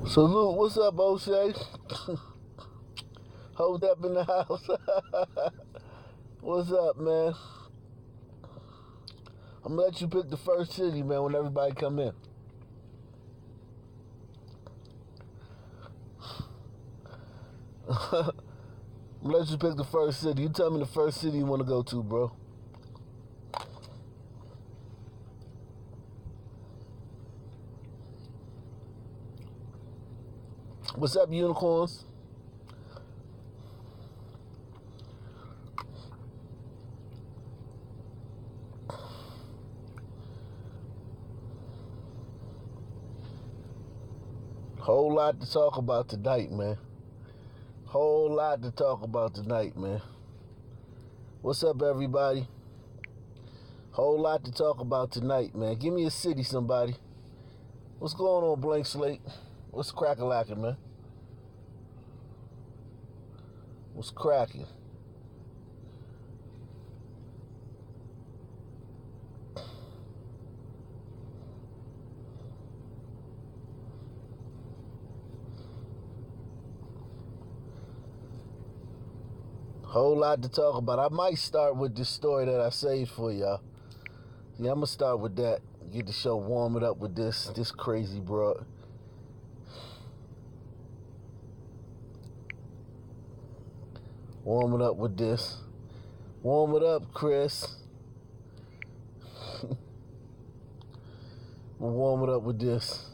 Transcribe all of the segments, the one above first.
Salute, what's up, O'Shea? Hold up in the house. What's up, man? I'm gonna let you pick the first city, man, when everybody come in. I'm gonna let you pick the first city. You tell me the first city you wanna go to, bro. What's up, unicorns? Whole lot to talk about tonight, man. Whole lot to talk about tonight, man. What's up, everybody? Whole lot to talk about tonight, man. Give me a city, somebody. What's going on, Blank Slate? What's crack-a-lacking, man? What's cracking? Whole lot to talk about. I might start with this story that I saved for y'all. Yeah, I'm gonna start with that. Get the show warm it up with this crazy broad. Warm it up with this. Warm it up, Chris. We'll warm it up with this.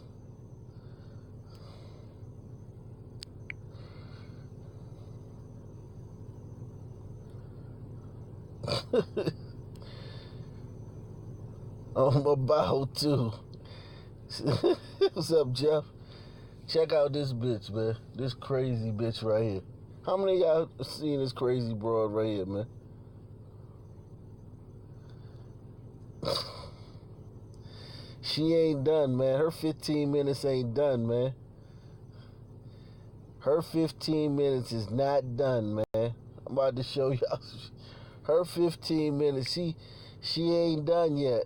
I'm about to. What's up, Jeff? Check out this bitch, man. This crazy bitch right here. How many of y'all seen this crazy broad right here, man? She ain't done, man. Her 15 minutes ain't done, man. Her 15 minutes is not done, man. I'm about to show y'all. Her 15 minutes, she ain't done yet.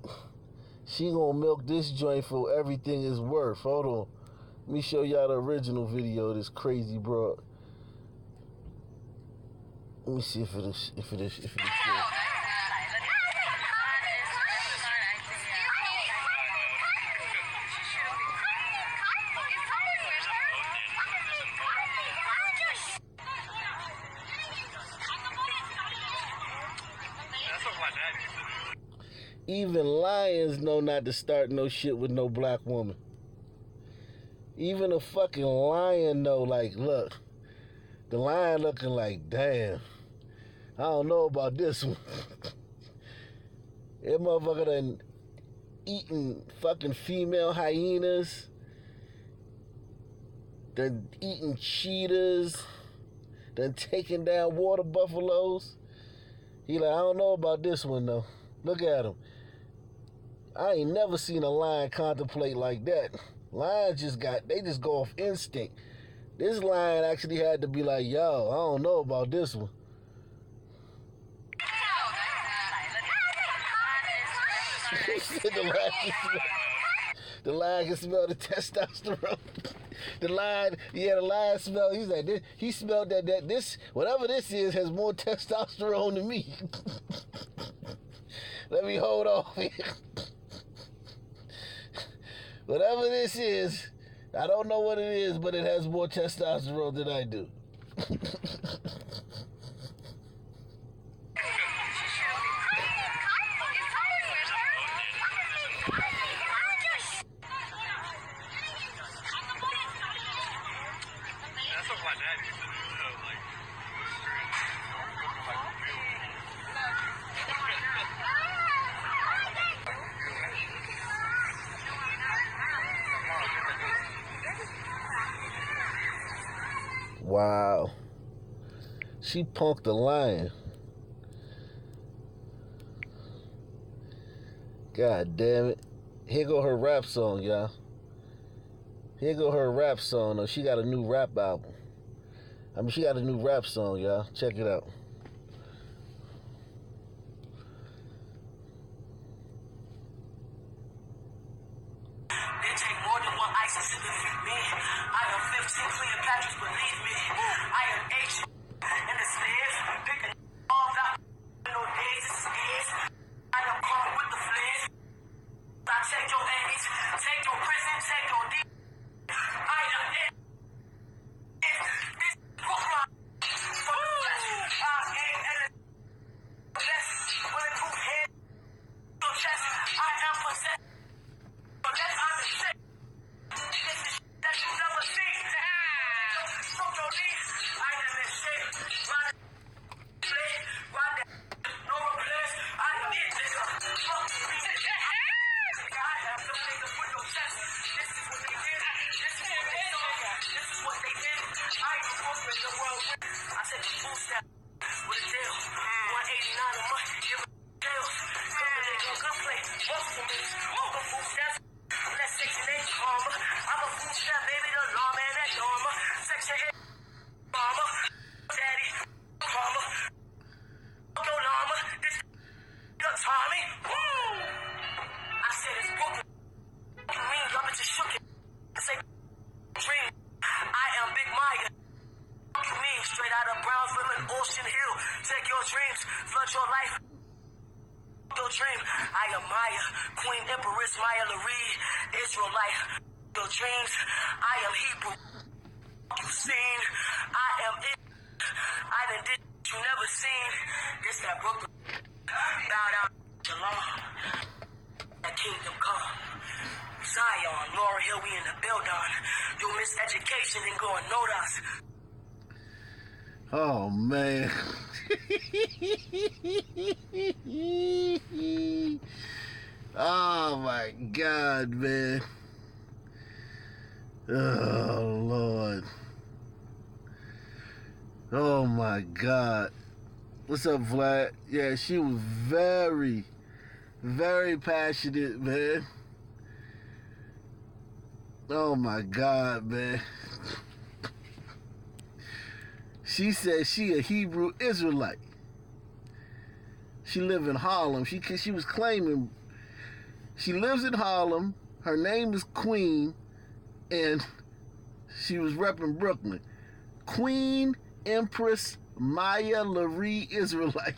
She gonna milk this joint for everything it's worth. Hold on. Let me show y'all the original video of this crazy broad. Let me see if it is good. Even lions know not to start no shit with no black woman. Even a fucking lion know, like, look. The lion looking like, damn. I don't know about this one. That motherfucker done eating fucking female hyenas. Done eating cheetahs. Done taking down water buffaloes. He like, I don't know about this one, though. Look at him. I ain't never seen a lion contemplate like that. Lions just go off instinct. This lion actually had to be like, yo, I don't know about this one. The lion can smell the testosterone. The lion smelled, he's like, he smelled that this, whatever this is, has more testosterone than me. Let me hold off here. Whatever this is, I don't know what it is, but it has more testosterone than I do. Wow. She punked the lion. God damn it. Here go her rap song, y'all. Here go her rap song. She got a new rap album. She got a new rap song, y'all. Check it out. They take more than one ISIS to defeat me. I am 15 Cleopatras, believe me. I am H in the stairs. Picking all that no days it is. I am coming with the flares. I take your age, take your prison, take your D. I am it. This book line. From the flesh, I am and the best. Bulletproof head. Your chest, I am possessed. So that's how the shit. This is that you never see. From your knees, I am in shit. Ride that, no replace. I am it, nigga. Fuck me. I have to make them with no chest. This is what they did. This is what they saw. This is what they did. I am fucking the world with. I said the food step with a deal. 189 a month. Give a deal. They go good play. Multiple means. Multiple food steps. That's Section 8 karma. I'm a food step, baby. The law man, that norma. Section 8 karma. Daddy karma. Yo llama. This your Tommy. Woo! I said it's broken. You mean y'all bitches shook it. I say dream. I am Big Maya. You mean straight out of Brownsville and Ocean Hill. Take your dreams, flood your life. Your dream. I am Maya, Queen Empress Maya Laree, Israelite. Your dreams. I am Hebrew. You seen. I am it. I done did you never seen. This that Brooklyn. Bow down. Shalom. That kingdom come. Zion, Laurel Hill, we in the building. You miss education and go and note us. Oh, man. Oh, my God, man. Oh, Lord. Oh, my God. What's up, Vlad? Yeah, she was very, very passionate, man. Oh, my God, man. She said she a Hebrew Israelite. She live in Harlem. She was claiming she lives in Harlem. Her name is Queen, and she was repping Brooklyn. Queen Empress Maya Laree Israelite.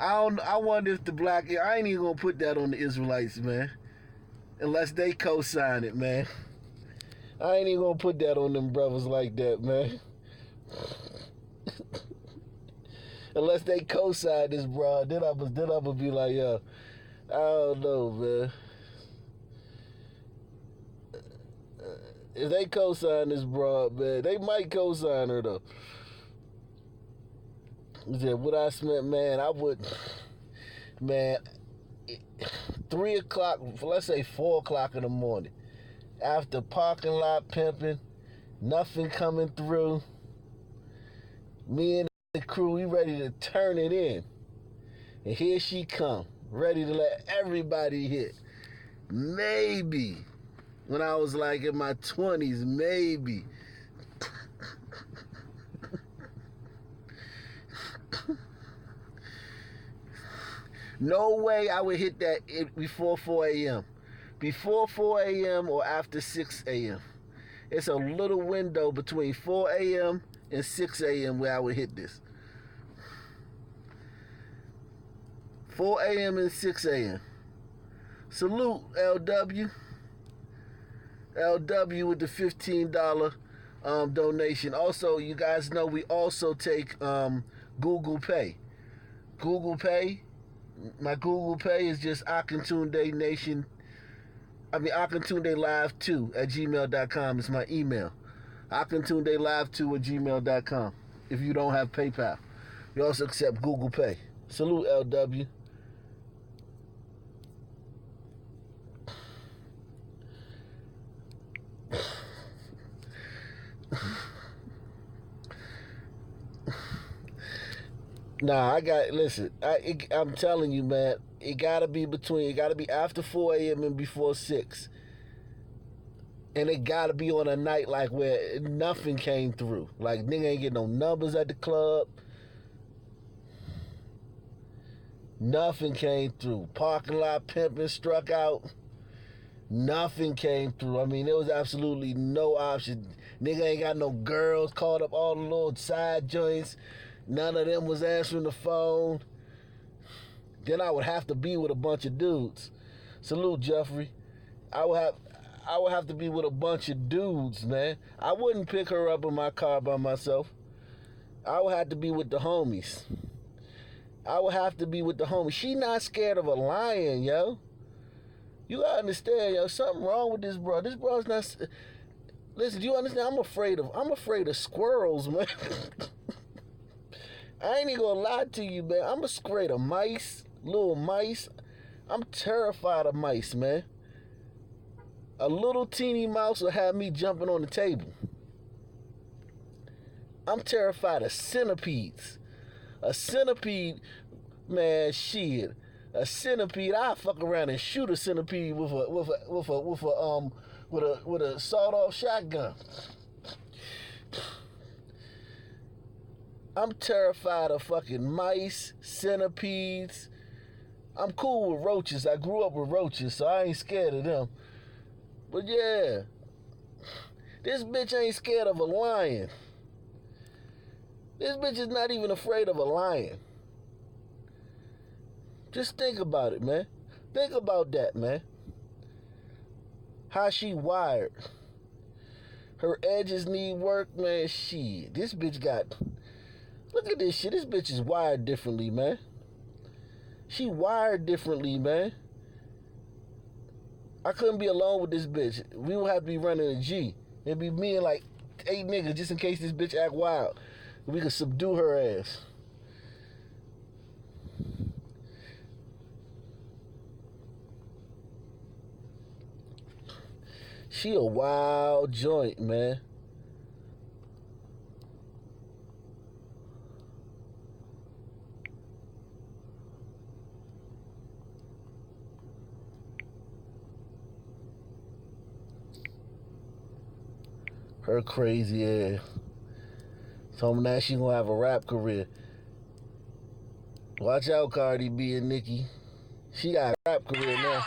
I wonder if the black. I ain't even gonna put that on the Israelites, man, unless they co-sign it, man. I ain't even gonna put that on them brothers like that, man. Unless they co-sign this, bro, then I'm gonna be like, yo, I don't know, man. If they co-sign this broad, man, they might co-sign her though. He said, what I spent, man, I would, man, 3 o'clock, let's say 4 o'clock in the morning. After parking lot pimping, nothing coming through. Me and the crew, we ready to turn it in. And here she come, ready to let everybody hit. Maybe, when I was like in my 20s, maybe. No way I would hit that before 4 a.m. Before 4 a.m. or after 6 a.m. It's a little window between 4 a.m. and 6 a.m. where I would hit this. 4 a.m. and 6 a.m. Salute, LW. LW with the $15 donation. Also, you guys know we also take Google Pay. Google Pay. My Google Pay is just Akintunde Nation. Akintunde Live 2 at gmail.com is my email. Akintunde Live 2 at gmail.com if you don't have PayPal. We also accept Google Pay. Salute, LW. Nah, listen, I'm telling you, man, it gotta be after 4 a.m. and before 6. And it gotta be on a night like where nothing came through. Like, nigga ain't getting no numbers at the club. Nothing came through. Parking lot pimping struck out. Nothing came through. I mean, there was absolutely no option. Nigga ain't got no girls, called up all the little side joints. None of them was answering the phone. Then I would have to be with a bunch of dudes. Salute, Jeffrey. I would have to be with a bunch of dudes, man. I wouldn't pick her up in my car by myself. I would have to be with the homies. She not scared of a lion, yo. You gotta understand, yo, something wrong with this bro. This bro's not. Listen, do you understand? I'm afraid of squirrels, man. I ain't even gonna lie to you, man. I'm afraid of mice, little mice. I'm terrified of mice, man. A little teeny mouse will have me jumping on the table. I'm terrified of centipedes. A centipede, man, shit. A centipede, I fuck around and shoot a centipede with a sawed-off shotgun. I'm terrified of fucking mice, centipedes. I'm cool with roaches. I grew up with roaches, so I ain't scared of them. But yeah, this bitch ain't scared of a lion. This bitch is not even afraid of a lion. Just think about it, man. Think about that, man. How she wired. Her edges need work, man. Shit. This bitch got... Look at this shit. This bitch is wired differently, man. She wired differently, man. I couldn't be alone with this bitch. We would have to be running a G. It'd be me and like 8 niggas just in case this bitch act wild. We could subdue her ass. She a wild joint, man. Her crazy ass. Told me now she gonna have a rap career. Watch out, Cardi B and Nicki. She got a rap career now.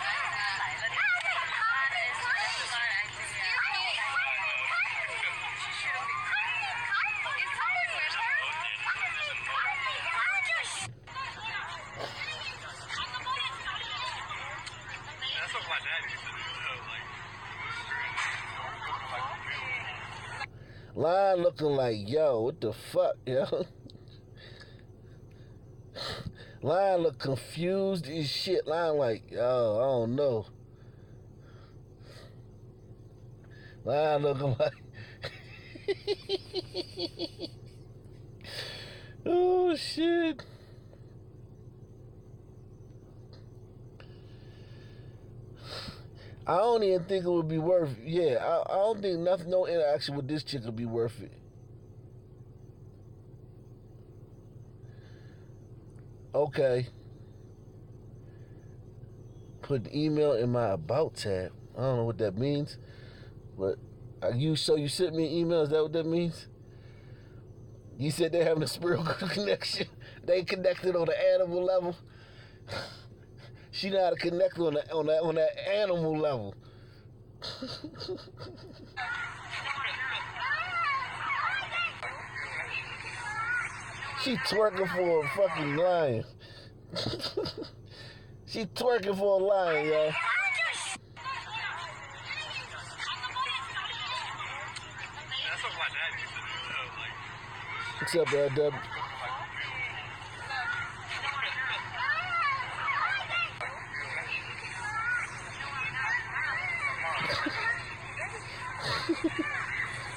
Line looking like, yo, what the fuck, yo? Line look confused as shit. Line like, yo, I don't know. Line looking like... Oh, shit. I don't even think it would be worth it. Yeah, I don't think no interaction with this chick would be worth it. Okay. Put the email in my about tab. I don't know what that means. But you sent me an email, is that what that means? You said they're having a spiritual connection. They connected on the animal level. She know how to connect on that animal level. She twerking for a fucking lion. She twerking for a lion, y'all. What's up, LW?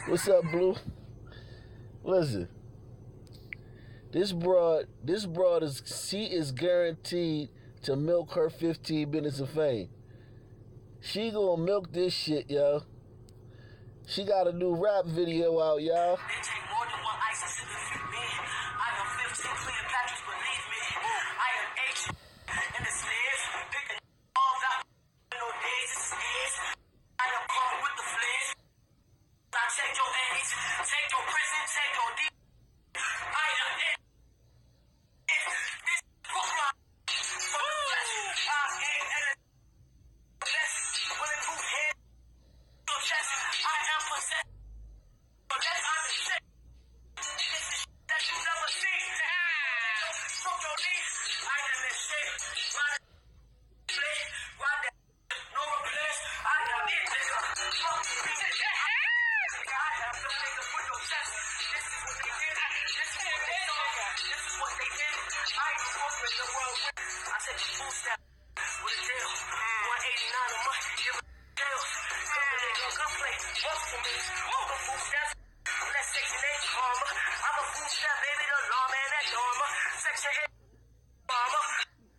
What's up, Blue? Listen, this broad is guaranteed to milk her 15 minutes of fame. She gonna milk this shit, yo. She got a new rap video out, y'all. They take more than one ice to defeat me. I am 15 Cleopatras, but take your deep. I am it. This Brooklyn. From the flesh. I am at the best. Bulletproof head. Your chest. I am possessed. But that's I'm the shit. This is that you never seen. From your knees. I am the shit. Ride that. No replace. I am it, nigga. Fuck you, nigga. I have the nigga for your chest. This is what they did. This is what they saw. This is what they did. I ain't conquering the world with. I said the food step with a deal. 189 a month. Give a deals. Couple nigga gunplay. Multiple means. Multiple food steps. That's Section 8 karma. I'm a food step, baby. The lawman that Dharma. Section 8 karma.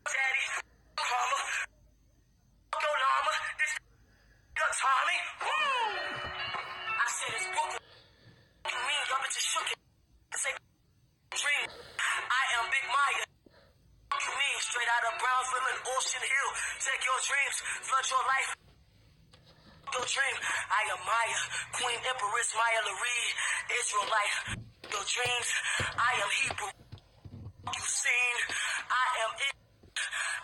Daddy. Karma. Yo, llama. This Tommy. I said it's Brooklyn. You mean y'all bitches shook it? Say dream. I am Big Maya. You mean straight out of Brownsville and Ocean Hill. Take your dreams, flood your life. Your dream. I am Maya, Queen Empress Maya Laree, Israelite. Your dreams. I am Hebrew. You seen? I am it.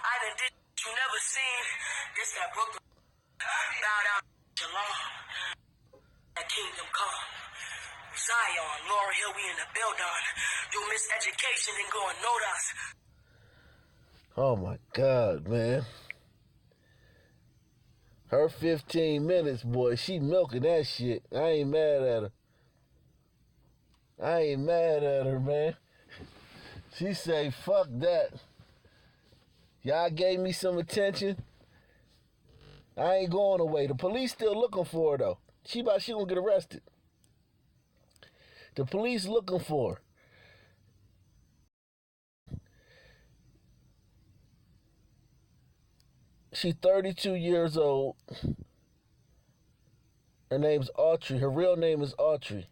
I done did you never seen. This that Brooklyn. Bow down, Shalom. That kingdom come. Zion, Laurel Hill, we in the building. You miss education and go and note us. Oh my God, man. Her 15 minutes, boy, she milking that shit. I ain't mad at her. I ain't mad at her, man. She say, fuck that. Y'all gave me some attention. I ain't going away. The police still looking for her, though. She gonna get arrested. The police looking for her. She's 32 years old. Her name's Autry. Her real name is Autry.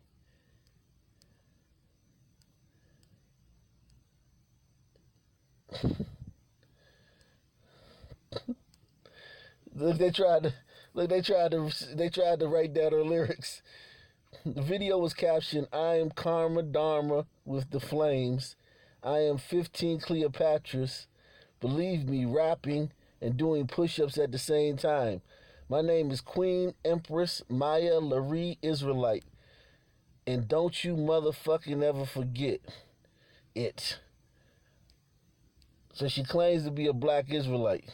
They tried to write down her lyrics. The video was captioned, I am Karma Dharma with the flames. I am 15 Cleopatras. Believe me, rapping and doing push-ups at the same time. My name is Queen Empress Maya Laree Israelite. And don't you motherfucking ever forget it. So she claims to be a black Israelite.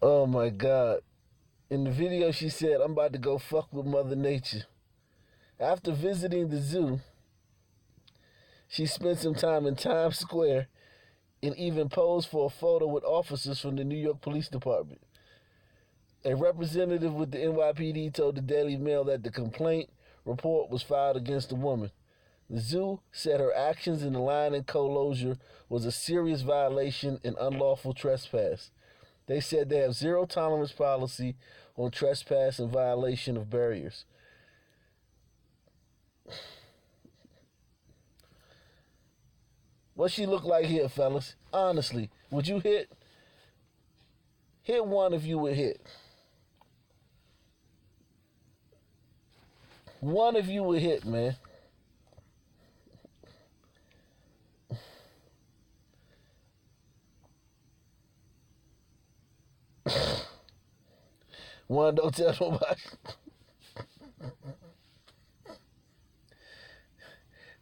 Oh my God. In the video she said, I'm about to go fuck with Mother Nature. After visiting the zoo, she spent some time in Times Square and even posed for a photo with officers from the New York Police Department. A representative with the NYPD told the Daily Mail that the complaint report was filed against the woman. The zoo said her actions in the lion enclosure was a serious violation and unlawful trespass. They said they have zero tolerance policy on trespass and violation of barriers. What she look like here, fellas? Honestly, would you hit? Hit one if you would hit. One if you would hit, man. One, don't tell nobody.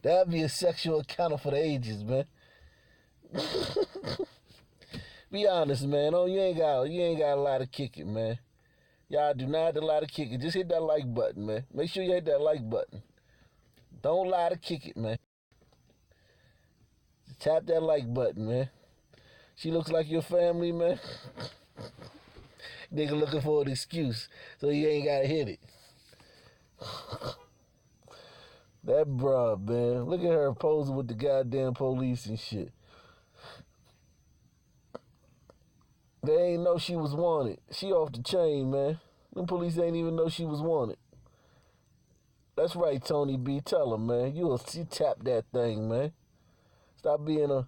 That'd be a sexual encounter for the ages, man. Be honest, man. Oh, you ain't got a lot to kick it, man. Y'all do not have to lie to kick it. Just hit that like button, man. Make sure you hit that like button. Don't lie to kick it, man. Just tap that like button, man. She looks like your family, man. Nigga looking for an excuse, so you ain't gotta hit it. That broad, man. Look at her posing with the goddamn police and shit. They ain't know she was wanted. She off the chain, man. Them police ain't even know she was wanted. That's right, Tony B. Tell him, man. She tap that thing, man. Stop being a...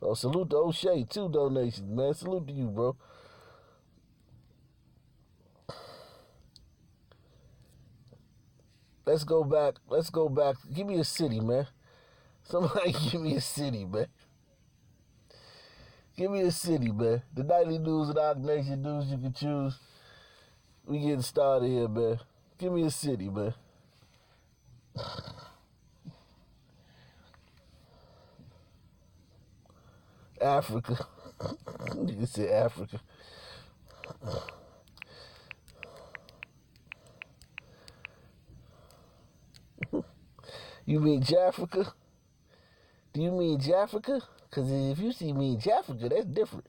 Oh, salute to O'Shea, 2 donations, man. Salute to you, bro. Let's go back. Give me a city, man. Somebody give me a city, man. Give me a city, man. The nightly news and Odd Nation news you can choose. We getting started here, man. Give me a city, man. Africa. You can say Africa. You mean Jafrica? Do you mean Jafrica? Because if you see me in Jafrica, that's different.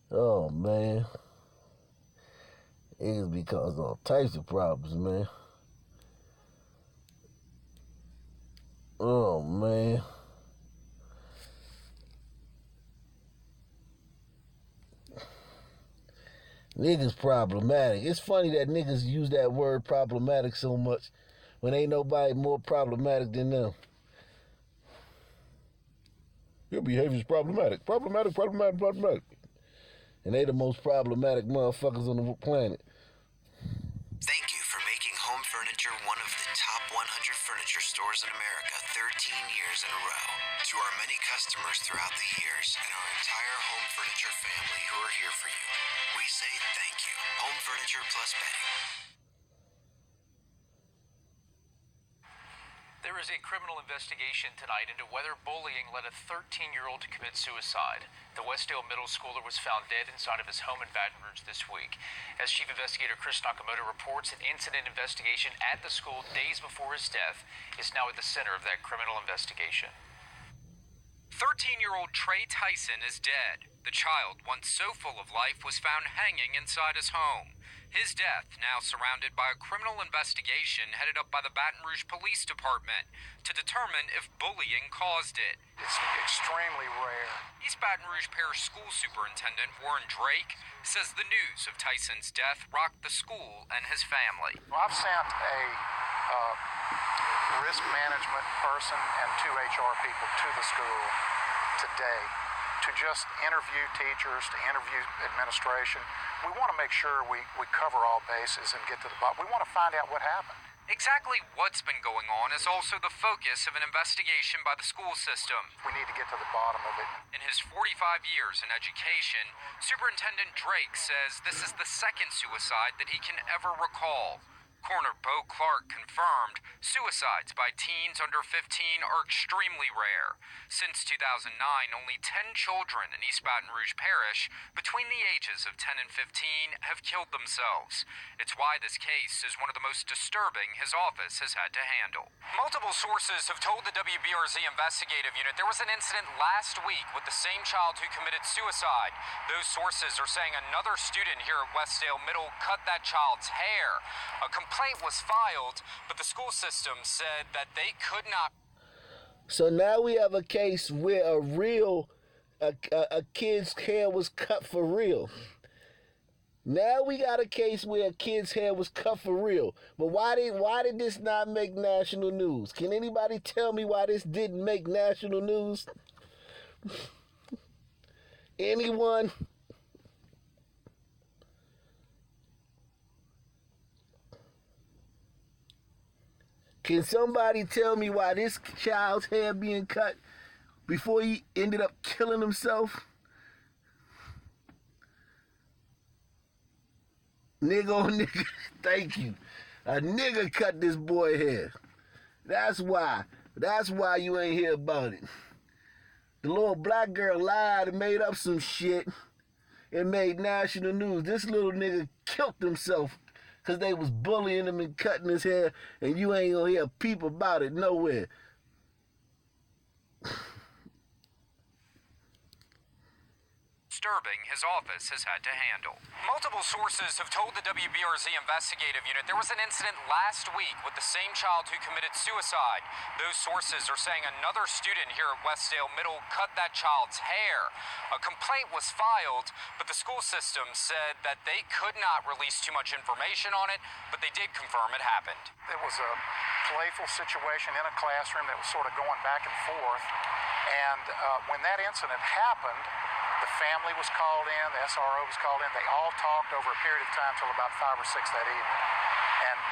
Oh, man. Niggas be causing all types of problems, man. Oh, man. Niggas problematic. It's funny that niggas use that word problematic so much when ain't nobody more problematic than them. Your behavior's problematic. Problematic. And they the most problematic motherfuckers on the planet. Thank you for making Home Furniture one of the top 100 furniture stores in America 13 years in a row. To our many customers throughout the years and our entire Home Furniture family who are here for you, we say thank you. Home Furniture Plus Bedding. There is a criminal investigation tonight into whether bullying led a 13-year-old to commit suicide. The Westdale middle schooler was found dead inside of his home in Baton Rouge this week. As Chief Investigator Chris Nakamoto reports, an incident investigation at the school days before his death is now at the center of that criminal investigation. 13-year-old Trey Tyson is dead. The child, once so full of life, was found hanging inside his home. His death now surrounded by a criminal investigation headed up by the Baton Rouge Police Department to determine if bullying caused it. It's extremely rare. East Baton Rouge Parish School Superintendent Warren Drake says the news of Tyson's death rocked the school and his family. Well, I've sent a risk management person and 2 HR people to the school today to just interview teachers, to interview administration. We want to make sure we cover all bases and get to the bottom. We want to find out what happened. Exactly what's been going on is also the focus of an investigation by the school system. We need to get to the bottom of it. In his 45 years in education, Superintendent Drake says this is the second suicide that he can ever recall. Coroner Bo Clark confirmed suicides by teens under 15 are extremely rare. Since 2009, only 10 children in East Baton Rouge Parish between the ages of 10 and 15 have killed themselves. It's why this case is one of the most disturbing his office has had to handle. Multiple sources have told the WBRZ investigative unit there was an incident last week with the same child who committed suicide. Those sources are saying another student here at Westdale Middle cut that child's hair. A complaint was filed, but the school system said that they could not. So now we have a case where a kid's hair was cut for real. Now we got a case where a kid's hair was cut for real. But why did this not make national news? Can anybody tell me why this didn't make national news? Anyone? Can somebody tell me why this child's hair being cut before he ended up killing himself? Nigga on nigga, thank you. A nigga cut this boy hair. That's why. That's why you ain't hear about it. The little black girl lied and made up some shit and made national news. This little nigga killed himself because they was bullying him and cutting his hair, and you ain't gonna hear a peep about it nowhere. disturbing his office has had to handle. Multiple sources have told the WBRZ investigative unit there was an incident last week with the same child who committed suicide. Those sources are saying another student here at Westdale Middle cut that child's hair. A complaint was filed, but the school system said that they could not release too much information on it, but they did confirm it happened. It was a playful situation in a classroom that was sort of going back and forth. And when that incident happened, the family was called in, the SRO was called in. They all talked over a period of time till about 5 or 6 that evening.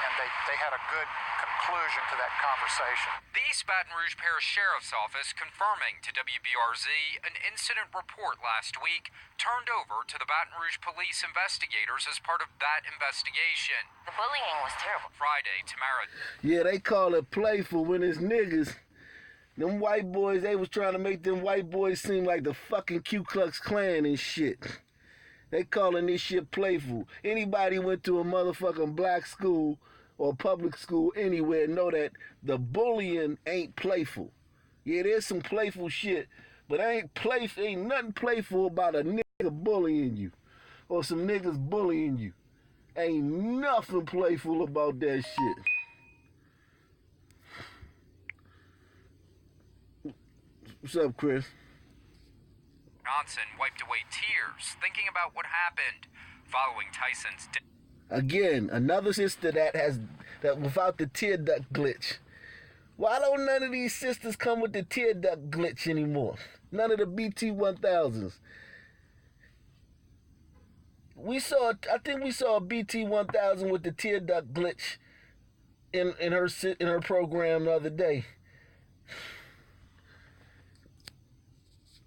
And they had a good conclusion to that conversation. The East Baton Rouge Parish Sheriff's Office confirming to WBRZ an incident report last week turned over to the Baton Rouge police investigators as part of that investigation. The bullying was terrible. Friday, Tamara. Yeah, they call it playful when it's niggas. Them white boys, they was trying to make them white boys seem like the fucking Ku Klux Klan and shit. They calling this shit playful. Anybody went to a motherfucking black school or public school anywhere know that the bullying ain't playful. Yeah, there's some playful shit, but ain't nothing playful about a nigga bullying you or some niggas bullying you. Ain't nothing playful about that shit. What's up, Chris? Johnson wiped away tears, thinking about what happened following Tyson's death. Again, another sister that without the tear duct glitch. Why don't none of these sisters come with the tear duct glitch anymore? None of the BT-1000s. I think we saw a BT-1000 with the tear duct glitch in her program the other day.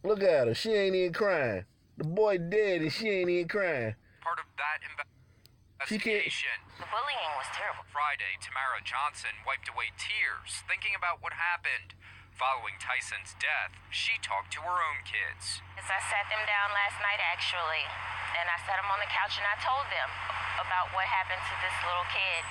Look at her. She ain't even crying. The boy dead and she ain't even crying. Part of that investigation. The bullying was terrible. Friday, Tamara Johnson wiped away tears, thinking about what happened. Following Tyson's death, she talked to her own kids. As I sat them down last night, actually, and I sat them on the couch and I told them about what happened to this little kid.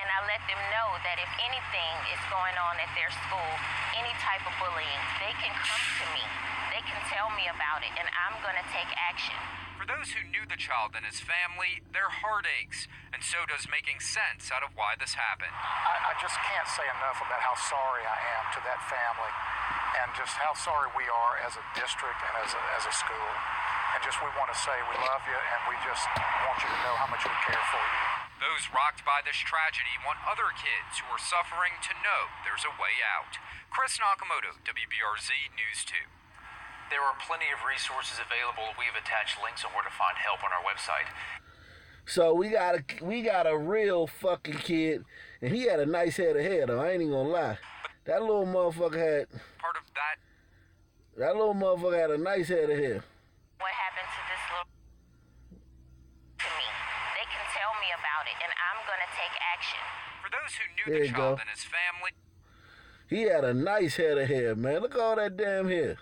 And I let them know that if anything is going on at their school, any type of bullying, they can come to me. They can tell me about it, and I'm going to take action. For those who knew the child and his family, their heart aches, and so does making sense out of why this happened. I just can't say enough about how sorry I am to that family and just how sorry we are as a district and as a school. And just we want to say we love you, and we just want you to know how much we care for you. Those rocked by this tragedy want other kids who are suffering to know there's a way out. Chris Nakamoto, WBRZ News 2. There are plenty of resources available. We have attached links on where to find help on our website. So we got a real fucking kid, and he had a nice head of hair though. I ain't even gonna lie. That little motherfucker had. Part of that. That little motherfucker had a nice head of hair. What happened to this little to me? They can tell me about it, and I'm going to take action. For those who knew There the you child go. and his family. He had a nice head of hair, man. Look at all that damn hair.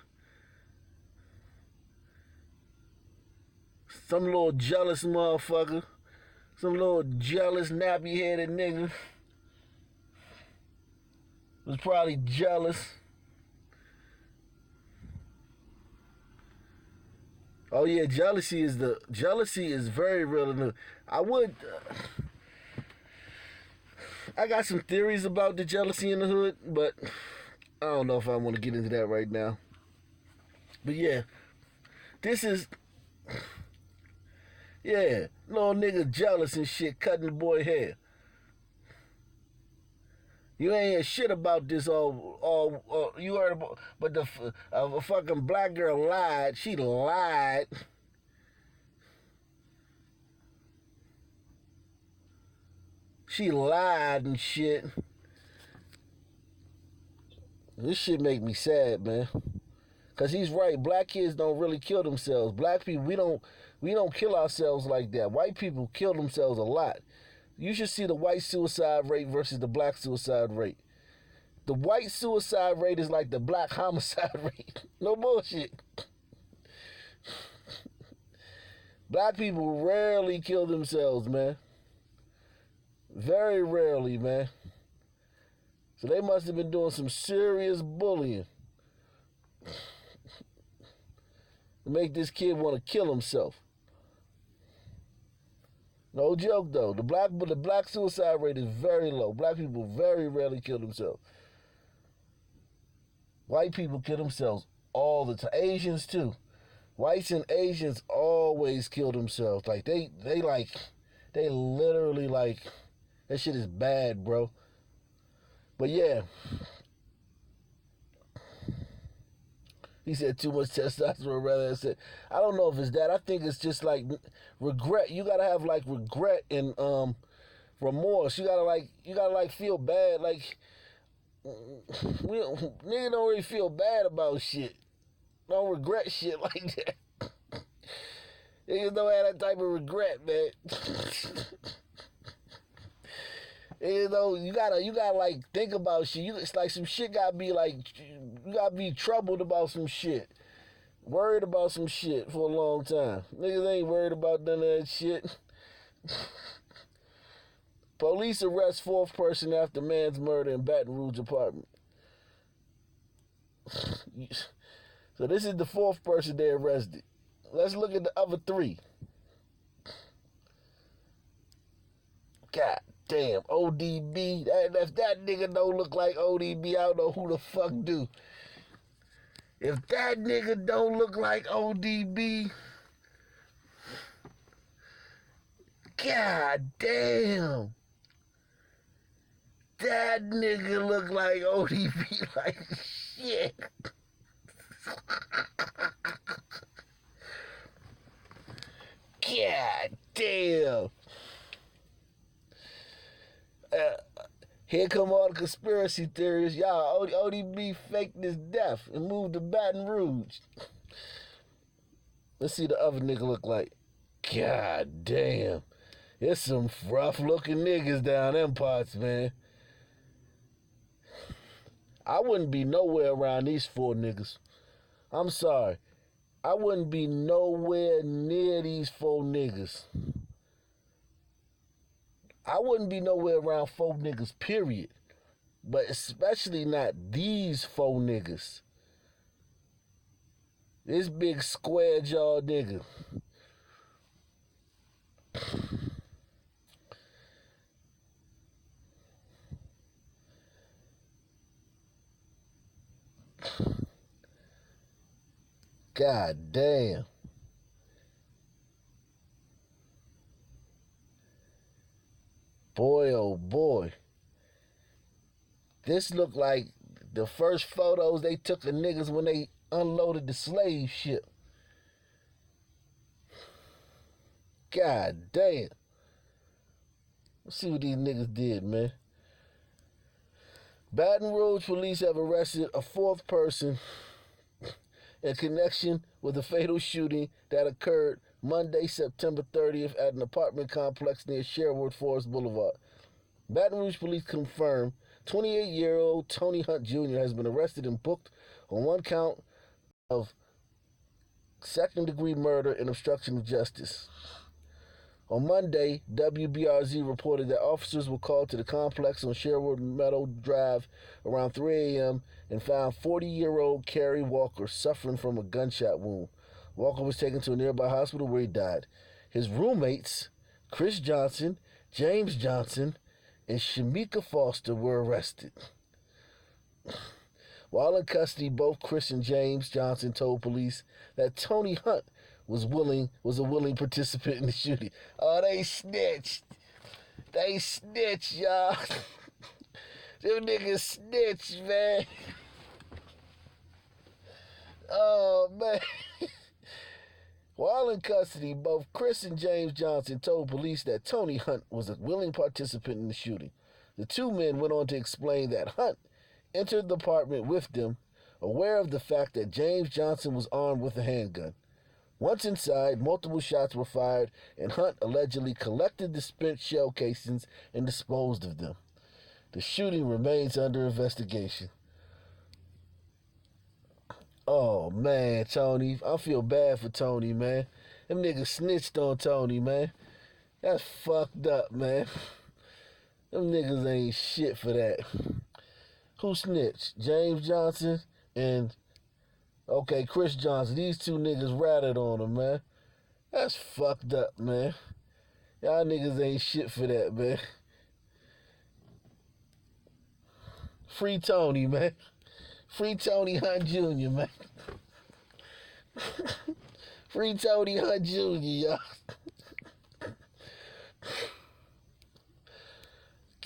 Some little jealous motherfucker. Some little jealous, nappy-headed nigga. Was probably jealous. Oh yeah, jealousy is very real. I got some theories about the jealousy in the hood, but I don't know if I want to get into that right now. But yeah, yeah, little nigga jealous and shit, cutting the boy hair. You ain't hear shit about this all you heard about, but a fucking black girl lied. She lied. She lied and shit. This shit make me sad, man. Cause he's right. Black kids don't really kill themselves. Black people, we don't kill ourselves like that. White people kill themselves a lot. You should see the white suicide rate versus the black suicide rate. The white suicide rate is like the black homicide rate. No bullshit. Black people rarely kill themselves, man. Very rarely, man. So they must have been doing some serious bullying. to make this kid want to kill himself. No joke though. The black suicide rate is very low. Black people very rarely kill themselves. White people kill themselves all the time. Asians too. Whites and Asians always kill themselves. Like they literally like, that shit is bad, bro. But yeah. He said too much testosterone rather than said. I don't know if it's that. I think it's just like regret. You gotta have like regret and remorse. You gotta feel bad. Like nigga don't really feel bad about shit. Don't regret shit like that. Niggas don't have that type of regret, man. You know, you gotta like think about shit. It's like some shit gotta be like, you gotta be troubled about some shit, worried about some shit for a long time. Niggas ain't worried about none of that shit. Police arrest fourth person after man's murder in Baton Rouge apartment. So this is the fourth person they arrested. Let's look at the other three. God damn, ODB. If that nigga don't look like ODB, I don't know who the fuck do. If that nigga don't look like ODB, god damn. That nigga look like ODB like shit. God damn. Here come all the conspiracy theories. Y'all, ODB faked his death and moved to Baton Rouge. Let's see the other nigga look like. God damn. There's some rough looking niggas down them parts, man. I wouldn't be nowhere around these four niggas. I'm sorry. I wouldn't be nowhere near these four niggas. I wouldn't be nowhere around four niggas, period. But especially not these four niggas. This big square jaw nigga. God damn. Boy, oh boy. This looked like the first photos they took of niggas when they unloaded the slave ship. God damn. Let's see what these niggas did, man. Baton Rouge police have arrested a fourth person in connection with a fatal shooting that occurred Monday, September 30th at an apartment complex near Sherwood Forest Boulevard. Baton Rouge police confirmed 28-year-old Tony Hunt Jr. has been arrested and booked on one count of second-degree murder and obstruction of justice. On Monday, WBRZ reported that officers were called to the complex on Sherwood Meadow Drive around 3 a.m. and found 40-year-old Kerry Walker suffering from a gunshot wound. Walker was taken to a nearby hospital where he died. His roommates, Chris Johnson, James Johnson, and Shamika Foster were arrested. While in custody, both Chris and James Johnson told police that Tony Hunt was a willing participant in the shooting. Oh, they snitched. They snitched, y'all. Them niggas snitched, man. Oh, man. While in custody, both Chris and James Johnson told police that Tony Hunt was a willing participant in the shooting. The two men went on to explain that Hunt entered the apartment with them, aware of the fact that James Johnson was armed with a handgun. Once inside, multiple shots were fired, and Hunt allegedly collected the spent shell casings and disposed of them. The shooting remains under investigation. Oh, man, Tony. I feel bad for Tony, man. Them niggas snitched on Tony, man. That's fucked up, man. Them niggas ain't shit for that. Who snitched? James Johnson and Okay, Chris Johnson. These two niggas ratted on him, man. That's fucked up, man. Y'all niggas ain't shit for that, man. Free Tony, man. Free Tony Hunt Jr., man. Free Tony Hunt Jr., y'all.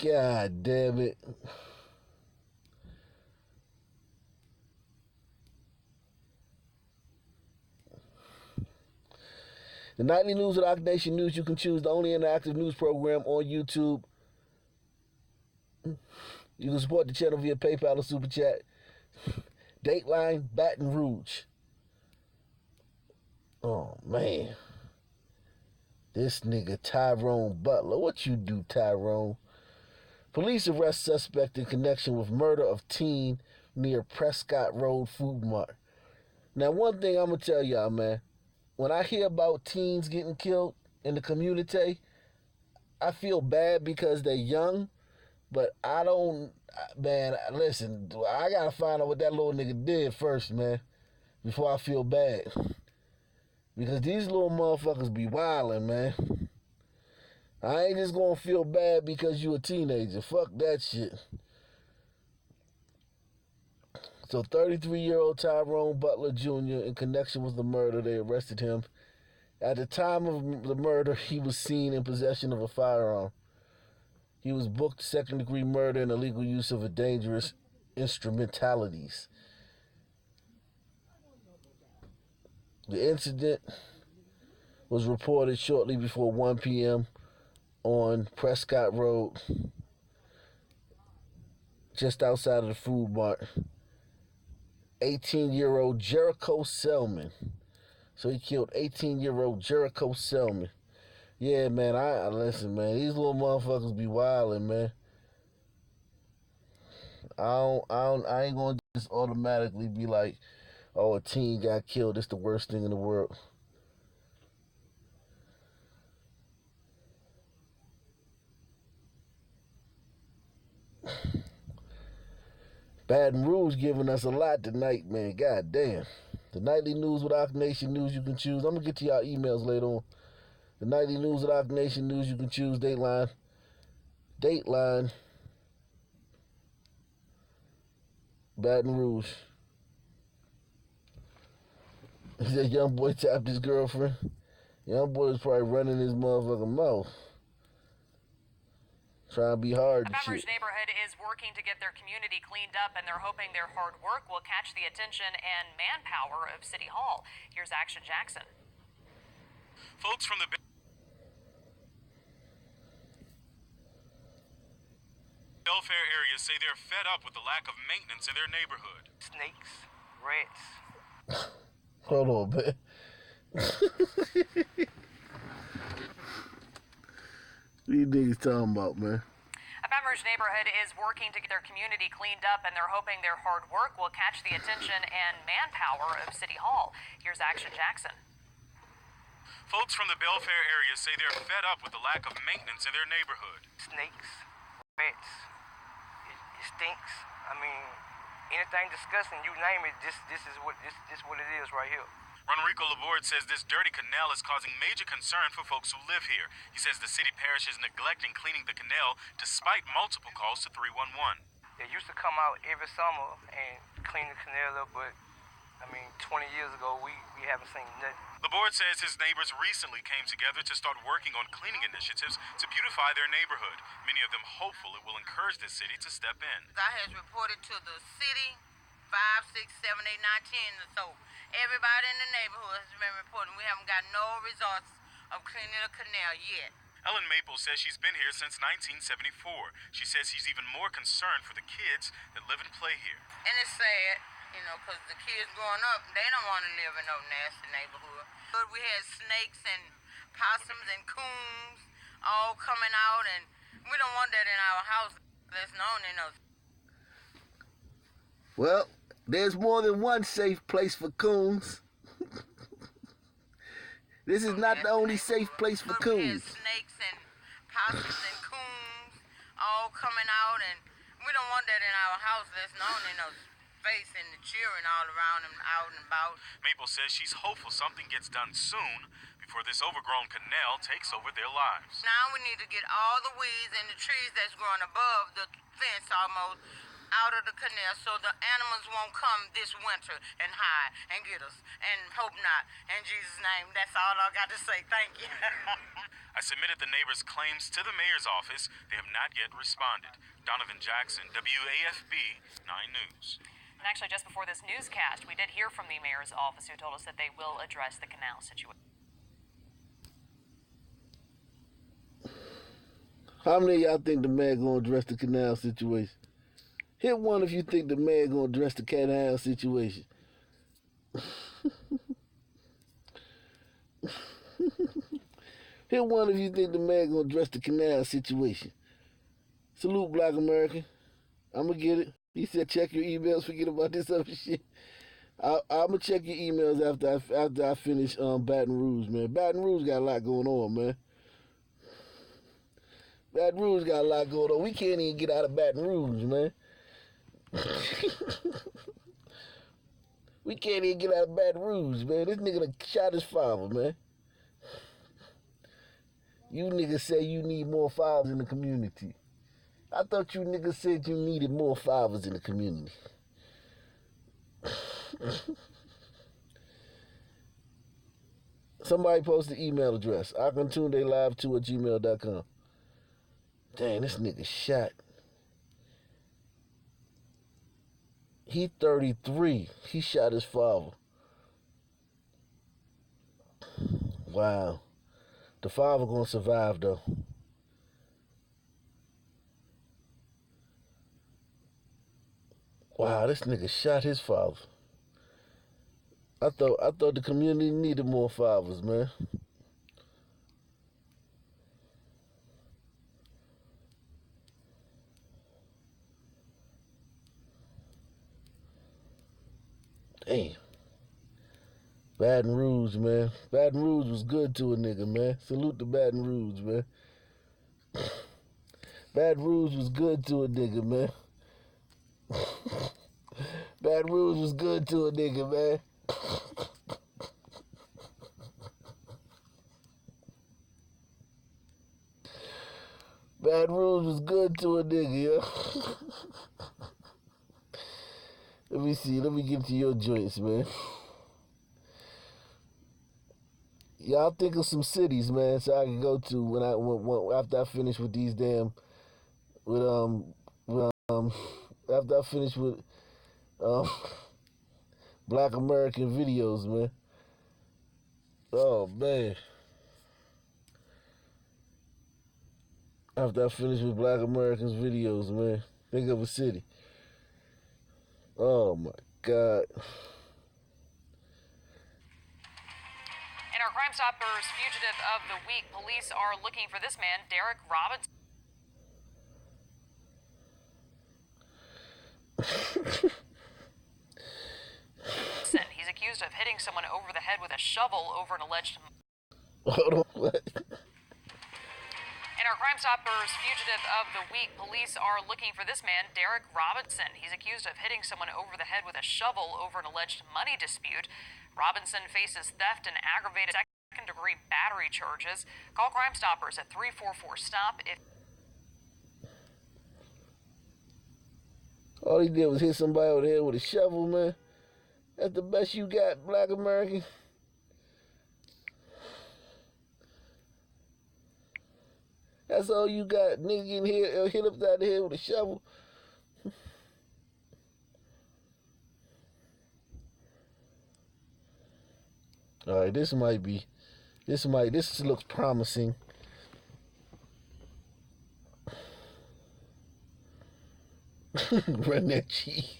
God damn it. The Nightly News with Ox Nation News, you can choose the only interactive news program on YouTube. You can support the channel via PayPal or Super Chat. Dateline, Baton Rouge. Oh, man. This nigga Tyrone Butler. What you do, Tyrone? Police arrest suspect in connection with murder of teen near Prescott Road Food Mart. Now, one thing I'm going to tell y'all, man. When I hear about teens getting killed in the community, I feel bad because they're young, but I don't, man, listen, I got to find out what that little nigga did first, man, before I feel bad. Because these little motherfuckers be wildin', man. I ain't just gonna feel bad because you a teenager. Fuck that shit. So 33-year-old Tyrone Butler Jr., in connection with the murder, they arrested him. At the time of the murder, he was seen in possession of a firearm. He was booked second-degree murder and illegal use of a dangerous instrumentalities. The incident was reported shortly before 1 p.m. on Prescott Road, just outside of the food mart. 18-year-old Jericho Selman. So he killed 18-year-old Jericho Selman. Yeah, man, I listen, man. These little motherfuckers be wildin', man. I ain't gonna just automatically be like, oh, a teen got killed. It's the worst thing in the world. Baton Rouge giving us a lot tonight, man. God damn. The Nightly News with Ox Nation News, you can choose. I'm going to get to y'all emails later on. The Nightly News with Ox Nation News, you can choose. Dateline. Baton Rouge. That young boy tapped his girlfriend. Young boy was probably running his motherfucking mouth. Trying to be hard and The Baton Rouge shit. neighborhood is working to get their community cleaned up, and they're hoping their hard work will catch the attention and manpower of City Hall. Here's Action Jackson. Folks from the Belfair area say they're fed up with the lack of maintenance in their neighborhood. Snakes, rats. Hold on, man. What you niggas talking about, man? A Baton Rouge neighborhood is working to get their community cleaned up, and they're hoping their hard work will catch the attention and manpower of City Hall. Here's Action Jackson. Folks from the Belfair area say they're fed up with the lack of maintenance in their neighborhood. Snakes, rats. It stinks. I mean, anything disgusting, you name it, this is what it is right here. Ronrico Laborde says this dirty canal is causing major concern for folks who live here. He says the city parish is neglecting cleaning the canal despite multiple calls to 311. They used to come out every summer and clean the canal up, but I mean, 20 years ago, we haven't seen nothing. Laborde says his neighbors recently came together to start working on cleaning initiatives to beautify their neighborhood. Many of them hopeful it will encourage the city to step in. I has reported to the city 5, 6, 7, 8, 9, 10 or so. Everybody in the neighborhood has been reporting. We haven't got no results of cleaning the canal yet. Ellen Maple says she's been here since 1974. She says she's even more concerned for the kids that live and play here. And it's sad, you know, because the kids growing up, they don't want to live in no nasty neighborhood. But we had snakes and possums and coons all coming out, and we don't want that in our house. That's known in us. Well, there's more than one safe place for coons. This is not the only safe place for But we had coons. snakes and possums and coons all coming out, and we don't want that in our house. That's known in us. face and the cheering all around him out and about. Maple says she's hopeful something gets done soon before this overgrown canal takes over their lives. Now we need to get all the weeds and the trees that's growing above the fence almost out of the canal so the animals won't come this winter and hide and get us. And hope not. In Jesus' name, that's all I got to say. Thank you. I submitted the neighbors' claims to the mayor's office. They have not yet responded. Donovan Jackson, WAFB 9 News. And actually, just before this newscast, we did hear from the mayor's office, who told us that they will address the canal situation. How many of y'all think the mayor gonna address the canal situation? Hit one if you think the mayor gonna address the canal situation. Hit one if you think the mayor gonna address the canal situation. Salute, Black American. I'ma get it. He said check your emails, forget about this other shit. I'ma check your emails after I finish Baton Rouge, man. Baton Rouge got a lot going on, man. Baton Rouge got a lot going on. We can't even get out of Baton Rouge, man. We can't even get out of Baton Rouge, man. This nigga done shot his father, man. You niggas say you need more fathers in the community. I thought you niggas said you needed more fathers in the community. Somebody post the email address. akintunde live2@gmail.com. Dang, this nigga shot. He 33. He shot his father. Wow. The father gonna survive though. Wow, this nigga shot his father. I thought the community needed more fathers, man. Damn. Baton Rouge, man. Baton Rouge was good to a nigga, man. Salute to Baton Rouge, man. Baton Rouge was good to a nigga, man. Baton Rouge was good to a nigga, man. Baton Rouge was good to a nigga, yo. Let me see. Let me get to your joints, man. Y'all think of some cities, man, so I can go to after I finish with these damn after I finish with Black American videos, man. Oh man. After I finish with Black Americans videos, man. Think of a city. Oh my God. In our Crime Stoppers Fugitive of the Week, police are looking for this man, Derek Robinson. He's accused of hitting someone over the head with a shovel over an alleged... Hold on, what? In our Crime Stoppers Fugitive of the Week, police are looking for this man, Derek Robinson. He's accused of hitting someone over the head with a shovel over an alleged money dispute. Robinson faces theft and aggravated second-degree battery charges. Call Crime Stoppers at 344-STOP if... All he did was hit somebody over the head with a shovel, man. That's the best you got, Black American. That's all you got, nigga getting hit upside the head with a shovel. All right, this looks promising. Run that cheese.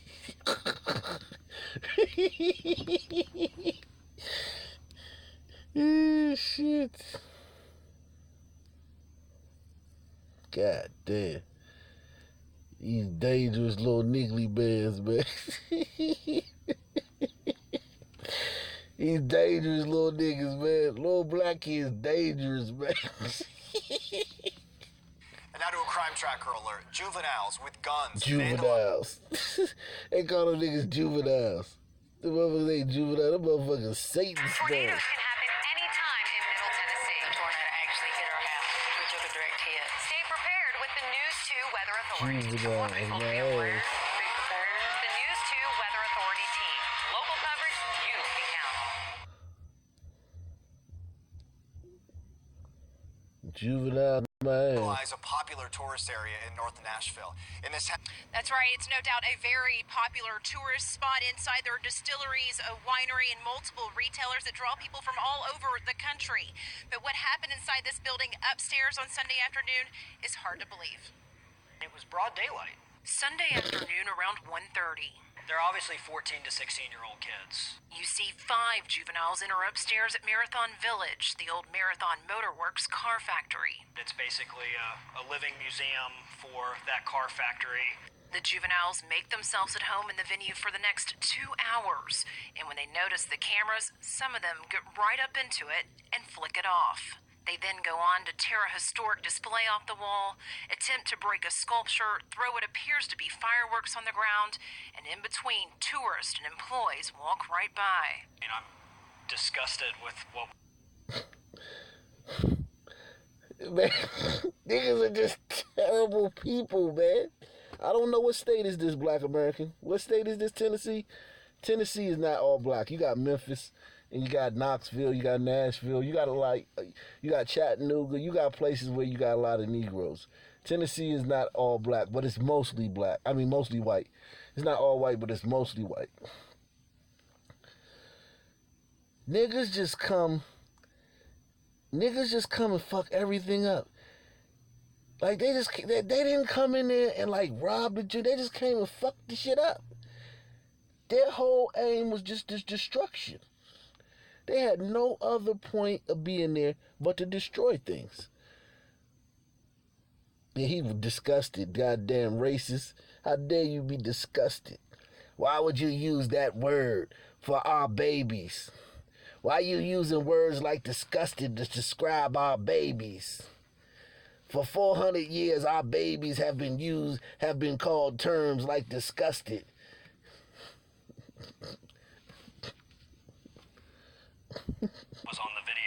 Shit. God damn. These dangerous little niggly bears, man. These dangerous little niggas, man. Little black kids dangerous, man. And now to a crime crime tracker alert. Juveniles with guns. Juveniles. They call them niggas juveniles. The motherfuckers ain't juvenile. Them motherfuckers Satan stuff. Tornadoes can happen anytime in Middle Tennessee. The tornado actually hit our house. We took a direct hit. Stay prepared with the News 2 Weather Authority. Juveniles, People to be man. aware. Be prepared. The News 2 Weather Authority team. Local coverage you can count on. Juvenile, man. A popular tourist area in North Nashville. In this That's right. It's no doubt a very popular tourist spot. Inside there are distilleries, a winery, and multiple retailers that draw people from all over the country. But what happened inside this building upstairs on Sunday afternoon is hard to believe. It was broad daylight. Sunday afternoon around 1:30. They're obviously 14 to 16-year-old kids. You see 5 juveniles enter upstairs at Marathon Village, the old Marathon Motorworks car factory. It's basically a living museum for that car factory. The juveniles make themselves at home in the venue for the next 2 hours, and when they notice the cameras, some of them get right up into it and flick it off. They then go on to tear a historic display off the wall, attempt to break a sculpture, throw what appears to be fireworks on the ground, and in between, tourists and employees walk right by. I'm disgusted with what... Man, niggas are just terrible people, man. I don't know what state is this, Black American. What state is this, Tennessee? Tennessee is not all black. You got Memphis, and you got Knoxville, you got Nashville, you got Chattanooga, you got places where you got a lot of Negroes. Tennessee is not all black, but it's mostly black. I mean, mostly white. It's not all white, but it's mostly white. Niggas just come and fuck everything up. Like, they didn't come in there and, like, rob the Jew. They just came and fucked the shit up. Their whole aim was just this destruction. They had no other point of being there but to destroy things. And he was disgusted, goddamn racist. How dare you be disgusted? Why would you use that word for our babies? Why are you using words like disgusted to describe our babies? For 400 years, our babies have been called terms like disgusted. was on the video.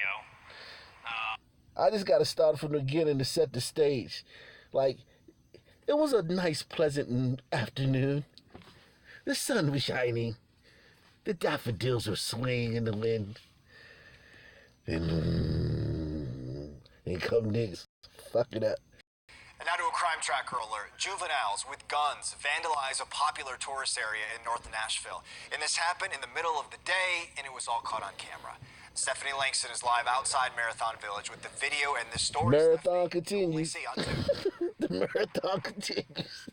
I just got to start from the beginning to set the stage. Like, it was a nice, pleasant afternoon. The sun was shining. The daffodils were swaying in the wind. And come niggas, fuck it up. And now to a crime tracker alert. Juveniles with guns vandalize a popular tourist area in North Nashville. And this happened in the middle of the day, and it was all caught on camera. Stephanie Langston is live outside Marathon Village with the video and the story. Marathon continues. The marathon continues.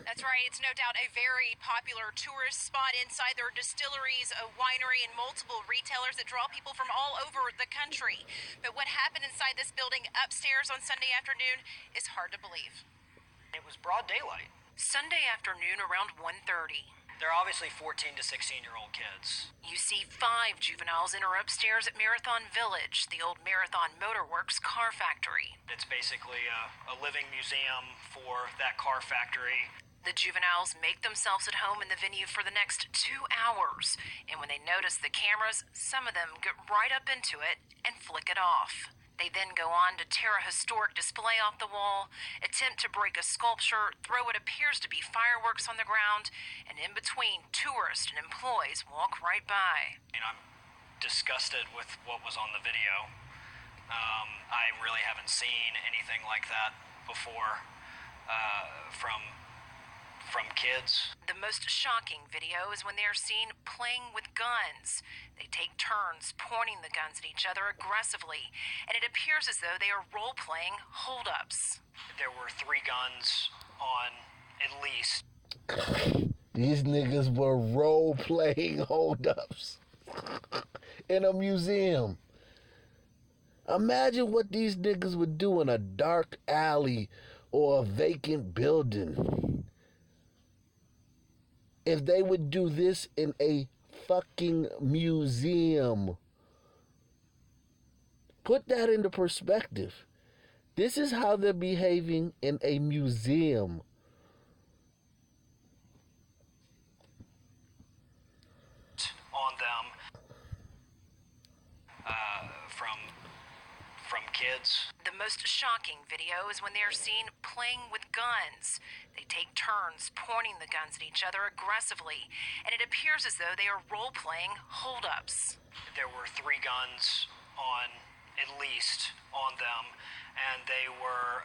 That's right. It's no doubt a very popular tourist spot. Inside there are distilleries, a winery, and multiple retailers that draw people from all over the country. But what happened inside this building upstairs on Sunday afternoon is hard to believe. It was broad daylight. Sunday afternoon around 1:30. They're obviously 14 to 16-year-old kids. You see 5 juveniles enter upstairs at Marathon Village, the old Marathon Motorworks car factory. It's basically a living museum for that car factory. The juveniles make themselves at home in the venue for the next 2 hours, and when they notice the cameras, some of them get right up into it and flick it off. They then go on to tear a historic display off the wall, attempt to break a sculpture, throw what appears to be fireworks on the ground, and in between, tourists and employees walk right by. I'm disgusted with what was on the video. I really haven't seen anything like that before from kids. The most shocking video is when they are seen playing with guns. They take turns pointing the guns at each other aggressively, and it appears as though they are role-playing hold-ups. There were 3 guns on at least. These niggas were role-playing hold-ups in a museum. Imagine what these niggas would do in a dark alley or a vacant building. If they would do this in a fucking museum. Put that into perspective. This is how they're behaving in a museum. On them from kids. The most shocking video is when they are seen playing with guns. They take turns pointing the guns at each other aggressively, and it appears as though they are role-playing holdups. There were 3 guns at least on them, and they were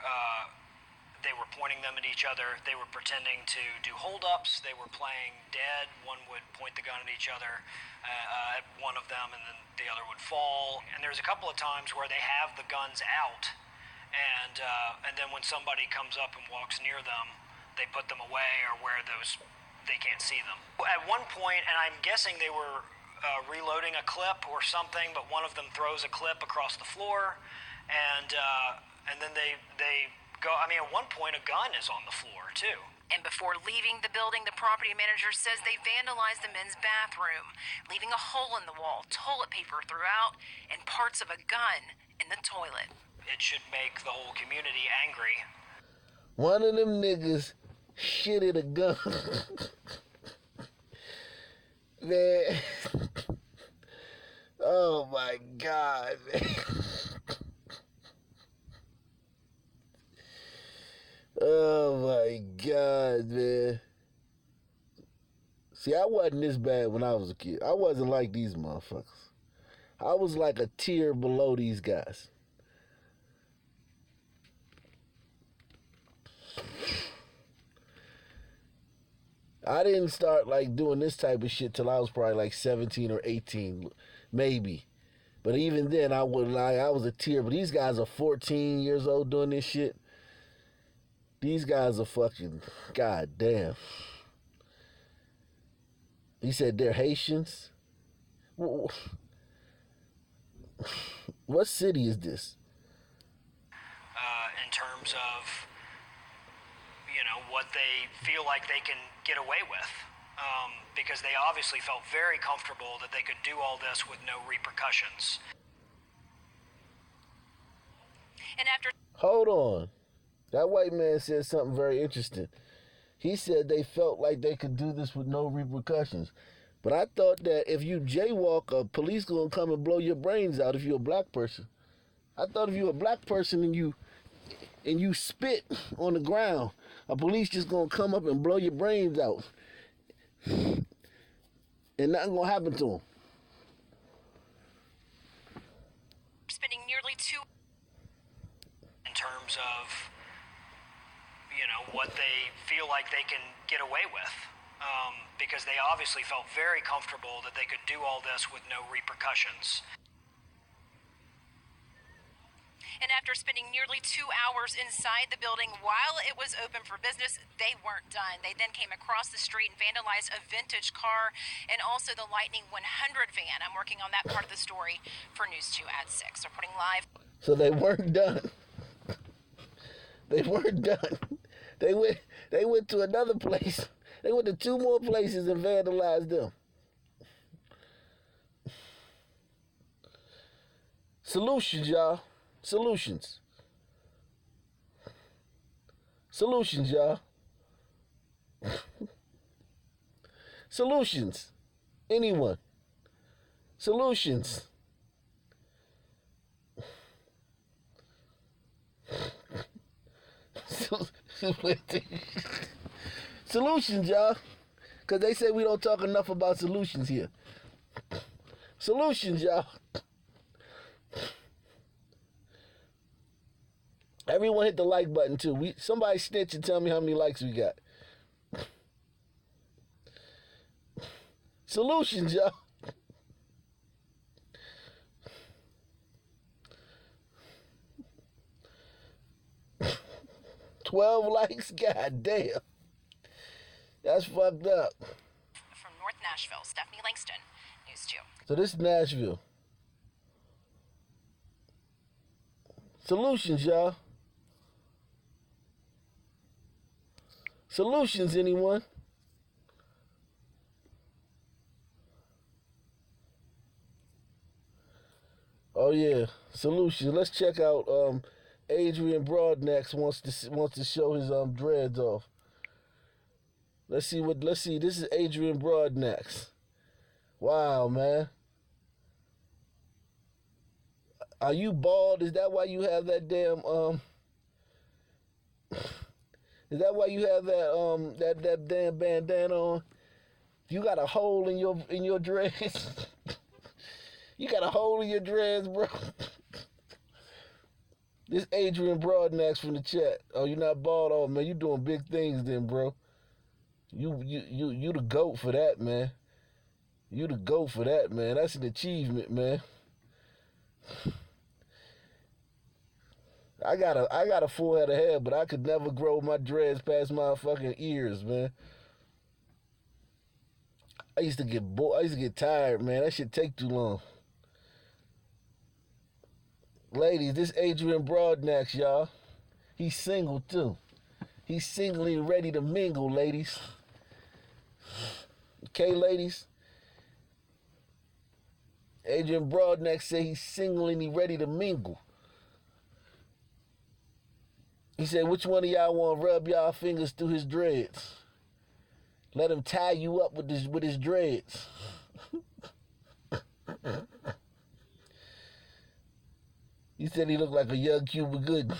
pointing them at each other. They were pretending to do hold-ups. They were playing dead. One would point the gun at each other, at one of them, and then the other would fall. And there's a couple of times where they have the guns out, and then when somebody comes up and walks near them, they put them away or where they can't see them. At one point, and I'm guessing they were reloading a clip or something, but one of them throws a clip across the floor, and then they go. I mean, at one point, a gun is on the floor too. And before leaving the building, the property manager says they vandalized the men's bathroom, leaving a hole in the wall, toilet paper throughout, and parts of a gun in the toilet. It should make the whole community angry. One of them niggas shitted a gun. Man. Oh my God, man. Oh my God, man. See, I wasn't this bad when I was a kid. I wasn't like these motherfuckers. I was like a tier below these guys. I didn't start like doing this type of shit till I was probably like 17 or 18, maybe. But even then, I was a tier. But these guys are 14 years old doing this shit. These guys are fucking, goddamn. He said they're Haitians. What city is this? In terms of, what they feel like they can get away with. Because they obviously felt very comfortable that they could do all this with no repercussions. And after... Hold on. That white man said something very interesting. He said they felt like they could do this with no repercussions. But I thought that if you jaywalk, a police gonna come and blow your brains out if you're a black person. I thought if you're a black person and you spit on the ground, a police just gonna come up and blow your brains out. And nothing gonna happen to them. Spending nearly 2... In terms of, what they feel like they can get away with. Because they obviously felt very comfortable that they could do all this with no repercussions. And after spending nearly 2 hours inside the building while it was open for business, they weren't done. They then came across the street and vandalized a vintage car and also the Lightning 100 van. I'm working on that part of the story for News 2 at 6. Reporting live. So they weren't done. They weren't done. They went to another place. They went to 2 more places and vandalized them. Solutions, y'all. Solutions. Solutions, y'all. Solutions. Anyone. Solutions. Solutions, y'all. Because they say we don't talk enough about solutions here. Solutions, y'all. Everyone hit the like button, too. Somebody snitch and tell me how many likes we got. Solutions, y'all. $12 likes? God damn. That's fucked up. From North Nashville, Stephanie Langston, News 2. So this is Nashville. Solutions, y'all. Solutions, anyone? Oh yeah, solutions. Let's check out Adrian Broadnax wants to show his dreads off. Let's see. This is Adrian Broadnax. Wow, man. Are you bald? Is that why you have that damn Is that why you have that damn bandana on? You got a hole in your dreads. You got a hole in your dreads, bro. This Adrian Broadnax from the chat. Oh, you're not bald? Oh man, you doing big things then, bro. You the GOAT for that, man. You the GOAT for that, man. That's an achievement, man. I got a full head of hair, but I could never grow my dreads past my fucking ears, man. I used to get bored. I used to get tired, man. That shit take too long. Ladies, this Adrian Broadnax, y'all. He's single too. He's single and ready to mingle, ladies. Okay, ladies. Adrian Broadnax said he's single and he's ready to mingle. He said, which one of y'all want to rub y'all fingers through his dreads? Let him tie you up with his dreads. He said he looked like a young Cuba Gooding.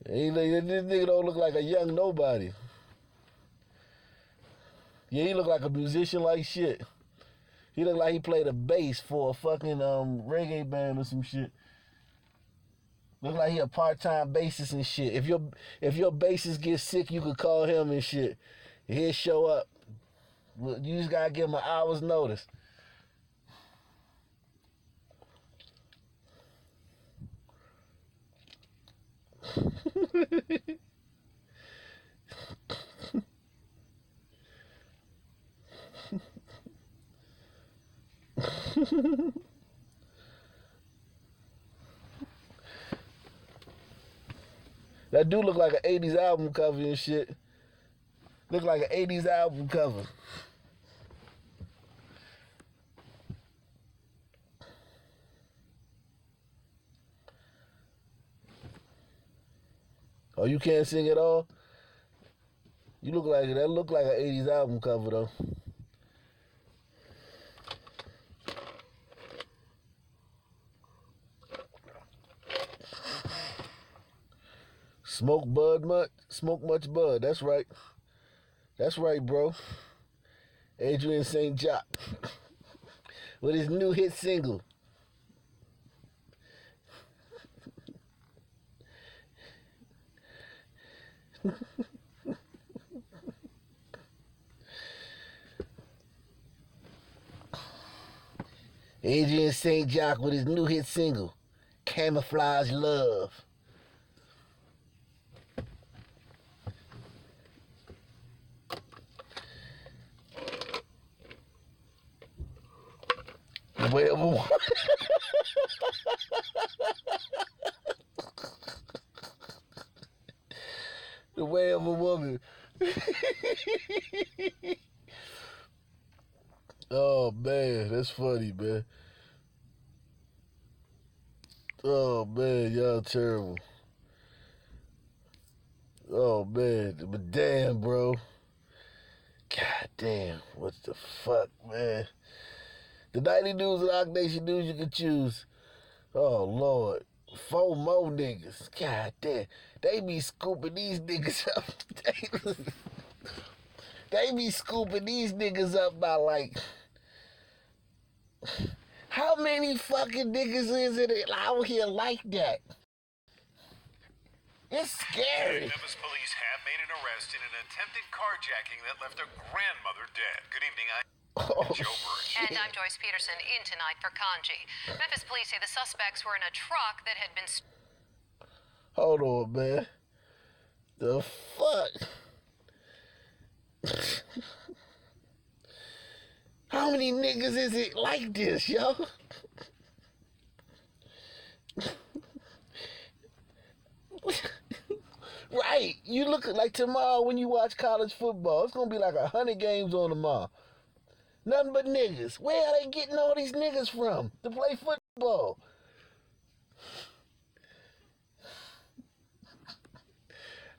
This nigga don't look like a young nobody. Yeah, he look like a musician like shit. He look like he played a bass for a fucking reggae band or some shit. Look like he a part-time bassist and shit. If your bassist gets sick, you could call him and shit. He'll show up. You just gotta give him an hour's notice. That dude look like an 80s album cover and shit. Look like an 80s album cover. Oh, you can't sing at all? You look like that look like an 80s album cover though. Smoke much bud. That's right. That's right, bro. Adrian St. Jock with his new hit single. Adrian St. Jock with his new hit single, Camouflage Love. The way of a woman. The way of a woman. Oh man, that's funny, man. Oh man, y'all terrible. Oh man, but damn, bro. God damn, what the fuck, man? The nightly news and Ock Nation news you can choose. Oh Lord, 4 more niggas. God damn, they be scooping these niggas up. They be scooping these niggas up by like. How many fucking niggas is it out here like that? It's scary. Memphis police have made an arrest in an attempted carjacking that left a grandmother dead. Good evening, Joe Birch. And I'm Joyce Peterson, in tonight for Kanji. Memphis police say the suspects were in a truck that had been... Hold on, man. The fuck? How many niggas is it like this, yo? Right. You look like tomorrow when you watch college football, it's gonna be like 100 games on tomorrow. Nothing but niggas. Where are they getting all these niggas from to play football?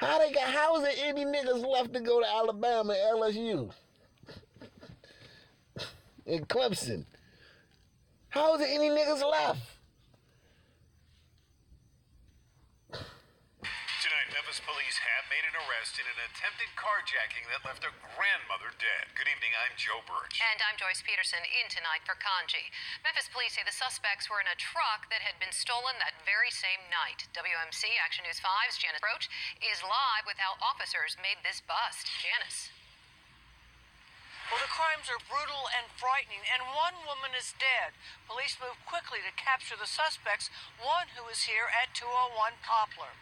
How is there any niggas left to go to Alabama and LSU? And Clemson? How is there any niggas left? Tonight, Memphis police have made an arrest in an attempted carjacking that left a grandmother dead. Good evening, I'm Joe Birch. And I'm Joyce Peterson, in tonight for Kanji. Memphis police say the suspects were in a truck that had been stolen that very same night. WMC Action News 5's Janice Broach is live with how officers made this bust. Janice. Well, the crimes are brutal and frightening, and one woman is dead. Police moved quickly to capture the suspects, one who is here at 201 Poplar.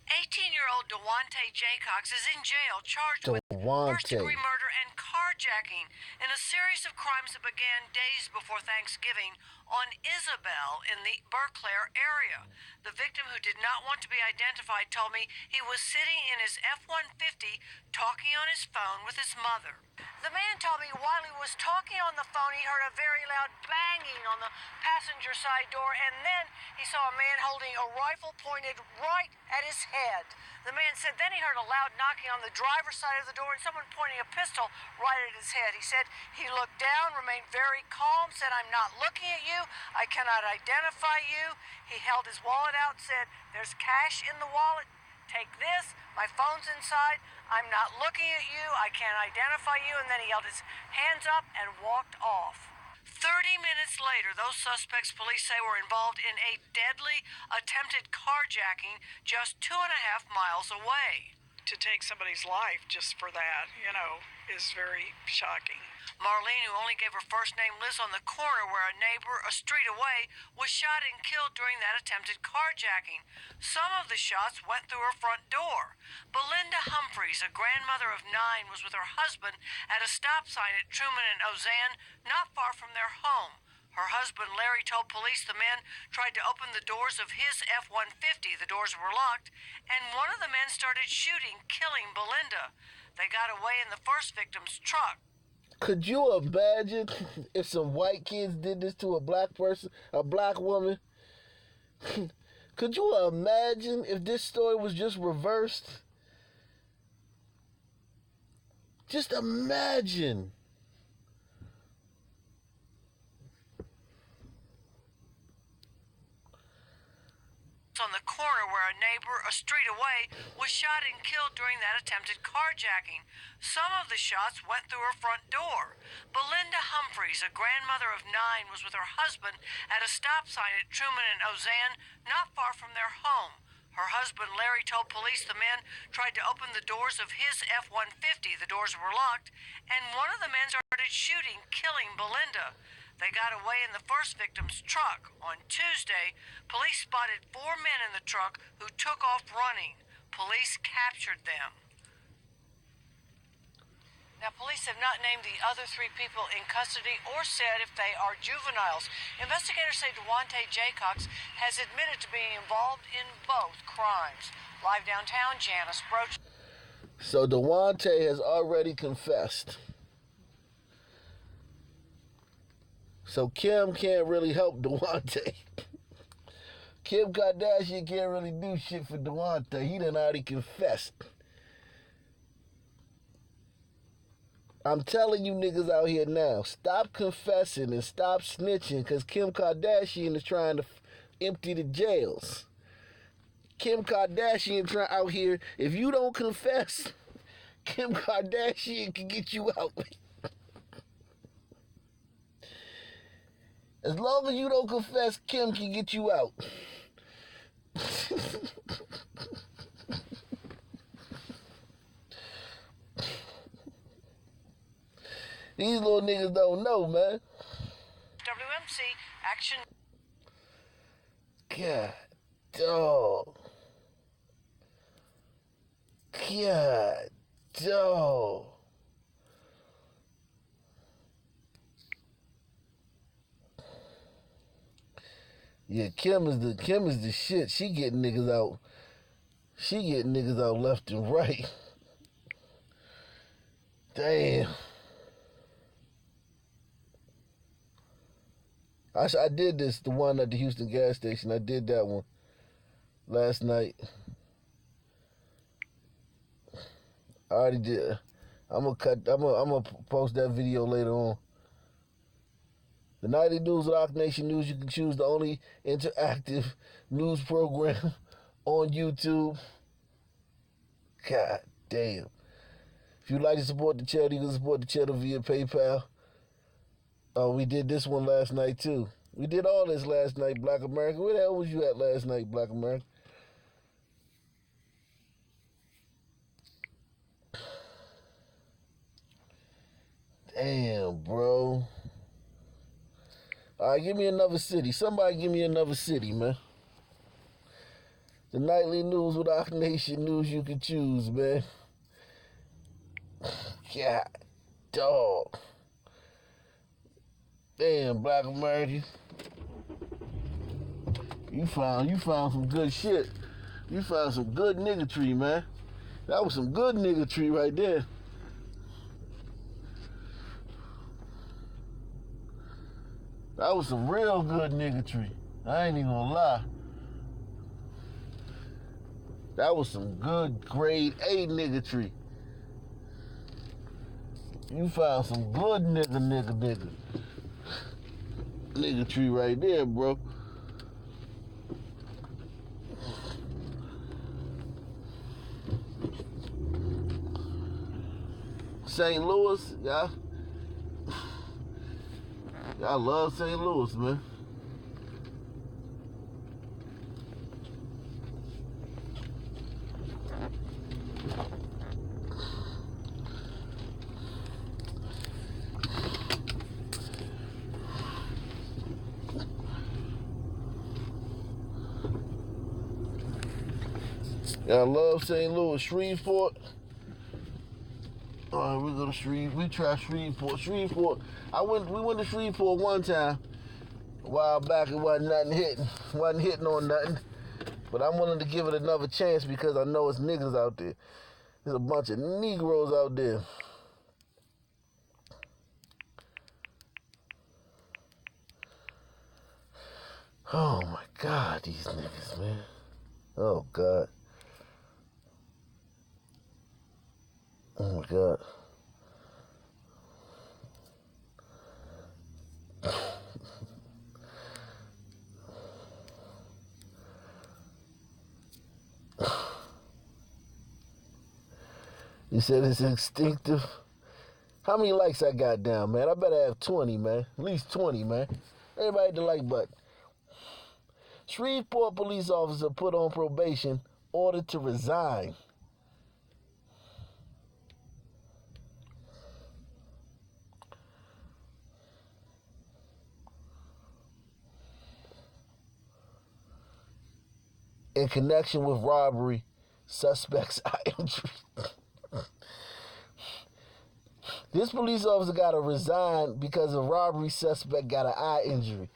18-year-old Dewante Jaycox is in jail, charged with first-degree murder and carjacking in a series of crimes that began days before Thanksgiving on Isabel in the Berkeley area. The victim, who did not want to be identified, told me he was sitting in his F-150 talking on his phone with his mother. The man told me while he was talking on the phone, he heard a very loud banging on the passenger side door, and then he saw a man holding a rifle pointed right at his head. The man said then he heard a loud knocking on the driver's side of the door and someone pointing a pistol right at his head. He said he looked down, remained very calm, said, "I'm not looking at you. I cannot identify you." He held his wallet out, said, "There's cash in the wallet. Take this. My phone's inside. I'm not looking at you. I can't identify you." And then he held his hands up and walked off. 30 minutes later, those suspects, police say, were involved in a deadly attempted carjacking just 2.5 miles away. To take somebody's life just for that, is very shocking. Marlene, who only gave her first name, lives on the corner where a neighbor a street away was shot and killed during that attempted carjacking. Some of the shots went through her front door. Belinda Humphreys, a grandmother of 9, was with her husband at a stop sign at Truman and Ozanne, not far from their home. Her husband, Larry, told police the men tried to open the doors of his F-150. The doors were locked, and one of the men started shooting, killing Belinda. They got away in the first victim's truck. Could you imagine if some white kids did this to a black person, a black woman? Could you imagine if this story was just reversed? Just imagine. On the corner where a neighbor a street away was shot and killed during that attempted carjacking. Some of the shots went through her front door. Belinda Humphreys, a grandmother of 9, was with her husband at a stop sign at Truman and Ozanne, not far from their home. Her husband, Larry, told police the men tried to open the doors of his F-150. The doors were locked, and one of the men started shooting, killing Belinda. They got away in the first victim's truck. On Tuesday, police spotted 4 men in the truck who took off running. Police captured them. Now, police have not named the other 3 people in custody or said if they are juveniles. Investigators say Dewante Jaycox has admitted to being involved in both crimes. Live downtown, Janice Broach. So Dewante has already confessed. So Kim can't really help Dewante. Kim Kardashian can't really do shit for Dewante. He done already confessed. I'm telling you niggas out here now, stop confessing and stop snitching, because Kim Kardashian is trying to empty the jails. Kim Kardashian out here, if you don't confess, Kim Kardashian can get you out. As long as you don't confess, Kim can get you out. These little niggas don't know, man. WMC Action. God, dog. God, dog. Yeah, Kim is the shit. She getting niggas out. She getting niggas out left and right. Damn. I did the one at the Houston gas station. I did that one last night. already did. I'm gonna post that video later on. The Nightly News with Rock Nation News. You can choose the only interactive news program on YouTube. God damn. If you'd like to support the channel, you can support the channel via PayPal. We did this one last night, too. We did all this last night, Black America. Where the hell was you at last night, Black America? Damn, bro. All right, give me another city. Somebody give me another city, man. The Nightly News with Rock Nation News you can choose, man. God, dog. Damn, Black American. You found some good shit. You found some good niggatry, man. That was some good niggatry right there. That was some real good niggatry. I ain't even gonna lie. That was some good grade A niggatry. You found some good niggatry right there, bro. St. Louis, y'all. Y'all love St. Louis, man. Y'all love St. Louis. Shreveport. All right, we go to Shreveport. We try Shreveport. Shreveport. We went to Shreveport one time a while back. It wasn't hitting on nothing. But I'm willing to give it another chance because I know it's niggas out there. There's a bunch of Negroes out there. Oh my God, these niggas, man. Oh God. Oh my God. You said it's instinctive. How many likes I got down, man? I better have 20, man. At least 20, man. Everybody hit the like button. Shreveport police officer put on probation, ordered to resign. In connection with robbery, suspect's eye injury. This police officer got to resign because a robbery suspect got an eye injury.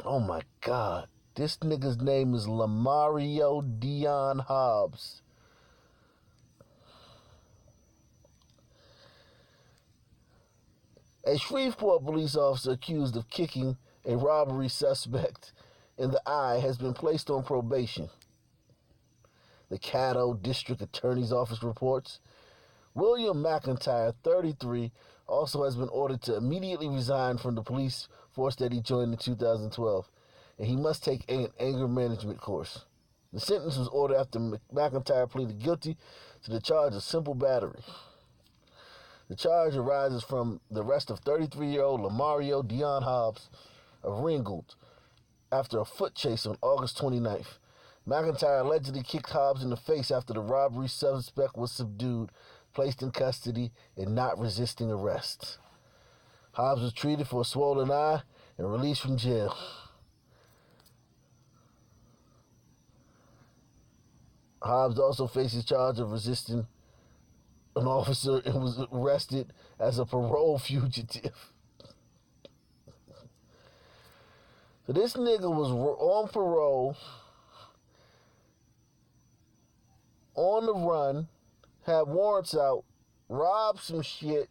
Oh my God. This nigga's name is Lamario Dion Hobbs. A Shreveport police officer accused of kicking a robbery suspect in the eye has been placed on probation. The Caddo District Attorney's Office reports. William McIntyre, 33, also has been ordered to immediately resign from the police force that he joined in 2012, and he must take an anger management course. The sentence was ordered after McIntyre pleaded guilty to the charge of simple battery. The charge arises from the arrest of 33-year-old Lamario Dion Hobbs of Ringgold after a foot chase on August 29th. McIntyre allegedly kicked Hobbs in the face after the robbery suspect was subdued, placed in custody, and not resisting arrest. Hobbs was treated for a swollen eye and released from jail. Hobbs also faces charge of resisting an officer and was arrested as a parole fugitive. So this nigga was on parole, on the run, had warrants out, robbed some shit,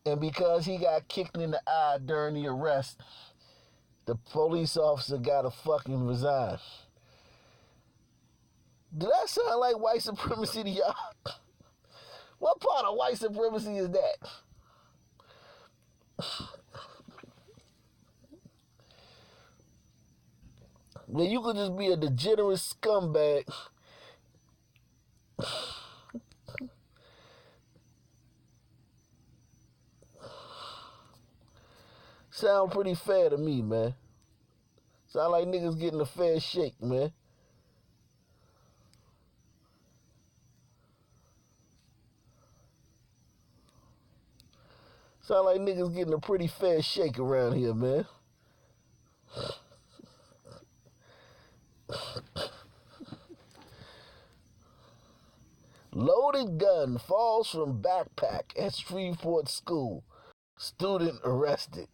and because he got kicked in the eye during the arrest, the police officer got to fucking resign. Do that sound like white supremacy to y'all? What part of white supremacy is that? Man, you could just be a degenerate scumbag. Sound pretty fair to me, man. Sound like niggas getting a fair shake, man. Sound like niggas getting a pretty fair shake around here, man. Loaded gun falls from backpack at Shreveport school. Student arrested.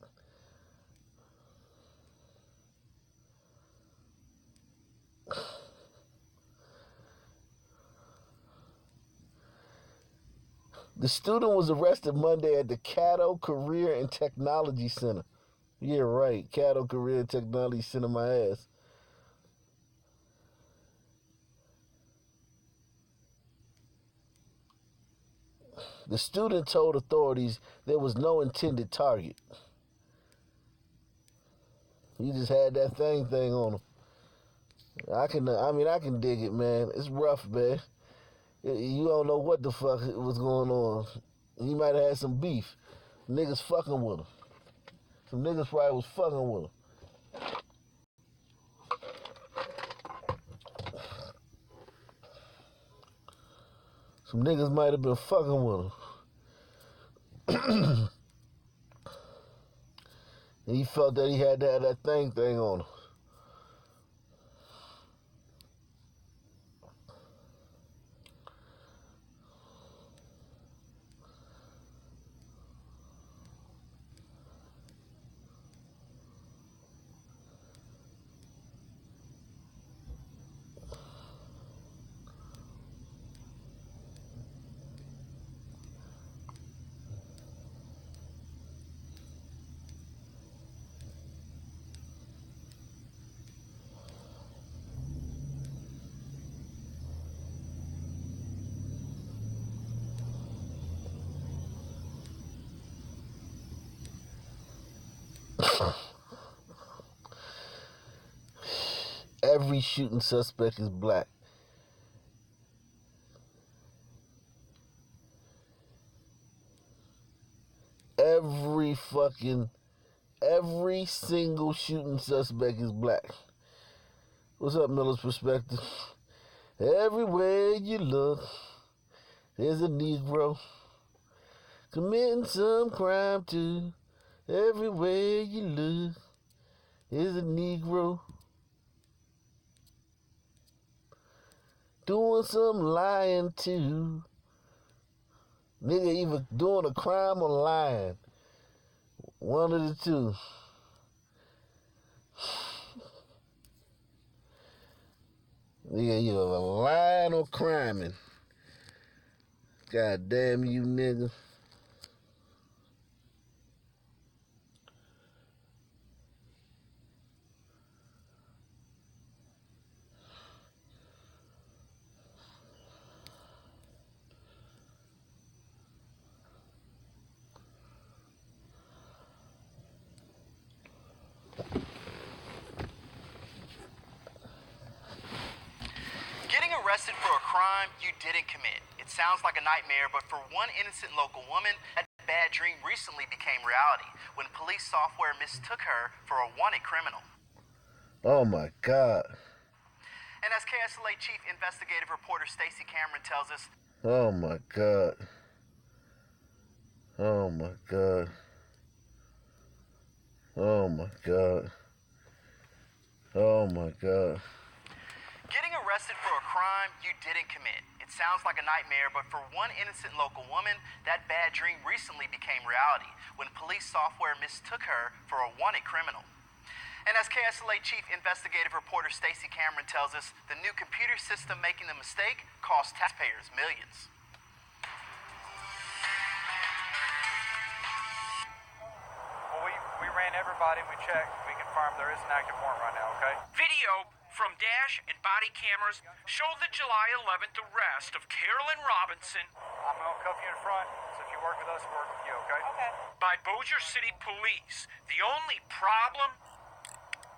The student was arrested Monday at the Caddo Career and Technology Center. Yeah, right. Caddo Career and Technology Center, my ass. The student told authorities there was no intended target. He just had that thing on him. I can dig it, man. It's rough, man. You don't know what the fuck was going on. He might have had some beef. Niggas fucking with him. Some niggas probably was fucking with him. Some niggas might have been fucking with him. And he felt that he had to have that thing on him. Every shooting suspect is black. Every single shooting suspect is black. What's up, Miller's Perspective? Everywhere you look, there's a Negro committing some crime too. Everywhere you look, there's a Negro doing some lying too. Nigga either doing a crime or lying. One of the two. Nigga either lying or criming. God damn you nigga. Getting arrested for a crime you didn't commit. It sounds like a nightmare, but for one innocent local woman, that bad dream recently became reality when police software mistook her for a wanted criminal. Oh my God. And as KSLA Chief Investigative Reporter Stacey Cameron tells us, oh my God. Oh my God. Oh my God. Oh my God. Getting arrested for a crime you didn't commit. It sounds like a nightmare, but for one innocent local woman, that bad dream recently became reality when police software mistook her for a wanted criminal. And as KSLA Chief Investigative Reporter Stacey Cameron tells us, the new computer system making the mistake cost taxpayers millions. Well, we ran everybody, we checked, we confirmed there is an active warrant right now, okay? Video from dash and body cameras show the July 11th arrest of Carolyn Robinson. I'm going to cuff you in front, so if you work with us, we work with you, okay? Okay. By Bossier City Police. The only problem?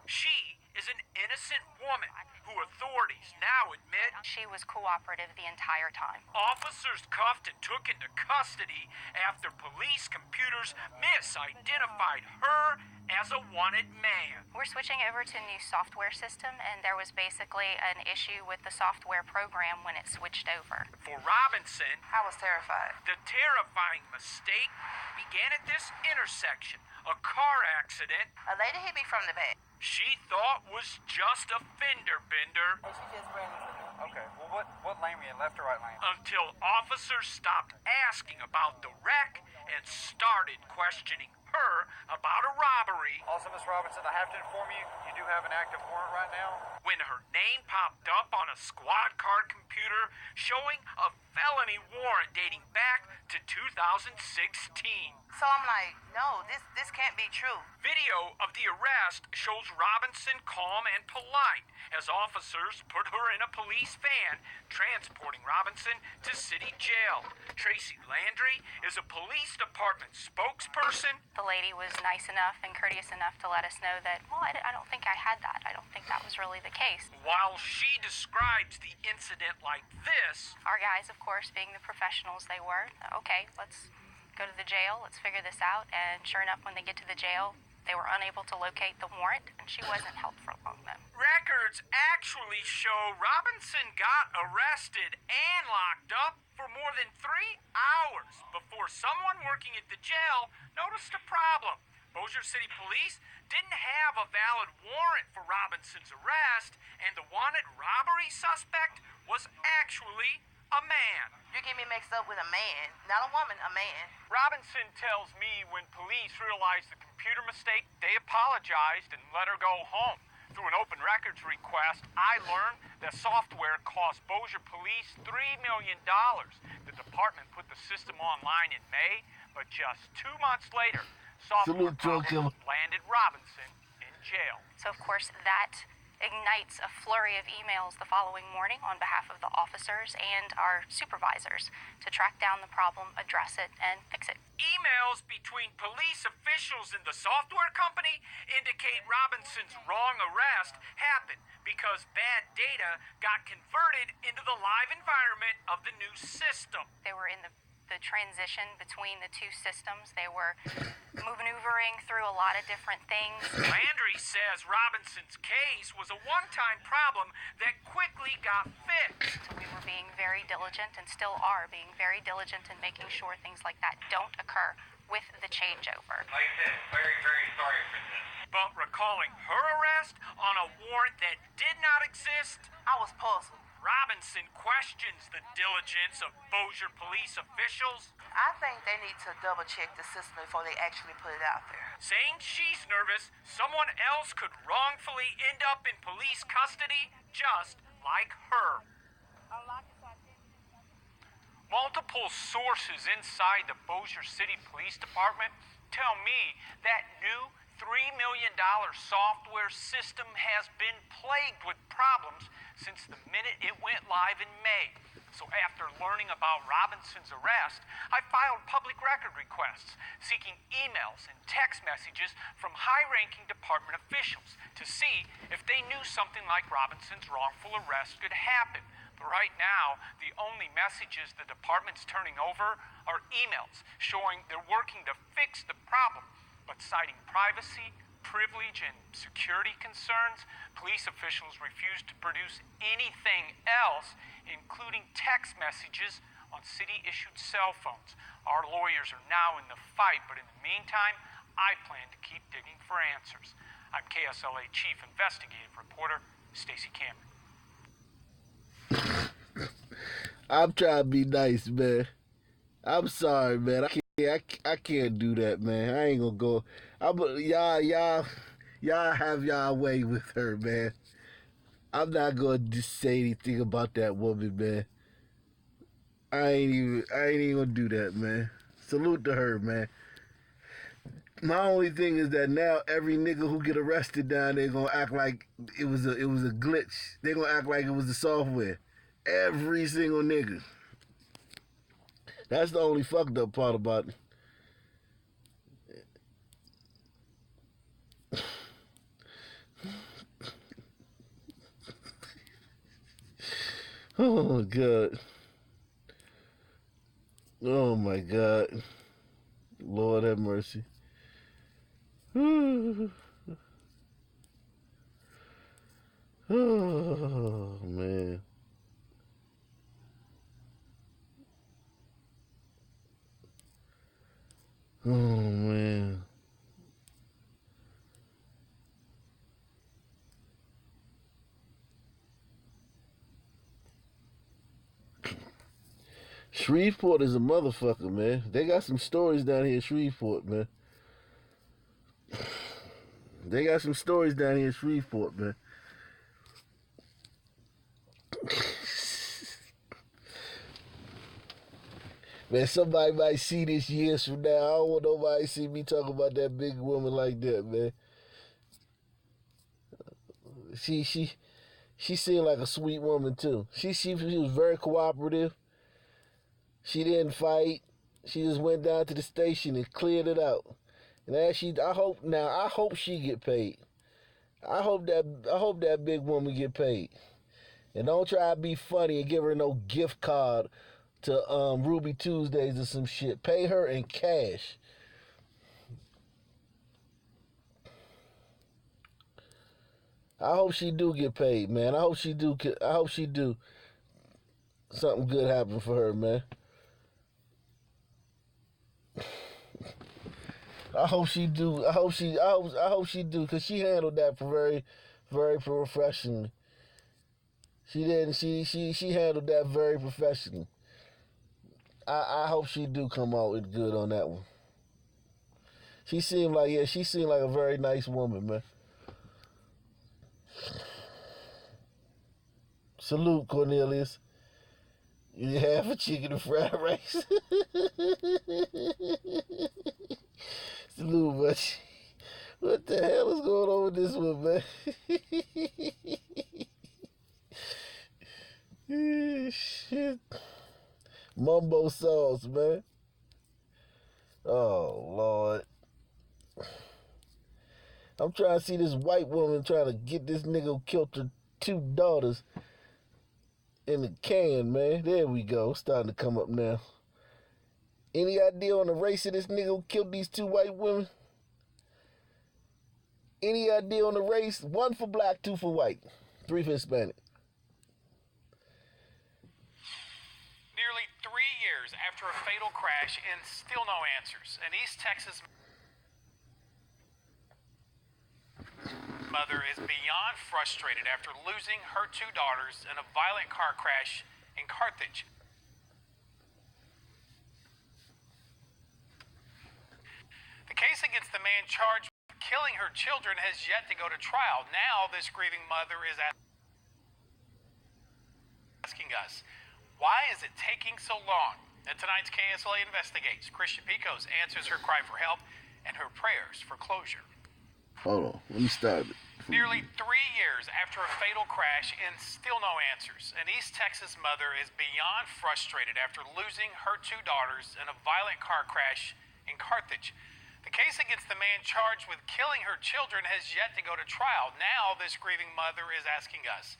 She is an innocent woman who authorities now admit she was cooperative the entire time. Officers cuffed and took into custody after police computers misidentified her as a wanted man. We're switching over to a new software system, and there was basically an issue with the software program when it switched over. For Robinson, I was terrified. The terrifying mistake began at this intersection, a car accident. A lady hit me from the back. She thought was just a fender bender. And she just ran into me. Okay, well, what lane were you in, left or right lane? Until officers stopped asking about the wreck and started questioning her about a robbery. Also, Miss Robinson, I have to inform you, you do have an active warrant right now. When her name popped up on a squad car computer showing a felony warrant dating back to 2016. So I'm like, no, this can't be true. Video of the arrest shows Robinson calm and polite as officers put her in a police van, transporting Robinson to city jail. Tracy Landry is a police department spokesperson. The lady was nice enough and courteous enough to let us know that, well, I don't think I had that. I don't think that was really the case. While she describes the incident like this, our guys, of course, being the professionals they were, okay, let's go to the jail, let's figure this out. And sure enough, when they get to the jail, they were unable to locate the warrant, and she wasn't held for long then. Records actually show Robinson got arrested and locked up for more than 3 hours before someone working at the jail noticed a problem. Bossier City Police didn't have a valid warrant for Robinson's arrest, and the wanted robbery suspect was actually a man. You get me mixed up with a man, not a woman, a man. Robinson tells me when police realized the computer mistake, they apologized and let her go home. Through an open records request, I learned that software cost Bossier Police $3 million. The department put the system online in May, but just 2 months later, software problems landed Robinson in jail. So, of course, that ignites a flurry of emails the following morning on behalf of the officers and our supervisors to track down the problem, address it, and fix it. Emails between police officials and the software company indicate Robinson's wrong arrest happened because bad data got converted into the live environment of the new system. They were in the transition between the two systems. They were maneuvering through a lot of different things. Landry says Robinson's case was a one-time problem that quickly got fixed. So we were being very diligent and still are being very diligent in making sure things like that don't occur with the changeover. Like I said, very, very sorry for this. But recalling her arrest on a warrant that did not exist, I was puzzled. Robinson questions the diligence of Bossier police officials. I think they need to double check the system before they actually put it out there. Saying she's nervous someone else could wrongfully end up in police custody just like her. Multiple sources inside the Bossier City Police Department tell me that new $3 million software system has been plagued with problems since the minute it went live in May. So after learning about Robinson's arrest, I filed public record requests seeking emails and text messages from high-ranking department officials to see if they knew something like Robinson's wrongful arrest could happen. But right now, the only messages the department's turning over are emails showing they're working to fix the problem. But citing privacy, privilege, and security concerns, police officials refuse to produce anything else, including text messages on city-issued cell phones. Our lawyers are now in the fight, but in the meantime, I plan to keep digging for answers. I'm KSLA Chief Investigative Reporter Stacey Cameron. I'm trying to be nice, man. I'm sorry, man. I can't do that, man. I ain't gonna go. Y'all have y'all way with her, man. I'm not gonna just say anything about that woman, man. I ain't even gonna do that, man. Salute to her, man. My only thing is that now every nigga who get arrested down there gonna act like it was a glitch. They gonna act like it was the software. Every single nigga. That's the only fucked up part about it. Oh God. Oh my God. Lord have mercy. Oh man. Oh man. Shreveport is a motherfucker, man. They got some stories down here in Shreveport, man. They got some stories down here in Shreveport, man. Man, somebody might see this years from now. I don't want nobody to see me talking about that big woman like that, man. She seemed like a sweet woman too. She was very cooperative. She didn't fight. She just went down to the station and cleared it out. And I hope she get paid. I hope that big woman get paid. And don't try to be funny and give her no gift card to Ruby Tuesdays or some shit. Pay her in cash. I hope she do get paid, man. I hope she do something good happen for her, man. I hope she do, because she handled that very, very professionally. She handled that very professionally. I hope she do come out with good on that one. She seemed like a very nice woman, man. Salute, Cornelius. You have a chicken and fried rice. Salute, but what the hell is going on with this one, man? Shit. Mumbo sauce, man. Oh, Lord. I'm trying to see this white woman trying to get this nigga who killed her 2 daughters in the can, man. There we go. Starting to come up now. Any idea on the race of this nigga who killed these 2 white women? Any idea on the race? 1 for black, 2 for white, 3 for Hispanic. Nearly 3 years after a fatal crash and still no answers. An East Texas mother is beyond frustrated after losing her 2 daughters in a violent car crash in Carthage. The case against the man charged with killing her children has yet to go to trial. Now this grieving mother is asking us, why is it taking so long? And tonight's KSLA Investigates, Christian Picos answers her cry for help and her prayers for closure. Hold on, let me start it. Nearly 3 years after a fatal crash and still no answers, an East Texas mother is beyond frustrated after losing her 2 daughters in a violent car crash in Carthage. The case against the man charged with killing her children has yet to go to trial. Now this grieving mother is asking us,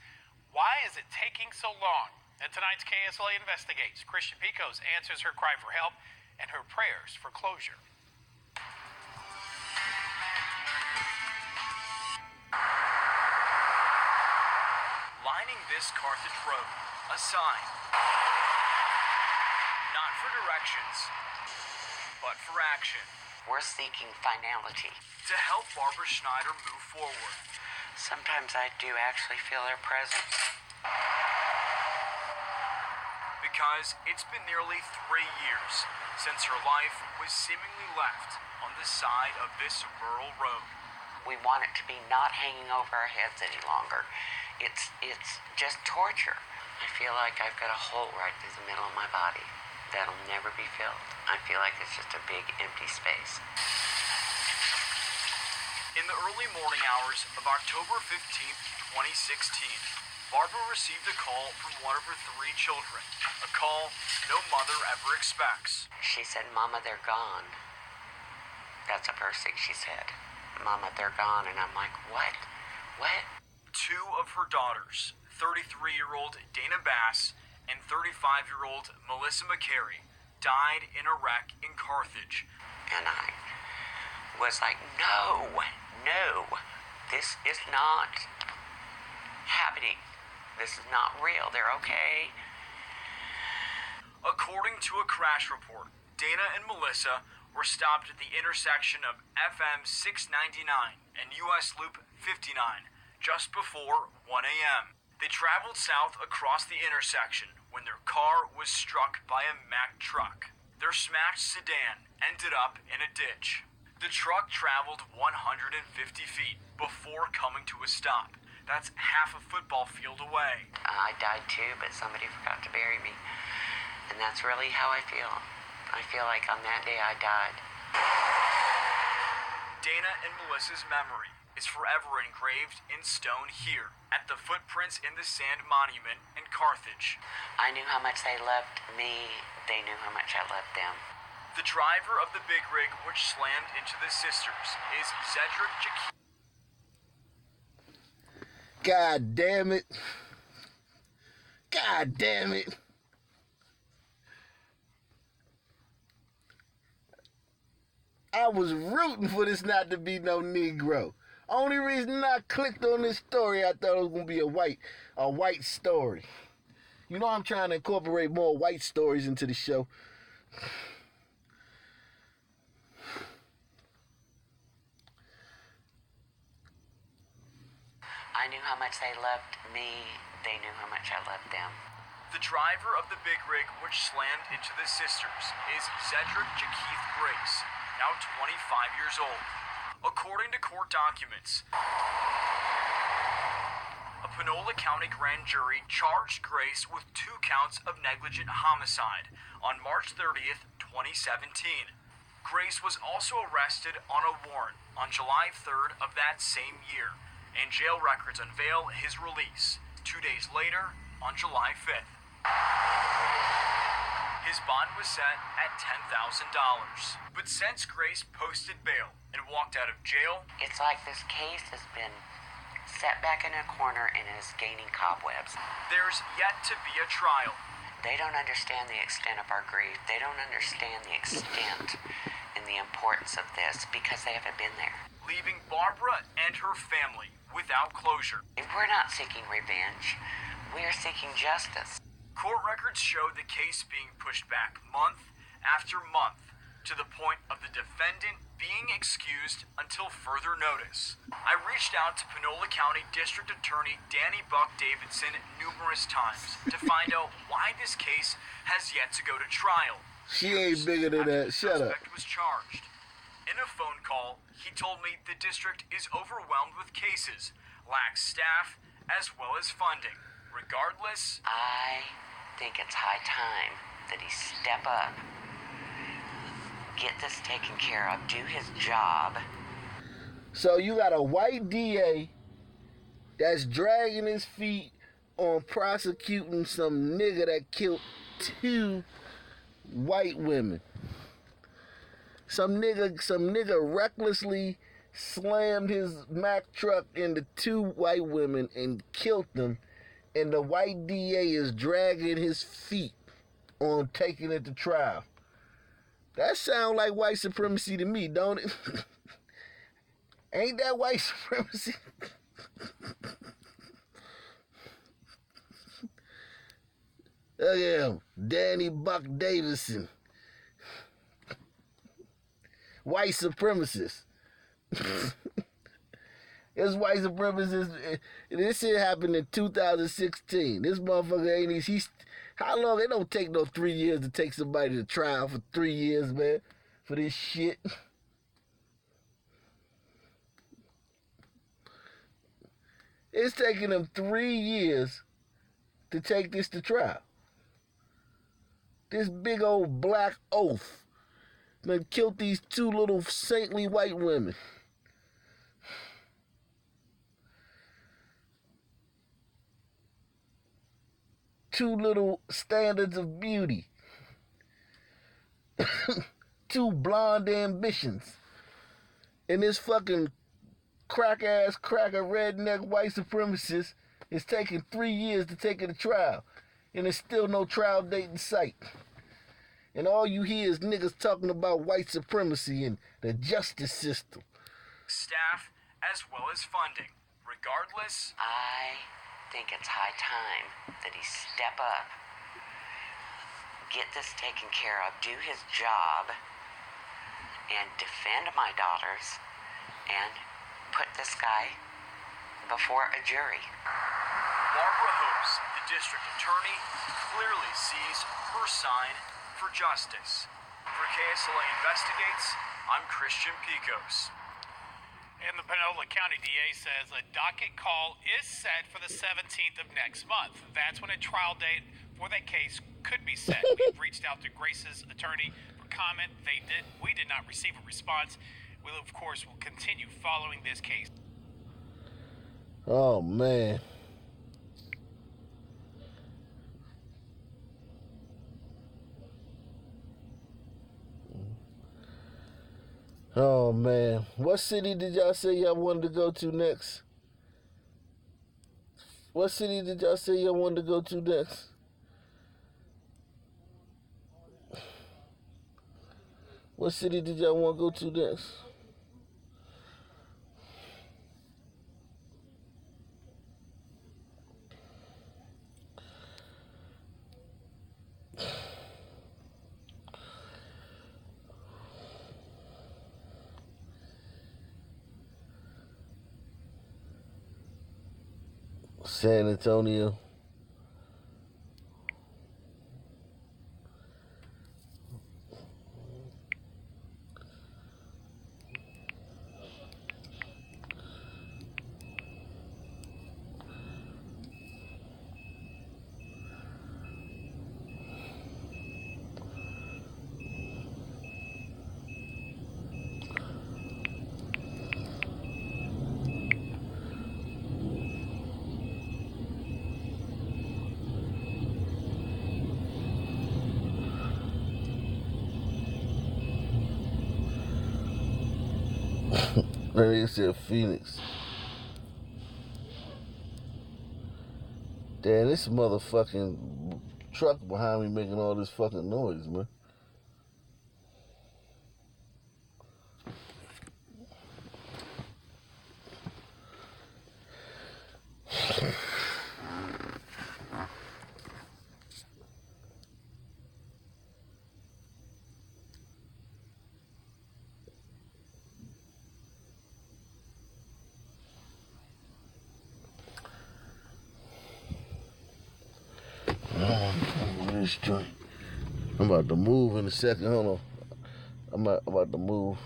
why is it taking so long? And tonight's KSLA Investigates, Christian Picos answers her cry for help and her prayers for closure. Lining this Carthage road, a sign. Not for directions, but for action. We're seeking finality. To help Barbara Schneider move forward. Sometimes I do actually feel their presence. Because it's been nearly 3 years since her life was seemingly left on the side of this rural road. We want it to be not hanging over our heads any longer. It's just torture. I feel like I've got a hole right through the middle of my body that'll never be filled. I feel like it's just a big empty space. In the early morning hours of October 15th, 2016, Barbara received a call from one of her 3 children, a call no mother ever expects. She said, "Mama, they're gone." That's the first thing she said. "Mama, they're gone." And I'm like, what? What? 2 of her daughters, 33-year-old Dana Bass and 35-year-old Melissa McCary, died in a wreck in Carthage. And I was like, no, this is not happening. This is not real. They're okay. According to a crash report, Dana and Melissa were stopped at the intersection of FM 699 and US Loop 59 just before 1 a.m. They traveled south across the intersection when their car was struck by a Mack truck. Their smashed sedan ended up in a ditch. The truck traveled 150 feet before coming to a stop. That's half a football field away. I died too, but somebody forgot to bury me. And that's really how I feel. I feel like on that day I died. Dana and Melissa's memory is forever engraved in stone here at the Footprints in the Sand Monument in Carthage. I knew how much they loved me. They knew how much I loved them. The driver of the big rig which slammed into the sisters is Cedric Jaquith. God damn it. God damn it. I was rooting for this not to be no Negro. Only reason I clicked on this story, I thought it was gonna be a white story. You know I'm trying to incorporate more white stories into the show. I knew how much they loved me. They knew how much I loved them. The driver of the big rig which slammed into the sisters is Cedric Jaquith Grace, now 25 years old. According to court documents, a Panola County grand jury charged Grace with 2 counts of negligent homicide on March 30th, 2017. Grace was also arrested on a warrant on July 3rd of that same year, and jail records unveil his release 2 days later on July 5th. His bond was set at $10,000. But since Grace posted bail and walked out of jail, it's like this case has been set back in a corner and is gaining cobwebs. There's yet to be a trial. They don't understand the extent of our grief. They don't understand the extent and the importance of this because they haven't been there. Leaving Barbara and her family without closure. We're not seeking revenge. We are seeking justice. Court records show the case being pushed back month after month to the point of the defendant being excused until further notice. I reached out to Panola County District Attorney Danny Buck Davidson numerous times to find out why this case has yet to go to trial. She ain't bigger than that. Shut up. The suspect was charged. In a phone call, he told me the district is overwhelmed with cases, lacks staff, as well as funding. Regardless, I think it's high time that he step up, get this taken care of, do his job. So you got a white DA that's dragging his feet on prosecuting some nigga that killed 2 white women. Some nigga recklessly slammed his Mack truck into 2 white women and killed them. And the white DA is dragging his feet on taking it to trial. That sounds like white supremacy to me, don't it? Ain't that white supremacy? Look at him, Danny Buck Davidson. White supremacist. This white supremacist, this shit happened in 2016. This motherfucker ain't, how long? It don't take no 3 years to take somebody to trial for 3 years, man, for this shit. It's taking them 3 years to take this to trial. This big old black oaf that killed these 2 little saintly white women. two little standards of beauty. Two blonde ambitions. And this fucking cracker redneck white supremacist is taking 3 years to take it to trial. And there's still no trial date in sight. And all you hear is niggas talking about white supremacy and the justice system. Staff as well as funding. Regardless, I think it's high time that he step up, get this taken care of, do his job, and defend my daughters, and put this guy before a jury. Barbara hopes the district attorney clearly sees her sign for justice. For KSLA Investigates, I'm Christian Picos. And the Panola County DA says a docket call is set for the 17th of next month. That's when a trial date for that case could be set. We've reached out to Grace's attorney for comment. We did not receive a response. We, of course, will continue following this case. Oh, man. Oh, man. What city did y'all say y'all wanted to go to next? What city did y'all say y'all wanted to go to next? What city did y'all want to go to next? San Antonio. They said Phoenix. Damn, this motherfucking truck behind me making all this fucking noise, man. This joint. I'm about to move in a second. Hold on. I'm about to move.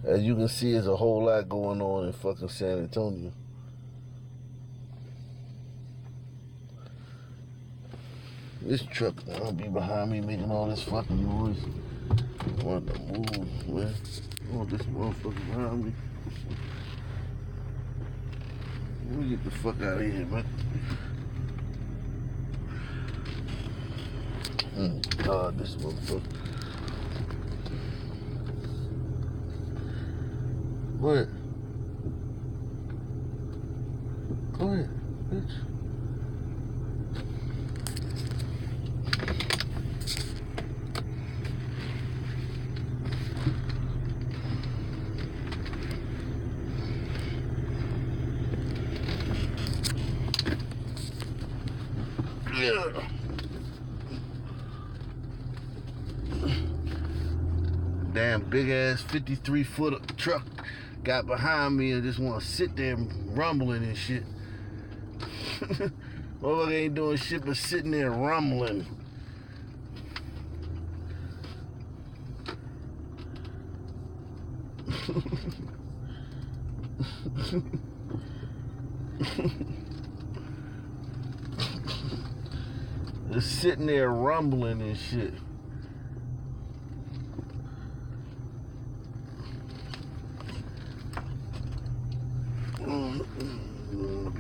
As you can see, there's a whole lot going on in fucking San Antonio. This truck gonna be behind me making all this fucking noise. I want to move, man. I want this motherfucker behind me. Let me get the fuck out of here, man. God, this motherfucker. Go ahead. Go ahead, bitch. Yeah. Damn big ass 53-foot truck got behind me and just want to sit there rumbling and shit. Motherfucker ain't doing shit but sitting there rumbling. Just sitting there rumbling and shit.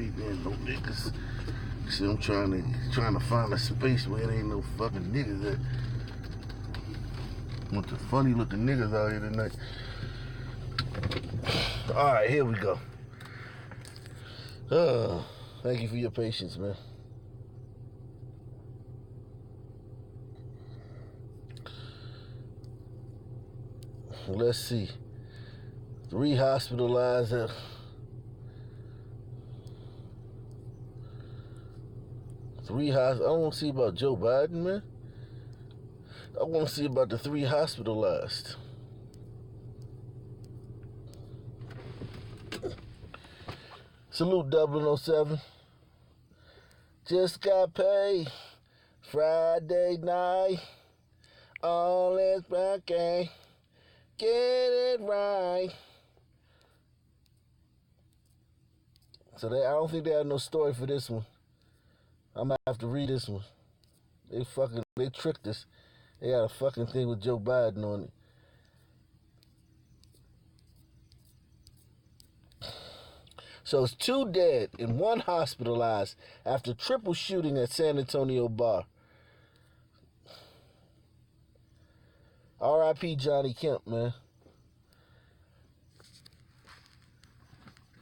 be there no niggas. See, I'm trying to find a space where there ain't no fucking niggas at. Want the funny looking niggas out here tonight. Alright, here we go. Thank you for your patience, man. Let's see. 3 hospitalized. I don't want to see about Joe Biden, man. I want to see about the 3 hospitalized. Salute 007. Just got paid Friday night. All is okay. Get it right. So I don't think they have no story for this one. I'm gonna have to read this one. They tricked us. They got a fucking thing with Joe Biden on it. So it's 2 dead and 1 hospitalized after triple shooting at San Antonio bar. R.I.P. Johnny Kemp, man.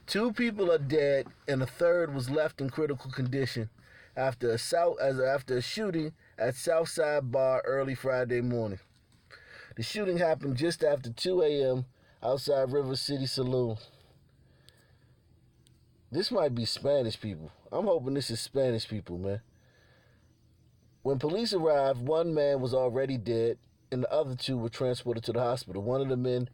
2 people are dead and a third was left in critical condition after a shooting at Southside Bar early Friday morning. The shooting happened just after 2 a.m. outside River City Saloon. This might be Spanish people. I'm hoping this is Spanish people, man. When police arrived, 1 man was already dead and the other 2 were transported to the hospital. One of the men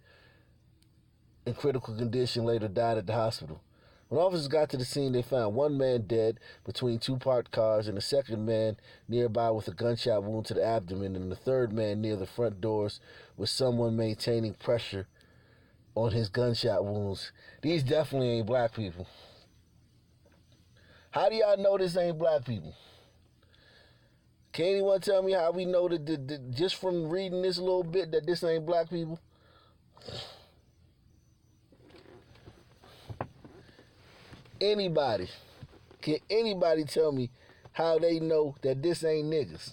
in critical condition later died at the hospital. When officers got to the scene, they found 1 man dead between 2 parked cars and a second man nearby with a gunshot wound to the abdomen and the third man near the front doors with someone maintaining pressure on his gunshot wounds. These definitely ain't black people. How do y'all know this ain't black people? Can anyone tell me how we know that just from reading this little bit that this ain't black people? Anybody? Can anybody tell me how they know that this ain't niggas?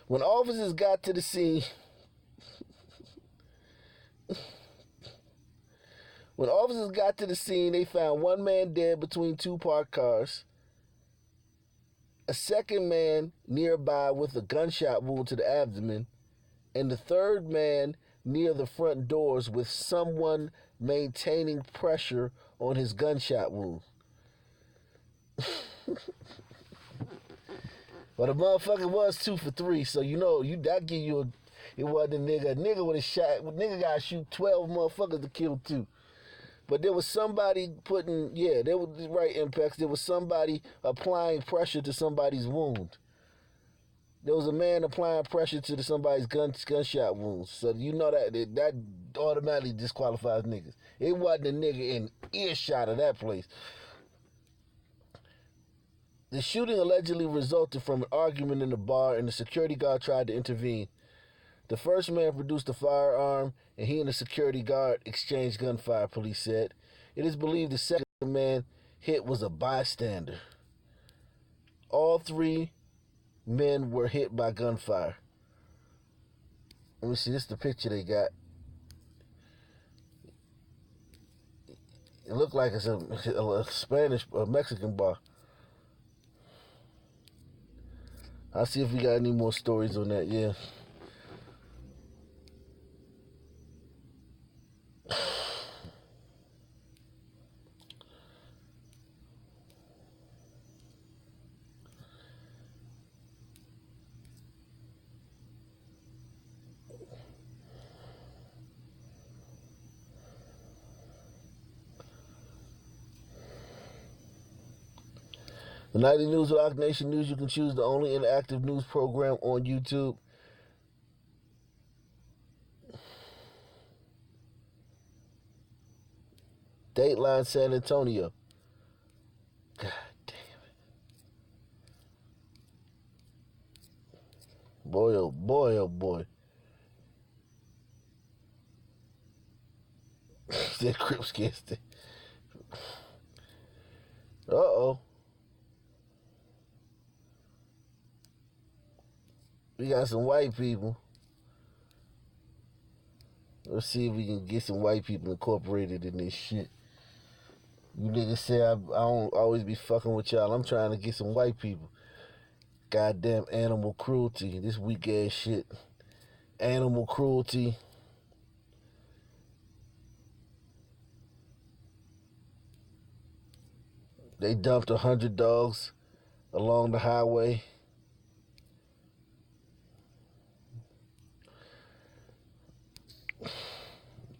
When officers got to the scene, they found 1 man dead between 2 parked cars, a second man nearby with a gunshot wound to the abdomen, and the third man near the front doors with someone maintaining pressure on his gunshot wound. But the motherfucker was 2 for 3, so that give you it wasn't a nigga. A nigga would have shot. Nigga got to shoot 12 motherfuckers to kill 2. But there was somebody there was right impacts. There was somebody applying pressure to somebody's wound. There was a man applying pressure to somebody's gunshot wounds. So that automatically disqualifies niggas. It wasn't a nigga in earshot of that place. The shooting allegedly resulted from an argument in the bar, and the security guard tried to intervene. The first man produced a firearm, and he and the security guard exchanged gunfire, police said. It is believed the second man hit was a bystander. All 3 men were hit by gunfire. Let me see, this is the picture they got. It looked like it's a Spanish or Mexican bar. I'll see if we got any more stories on that, yeah. The Nightly News with Roc Nation News, you can choose the only interactive news program on YouTube. Dateline San Antonio. God damn it. Boy, oh boy, oh boy. That Crips can't stay. Uh-oh. We got some white people. Let's see if we can get some white people incorporated in this shit. You niggas say I don't always be fucking with y'all. I'm trying to get some white people. Goddamn animal cruelty. This weak ass shit. Animal cruelty. They dumped 100 dogs along the highway.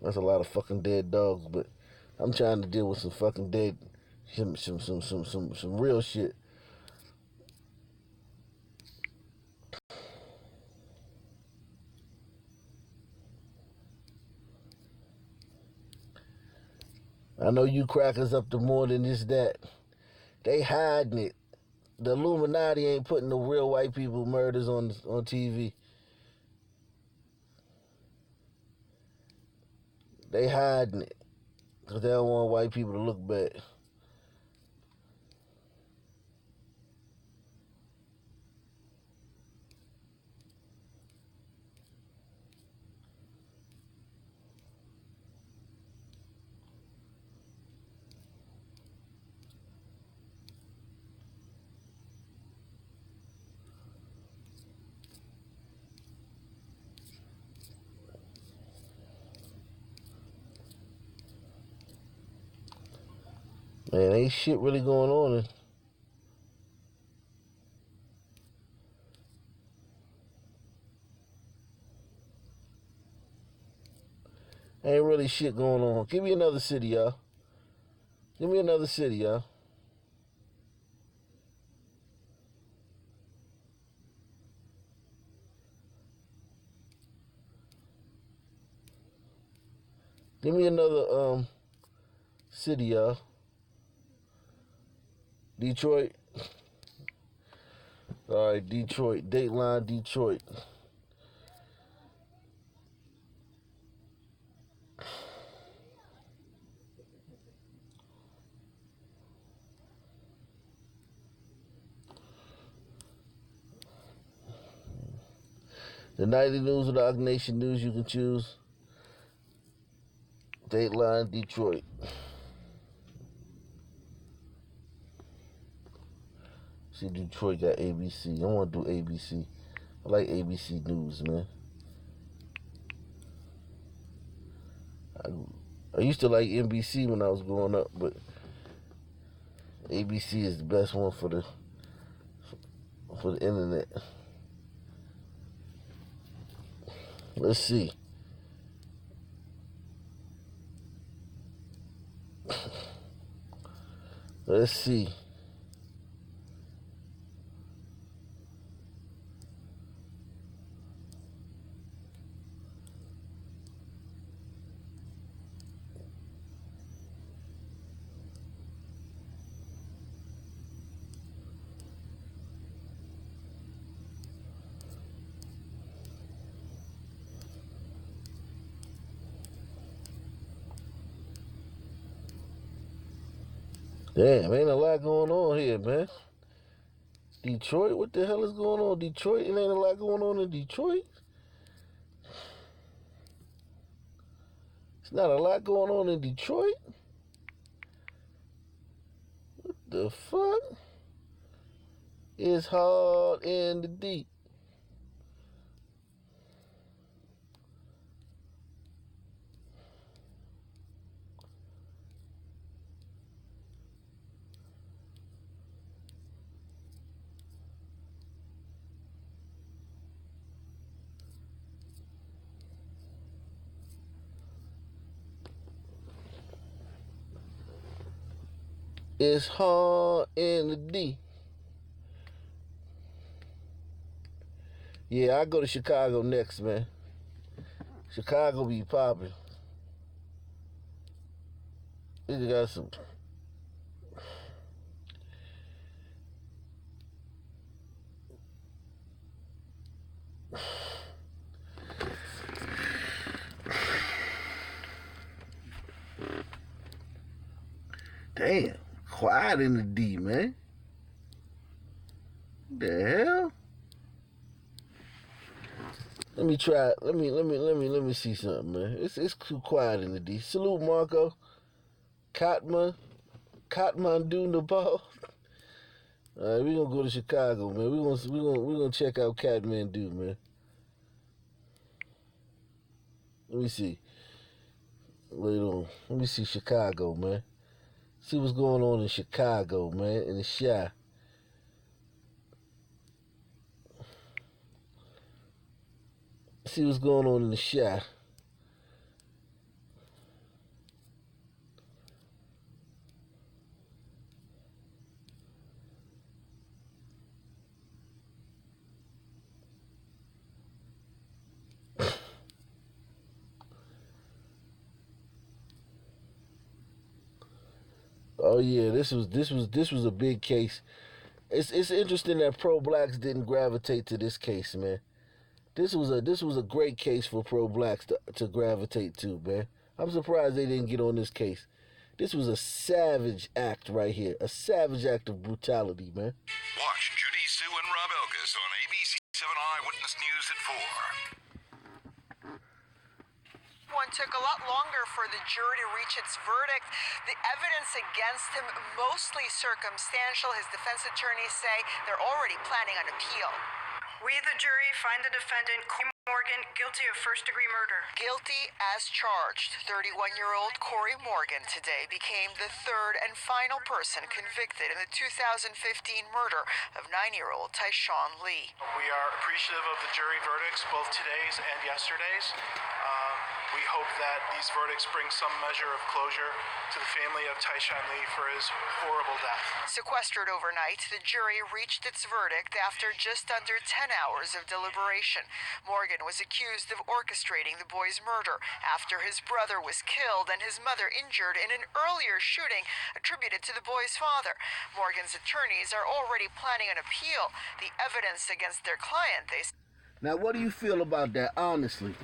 That's a lot of fucking dead dogs, but I'm trying to deal with some fucking dead, some real shit. I know you crackers up to more than just that. They hiding it. The Illuminati ain't putting the real white people murders on TV. They hiding it because they don't want white people to look bad. Man, ain't shit really going on. Ain't really shit going on. Give me another city, y'all. Give me another city, y'all. Give me another city, y'all. Detroit. All right, Detroit. Dateline, Detroit. The nightly news or the Ogg Nation news, you can choose. Dateline, Detroit. See, Detroit got ABC. I want to do ABC. I like ABC News, man. I used to like NBC when I was growing up, but ABC is the best one for the internet. Let's see. Let's see. Damn, ain't a lot going on here, man. Detroit, what the hell is going on? Detroit, it ain't a lot going on in Detroit. It's not a lot going on in Detroit. What the fuck? It's hard in the deep. It's hard in the D. Yeah, I go to Chicago next, man. Chicago be popping. They got some. Damn, quiet in the D, man. What the hell? Let me try. Let me see something, man. It's too quiet in the D. Salute, Marco. Kathmandu, Nepal. All right, we gonna go to Chicago, man. We gonna check out Kathmandu, man. Let me see. Wait on. Let me see Chicago, man. See what's going on in Chicago, man. In the Chi. See what's going on in the Chi. Oh yeah, this was a big case. It's interesting that pro-blacks didn't gravitate to this case, man. This was a great case for pro-blacks to gravitate to, man. I'm surprised they didn't get on this case. This was a savage act right here, a savage act of brutality, man. Watch Judy, Sue, and Rob Elgas on ABC 7 Eyewitness News at 4. One took a lot longer for the jury to reach its verdict. The evidence against him mostly circumstantial. His defense attorneys say they're already planning an appeal. We, the jury, find the defendant, Corey Morgan, guilty of first-degree murder. Guilty as charged. 31-year-old Corey Morgan today became the third and final person convicted in the 2015 murder of 9-year-old Tyshawn Lee. We are appreciative of the jury verdicts, both today's and yesterday's. We hope that these verdicts bring some measure of closure to the family of Tyshawn Lee for his horrible death. Sequestered overnight, the jury reached its verdict after just under 10 hours of deliberation. Morgan was accused of orchestrating the boy's murder after his brother was killed and his mother injured in an earlier shooting attributed to the boy's father. Morgan's attorneys are already planning an appeal. The evidence against their client, they say. Now, what do you feel about that, honestly?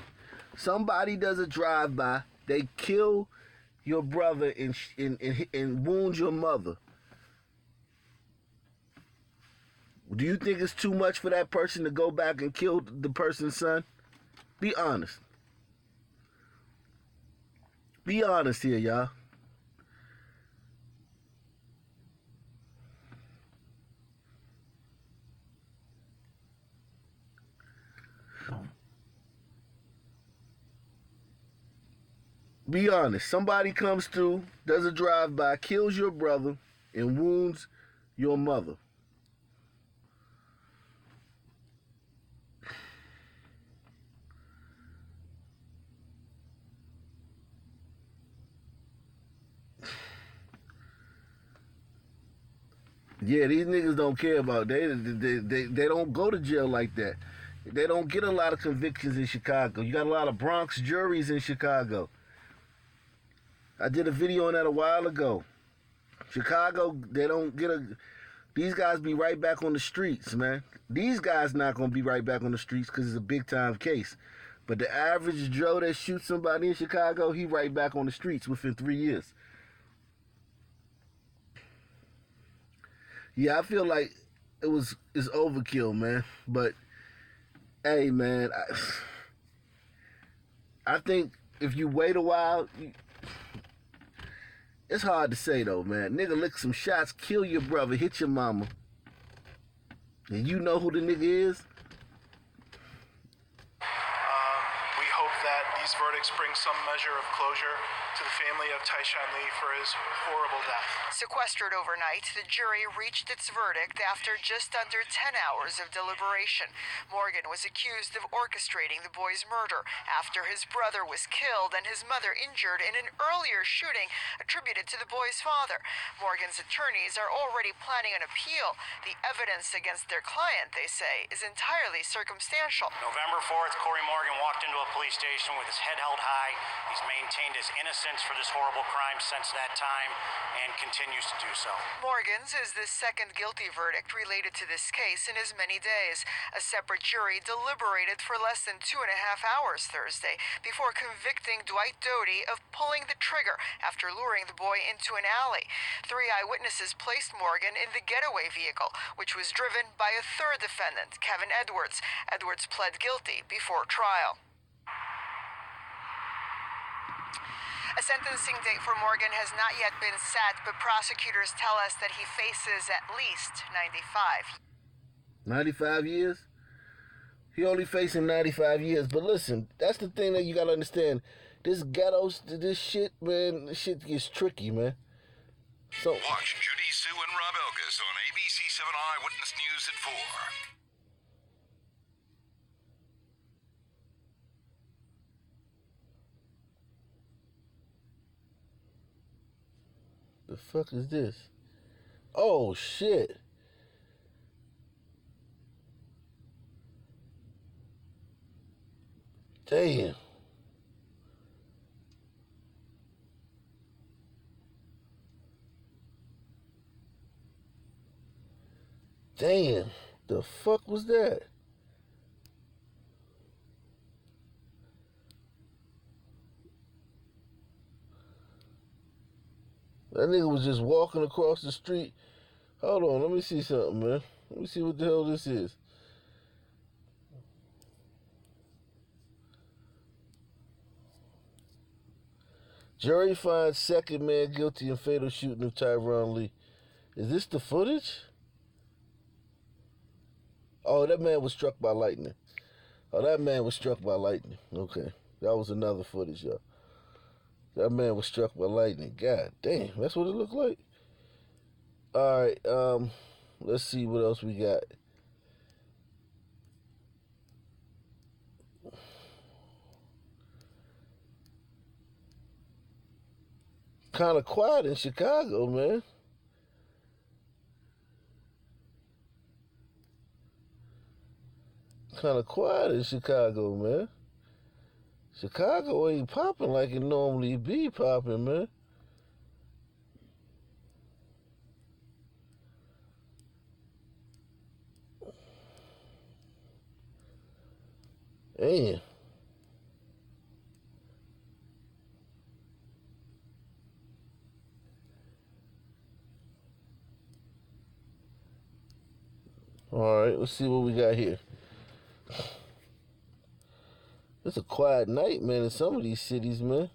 Somebody does a drive-by, they kill your brother and wound your mother. Do you think it's too much for that person to go back and kill the person's son? Be honest. Be honest here, y'all. Be honest. Somebody comes through, does a drive-by, kills your brother, and wounds your mother. Yeah, these niggas don't care about they don't go to jail like that. They don't get a lot of convictions in Chicago. You got a lot of Bronx juries in Chicago. I did a video on that a while ago. Chicago, they don't get these guys be right back on the streets, man. These guys not going to be right back on the streets because it's a big-time case. But the average Joe that shoots somebody in Chicago, he right back on the streets within 3 years. Yeah, I feel like it's overkill, man. But, hey, man, I think if you wait a while, it's hard to say, though, man. Nigga lick some shots, kill your brother, hit your mama. And you know who the nigga is? We hope that these verdicts bring some measure of closure to the family of Tyshawn Lee for his horrible death. Sequestered overnight, the jury reached its verdict after just under 10 hours of deliberation. Morgan was accused of orchestrating the boy's murder after his brother was killed and his mother injured in an earlier shooting attributed to the boy's father. Morgan's attorneys are already planning an appeal. The evidence against their client, they say, is entirely circumstantial. November 4th, Corey Morgan walked into a police station with his head held high. He's maintained his innocence innocence for this horrible crime since that time and continues to do so. Morgan's is the second guilty verdict related to this case in as many days. A separate jury deliberated for less than 2.5 hours Thursday before convicting Dwight Doty of pulling the trigger after luring the boy into an alley. 3 eyewitnesses placed Morgan in the getaway vehicle, which was driven by a third defendant, Kevin Edwards. Edwards pled guilty before trial. A sentencing date for Morgan has not yet been set, but prosecutors tell us that he faces at least 95. 95 years? He only facing 95 years. But listen, that's the thing that you gotta understand. This ghetto, this shit, man, this shit gets tricky, man. So watch Judy Sue and Rob Elgas on ABC 7 Eyewitness News at 4. The fuck is this? Oh, shit. Damn. Damn. The fuck was that? That nigga was just walking across the street. Hold on, let me see something, man. Let me see what the hell this is. Jury finds second man guilty in fatal shooting of Tyron Lee. Is this the footage? Oh, that man was struck by lightning. Oh, that man was struck by lightning. Okay. That was another footage, y'all. That man was struck by lightning. God damn, that's what it looked like. All right, let's see what else we got. Kind of quiet in Chicago, man. Kind of quiet in Chicago, man. Chicago ain't popping like it normally be popping, man. Damn. All right, let's see what we got here. It's a quiet night, man, in some of these cities, man.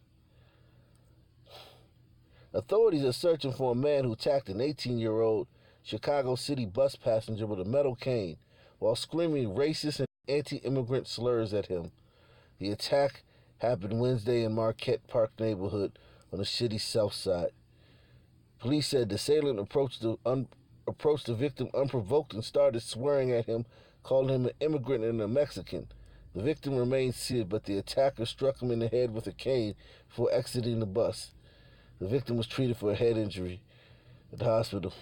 Authorities are searching for a man who attacked an 18-year-old Chicago City bus passenger with a metal cane while screaming racist and anti-immigrant slurs at him. The attack happened Wednesday in Marquette Park neighborhood on the city's south side. Police said the assailant approached the victim unprovoked and started swearing at him, calling him an immigrant and a Mexican. The victim remained seated, but the attacker struck him in the head with a cane before exiting the bus. The victim was treated for a head injury at the hospital.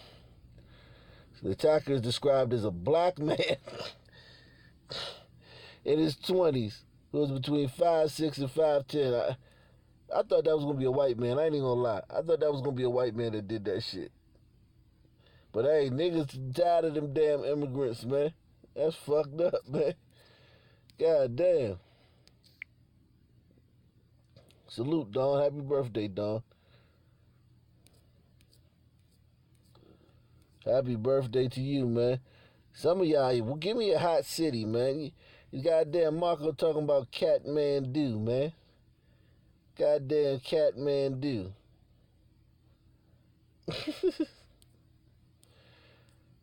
The attacker is described as a black man in his 20s who was between 5'6" and 5'10". I thought that was going to be a white man. I ain't even going to lie. I thought that was going to be a white man that did that shit. But hey, niggas tired of them damn immigrants, man. That's fucked up, man. God damn. Salute, Dawn. Happy birthday, Dawn. Happy birthday to you, man. Some of y'all, well, give me a hot city, man. You goddamn Marco talking about Kathmandu, man. Goddamn Kathmandu.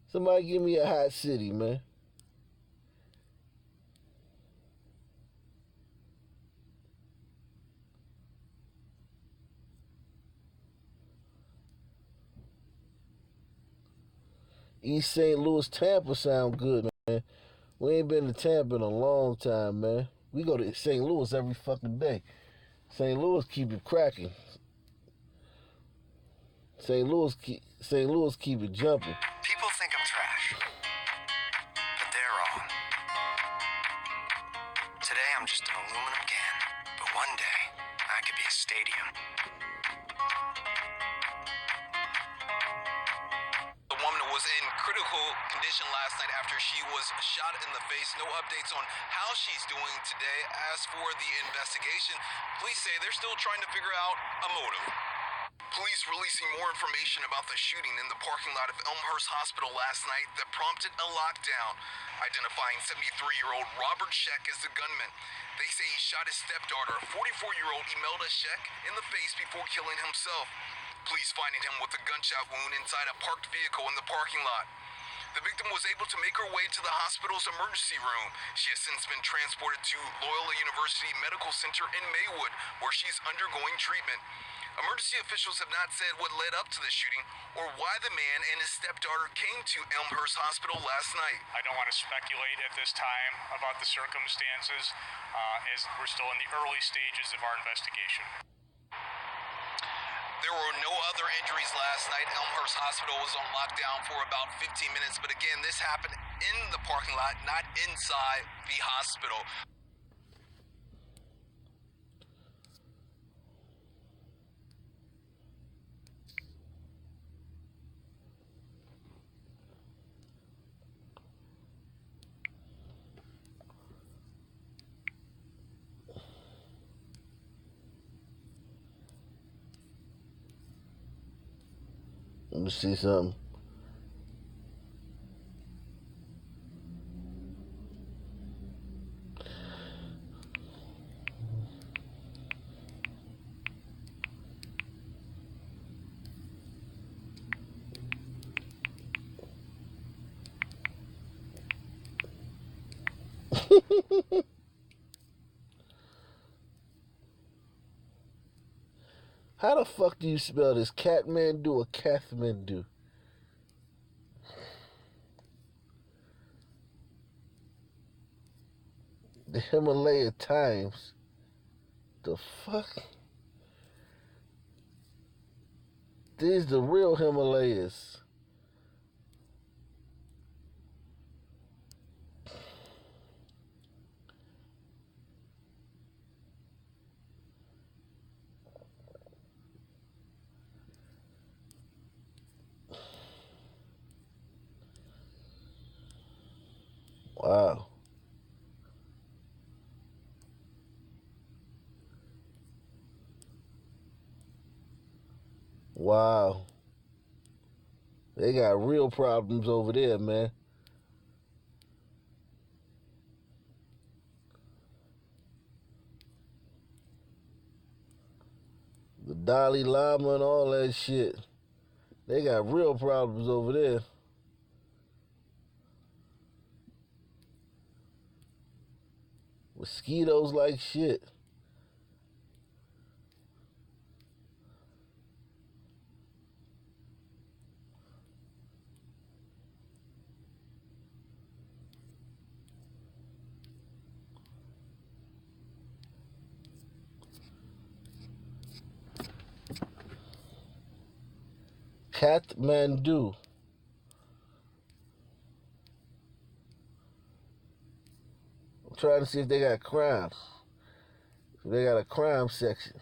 Somebody give me a hot city, man. East St. Louis, Tampa sound good, man. We ain't been to Tampa in a long time, man. We go to St. Louis every fucking day. St. Louis keep it cracking. St. Louis keep it jumping. People think I'm trash, but they're wrong. Today I'm just an aluminum can, but one day I could be a stadium. critical condition last night after she was shot in the face. No updates on how she's doing today. As for the investigation, police say they're still trying to figure out a motive. Police releasing more information about the shooting in the parking lot of Elmhurst Hospital last night that prompted a lockdown, identifying 73-year-old Robert Sheck as the gunman. They say he shot his stepdaughter, 44-year-old Imelda Sheck, in the face before killing himself. Police finding him with a gunshot wound inside a parked vehicle in the parking lot. The victim was able to make her way to the hospital's emergency room. She has since been transported to Loyola University Medical Center in Maywood, where she's undergoing treatment. Emergency officials have not said what led up to the shooting or why the man and his stepdaughter came to Elmhurst Hospital last night. I don't want to speculate at this time about the circumstances, as we're still in the early stages of our investigation. There were no other injuries last night. Elmhurst Hospital was on lockdown for about 15 minutes, but again, this happened in the parking lot, not inside the hospital. Let me see something. How the fuck do you spell this? Kathmandu or Kathmandu? The Himalaya Times. The fuck? These the real Himalayas. Wow. Wow. They got real problems over there, man. The Dalai Lama and all that shit. They got real problems over there. Mosquitoes like shit. Kathmandu. I'm trying to see if they got crime. If they got a crime section.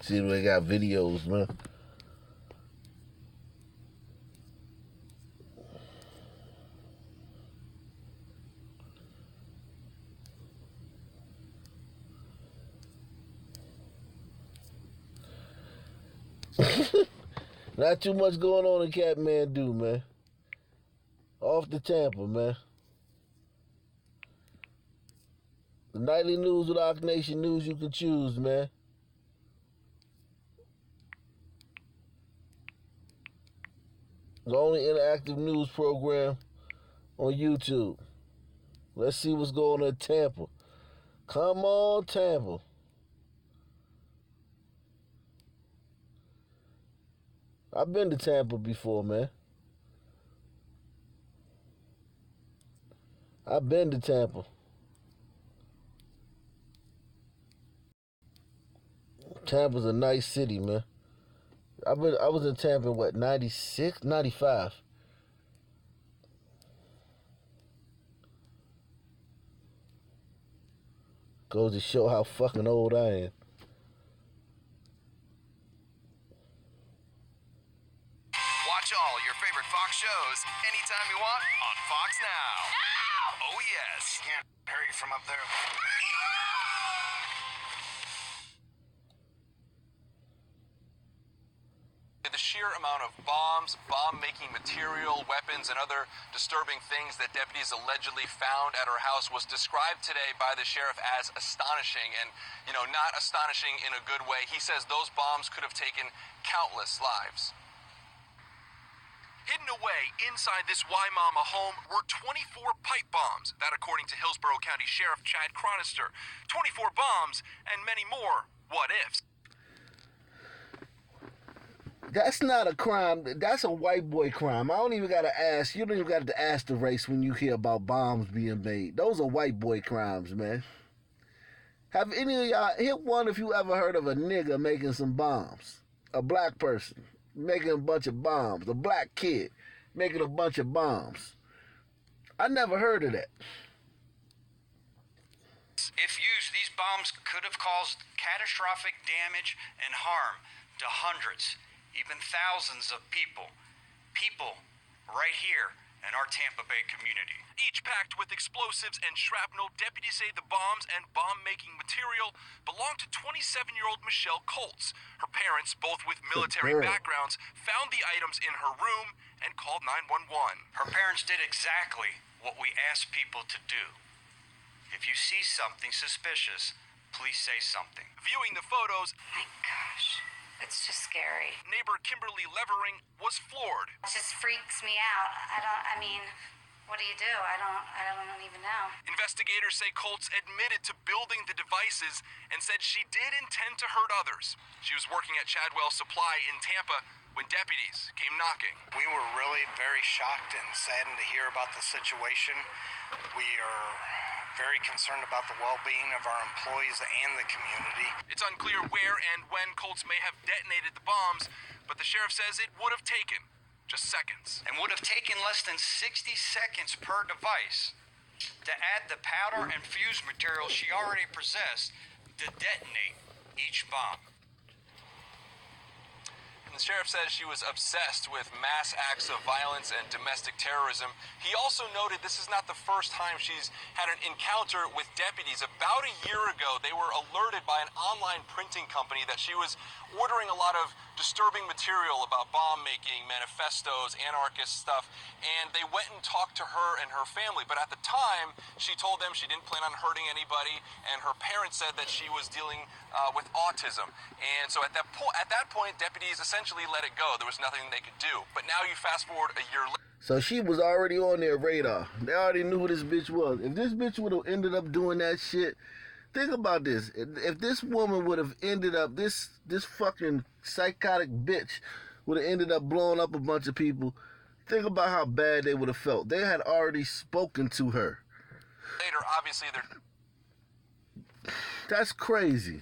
See if they got videos, man. Not too much going on in Kathmandu, man. Off the Tampa, man. The nightly news with Arc Nation News you can choose, man. The only interactive news program on YouTube. Let's see what's going on in Tampa. Come on, Tampa. I've been to Tampa before, man. I've been to Tampa. Tampa's a nice city, man. I was in Tampa in what, 96, 95. Goes to show how fucking old I am. Watch all your favorite Fox shows anytime you want on Fox Now. Now! Oh, yes. Can't hear you from up there. The sheer amount of bombs, bomb-making material, weapons, and other disturbing things that deputies allegedly found at her house was described today by the sheriff as astonishing, and, you know, not astonishing in a good way. He says those bombs could have taken countless lives. Hidden away inside this Waimama home were 24 pipe bombs. That, according to Hillsborough County Sheriff Chad Chronister. 24 bombs and many more what-ifs. That's not a crime. That's a white boy crime. I don't even gotta ask. You don't even gotta ask the race when you hear about bombs being made. Those are white boy crimes, man. Have any of y'all, hit one if you ever heard of a nigga making some bombs? A black person making a bunch of bombs. A black kid making a bunch of bombs. I never heard of that. If used, these bombs could have caused catastrophic damage and harm to hundreds, even thousands of people. People right here in our Tampa Bay community. Each packed with explosives and shrapnel, deputies say the bombs and bomb-making material belonged to 27-year-old Michelle Colts. Her parents, both with military backgrounds, found the items in her room and called 911. Her parents did exactly what we asked people to do. If you see something suspicious, please say something. Viewing the photos, my gosh, it's just scary. Neighbor Kimberly Levering was floored. It just freaks me out. I mean, what do you do? I don't even know. Investigators say Colts admitted to building the devices and said she did intend to hurt others. She was working at Chadwell Supply in Tampa when deputies came knocking. We were really very shocked and saddened to hear about the situation. We are very concerned about the well-being of our employees and the community. It's unclear where and when Colts may have detonated the bombs, but the sheriff says it would have taken just seconds. And would have taken less than 60 seconds per device to add the powder and fuse material she already possessed to detonate each bomb. And the sheriff says she was obsessed with mass acts of violence and domestic terrorism. He also noted this is not the first time she's had an encounter with deputies. About a year ago, they were alerted by an online printing company that she was ordering a lot of disturbing material about bomb making, manifestos, anarchist stuff, and they went and talked to her and her family. But at the time, she told them she didn't plan on hurting anybody, and her parents said that she was dealing with autism. And so at that point, deputies essentially let it go. There was nothing they could do. But now you fast forward a year later. So she was already on their radar. They already knew who this bitch was. If this bitch would have ended up doing that shit, think about this. If this woman would have ended up, this fucking psychotic bitch would have ended up blowing up a bunch of people, think about how bad they would have felt. They had already spoken to her. Later, obviously, that's crazy.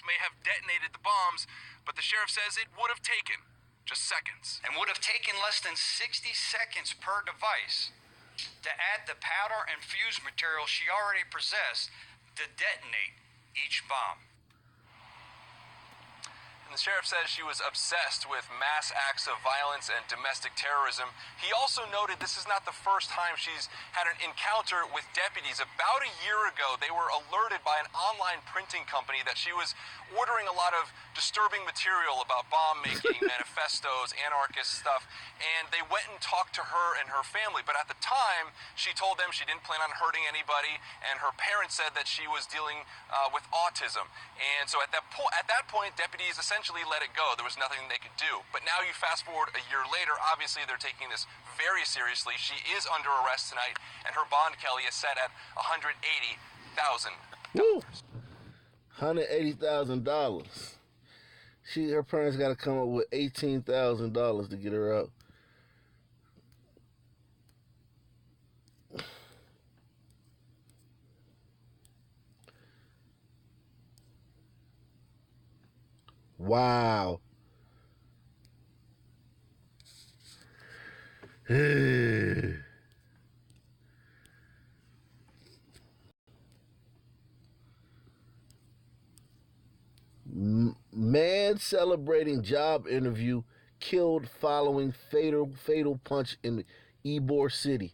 May have detonated the bombs, but the sheriff says it would have taken just seconds. And would have taken less than 60 seconds per device to add the powder and fuse material she already possessed to detonate each bomb. And the sheriff says she was obsessed with mass acts of violence and domestic terrorism. He also noted this is not the first time she's had an encounter with deputies. About a year ago, they were alerted by an online printing company that she was ordering a lot of disturbing material about bomb making, manifestos, anarchist stuff, and they went and talked to her and her family. But at the time, she told them she didn't plan on hurting anybody, and her parents said that she was dealing with autism. And so at that point, deputies essentially let it go. There was nothing they could do. But now you fast forward a year later, obviously they're taking this very seriously. She is under arrest tonight, and her bond, Kelly, is set at $180,000. Woo! $180,000. Her parents got to come up with $18,000 to get her out. Wow. Man celebrating job interview killed following fatal punch in Ybor City.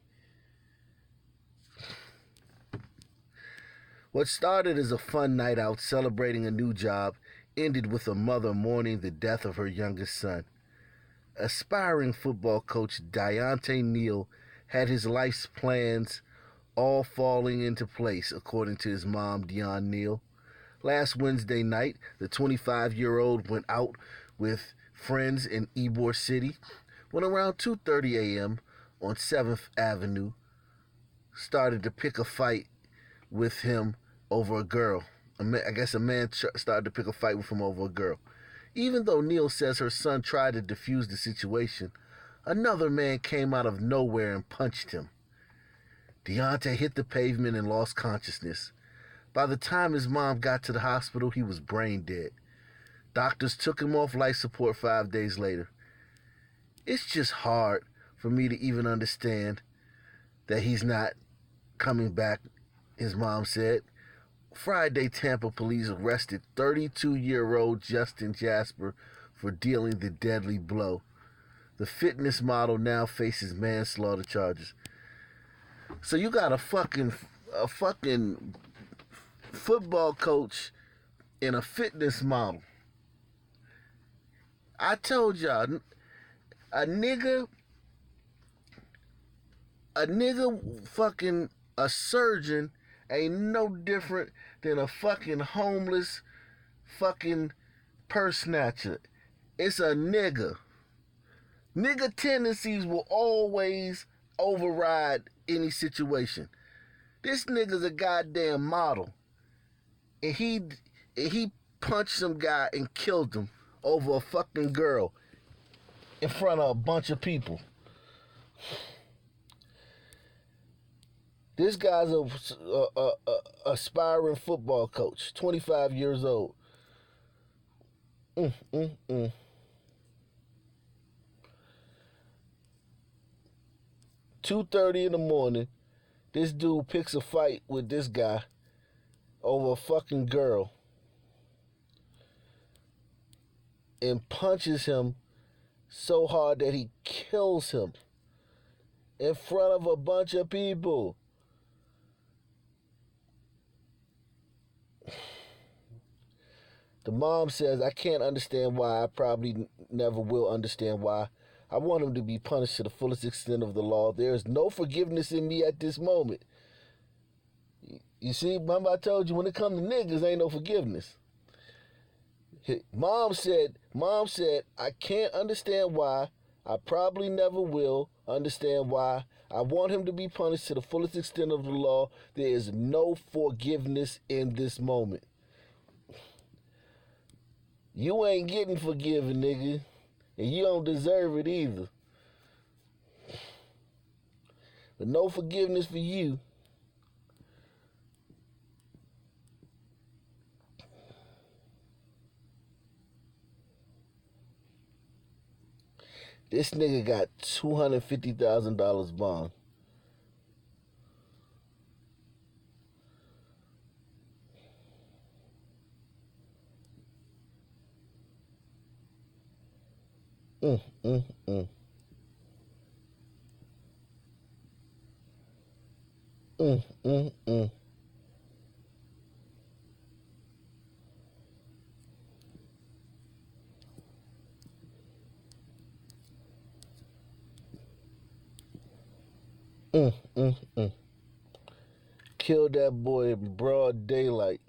What started as a fun night out celebrating a new job ended with a mother mourning the death of her youngest son. Aspiring football coach Deontay Neal had his life's plans all falling into place, according to his mom, Dion Neal. Last Wednesday night, the 25-year-old went out with friends in Ybor City when around 2:30 a.m. on 7th Avenue started to pick a fight with him over a girl. I guess a man started to pick a fight with him over a girl. Even though Neal says her son tried to defuse the situation, another man came out of nowhere and punched him. Deontay hit the pavement and lost consciousness. By the time his mom got to the hospital, he was brain dead. Doctors took him off life support 5 days later. It's just hard for me to even understand that he's not coming back, his mom said. Friday, Tampa police arrested 32-year-old Justin Jasper for dealing the deadly blow. The fitness model now faces manslaughter charges. So you got a fucking football coach and a fitness model. I told y'all, a nigga fucking a surgeon ain't no different than a fucking homeless fucking purse snatcher. It's a nigga. Nigga tendencies will always override any situation. This nigga's a goddamn model. And he punched some guy and killed him over a fucking girl in front of a bunch of people. This guy's a aspiring football coach, 25 years old. 2:30 in the morning, this dude picks a fight with this guy over a fucking girl and punches him so hard that he kills him in front of a bunch of people. The mom says, I can't understand why. I probably never will understand why. I want him to be punished to the fullest extent of the law. There is no forgiveness in me at this moment. You see, remember I told you, when it comes to niggas, ain't no forgiveness. Mom said, I can't understand why. I probably never will understand why. I want him to be punished to the fullest extent of the law. There is no forgiveness in this moment. You ain't getting forgiven, nigga. And you don't deserve it either. But no forgiveness for you. This nigga got $250,000 bond. Mm, mm, mm. Mm, mm, mm. Mm, mm, mm. Killed that boy in broad daylight.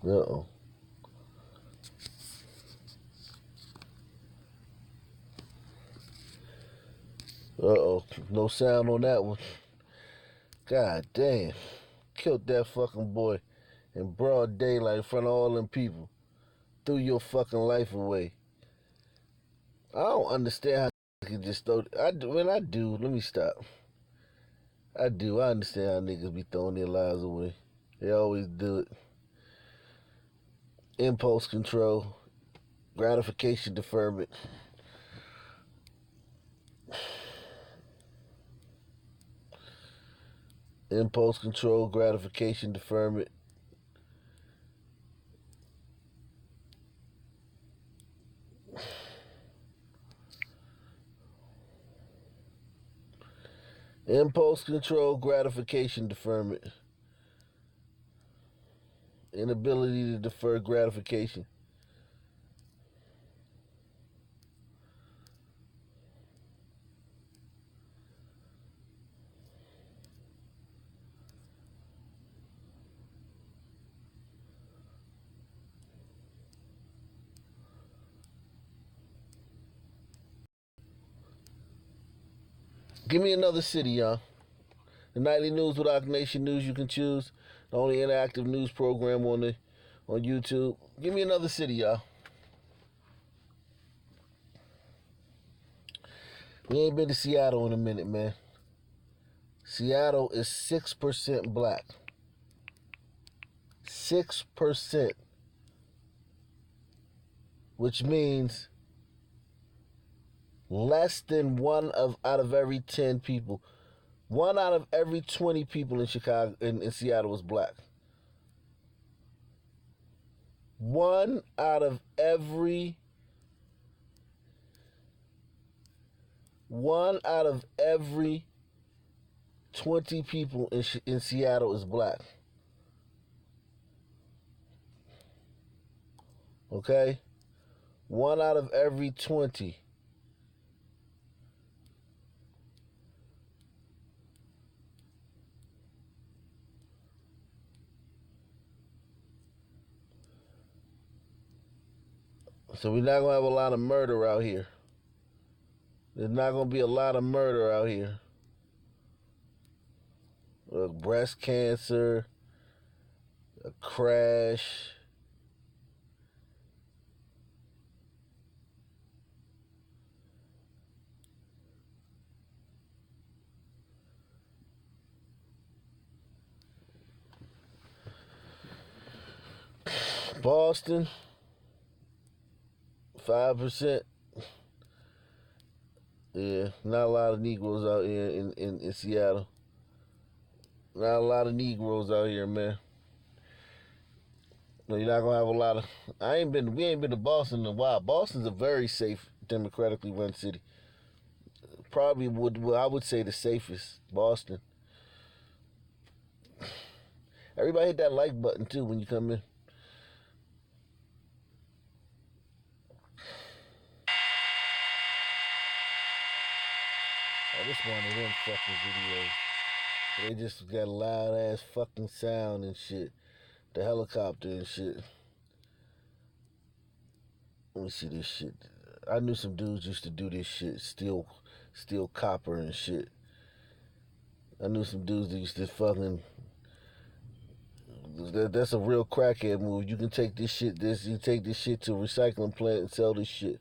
Uh-oh. Uh-oh. No sound on that one. God damn. Killed that fucking boy in broad daylight in front of all them people. Threw your fucking life away. I don't understand how you can just throw... I do. Let me stop. I do. I understand how niggas be throwing their lives away. They always do it. Impulse control. Gratification deferment. Impulse control, gratification deferment. Impulse control, gratification deferment. Inability to defer gratification. Give me another city, y'all. The nightly news with Rock Nation News you can choose. The only interactive news program on YouTube. Give me another city, y'all. We ain't been to Seattle in a minute, man. Seattle is 6% black. 6%. Which means less than out of every 10 people. 1 out of every 20 people in Chicago, in Seattle is black. 1 out of every 20 people in Seattle is black. Okay? 1 out of every 20. So we're not going to have a lot of murder out here. There's not going to be a lot of murder out here. Breast cancer, a crash. Boston, 5%. Yeah, not a lot of Negroes out here in Seattle. Not a lot of Negroes out here, man. No, you're not gonna have a lot of. We ain't been to Boston in a while. Boston's a very safe, democratically run city. Probably I would say the safest. Boston. Everybody hit that like button too when you come in. Oh, this one of them fucking videos. They just got a loud ass fucking sound and shit. The helicopter and shit. Let me see this shit. I knew some dudes used to do this shit. Steal copper and shit. I knew some dudes that used to fucking. That's a real crackhead move. You can take this shit. You take this shit to a recycling plant and sell this shit.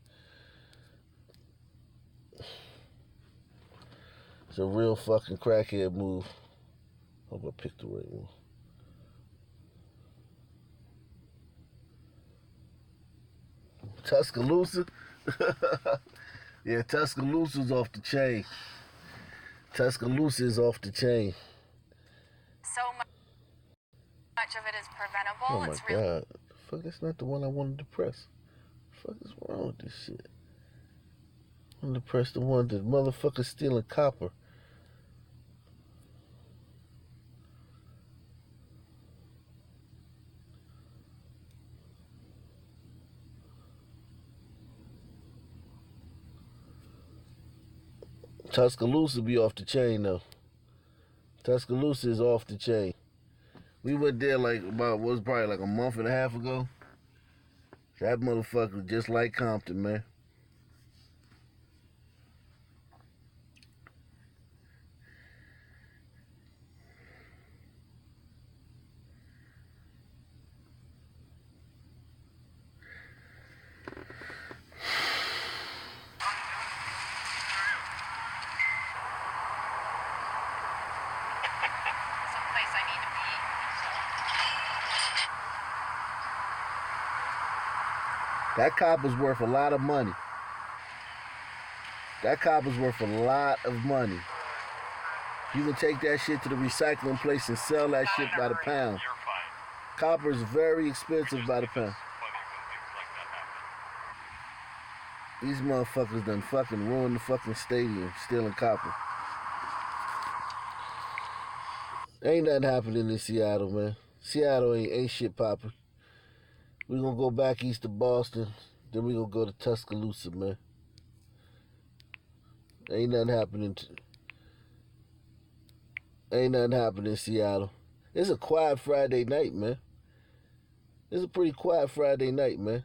It's a real fucking crackhead move. Hope I picked the right one. Tuscaloosa? Yeah, Tuscaloosa's off the chain. Tuscaloosa is off the chain. So much of it is preventable. Oh my God. Fuck, that's not the one I wanted to press. Fuck is wrong with this shit? I wanted to press the one that motherfucker's stealing copper. Tuscaloosa be off the chain though. Tuscaloosa is off the chain. We went there probably like a month and a half ago. That motherfucker just like Compton, man. That cop is worth a lot of money. That cop is worth a lot of money. You can take that shit to the recycling place and sell that shit by the pound. Copper is very expensive by the pound. These motherfuckers done fucking ruined the fucking stadium stealing copper. Ain't nothing happening in Seattle, man. Seattle ain't shit popping. We gonna go back east to Boston, then we gonna go to Tuscaloosa, man. Ain't nothing happening. Ain't nothing happening in Seattle. It's a quiet Friday night, man. It's a pretty quiet Friday night, man.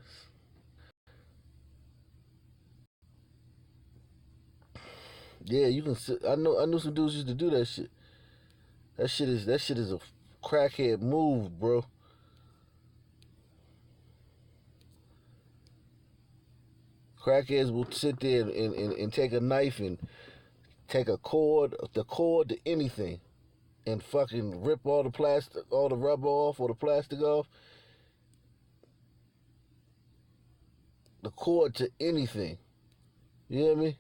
Yeah, you can. I know some dudes used to do that shit. That shit is a crackhead move, bro. Crackheads will sit there and take a knife and take the cord to anything, and fucking rip all the plastic, all the rubber off or the plastic off. The cord to anything. You hear me?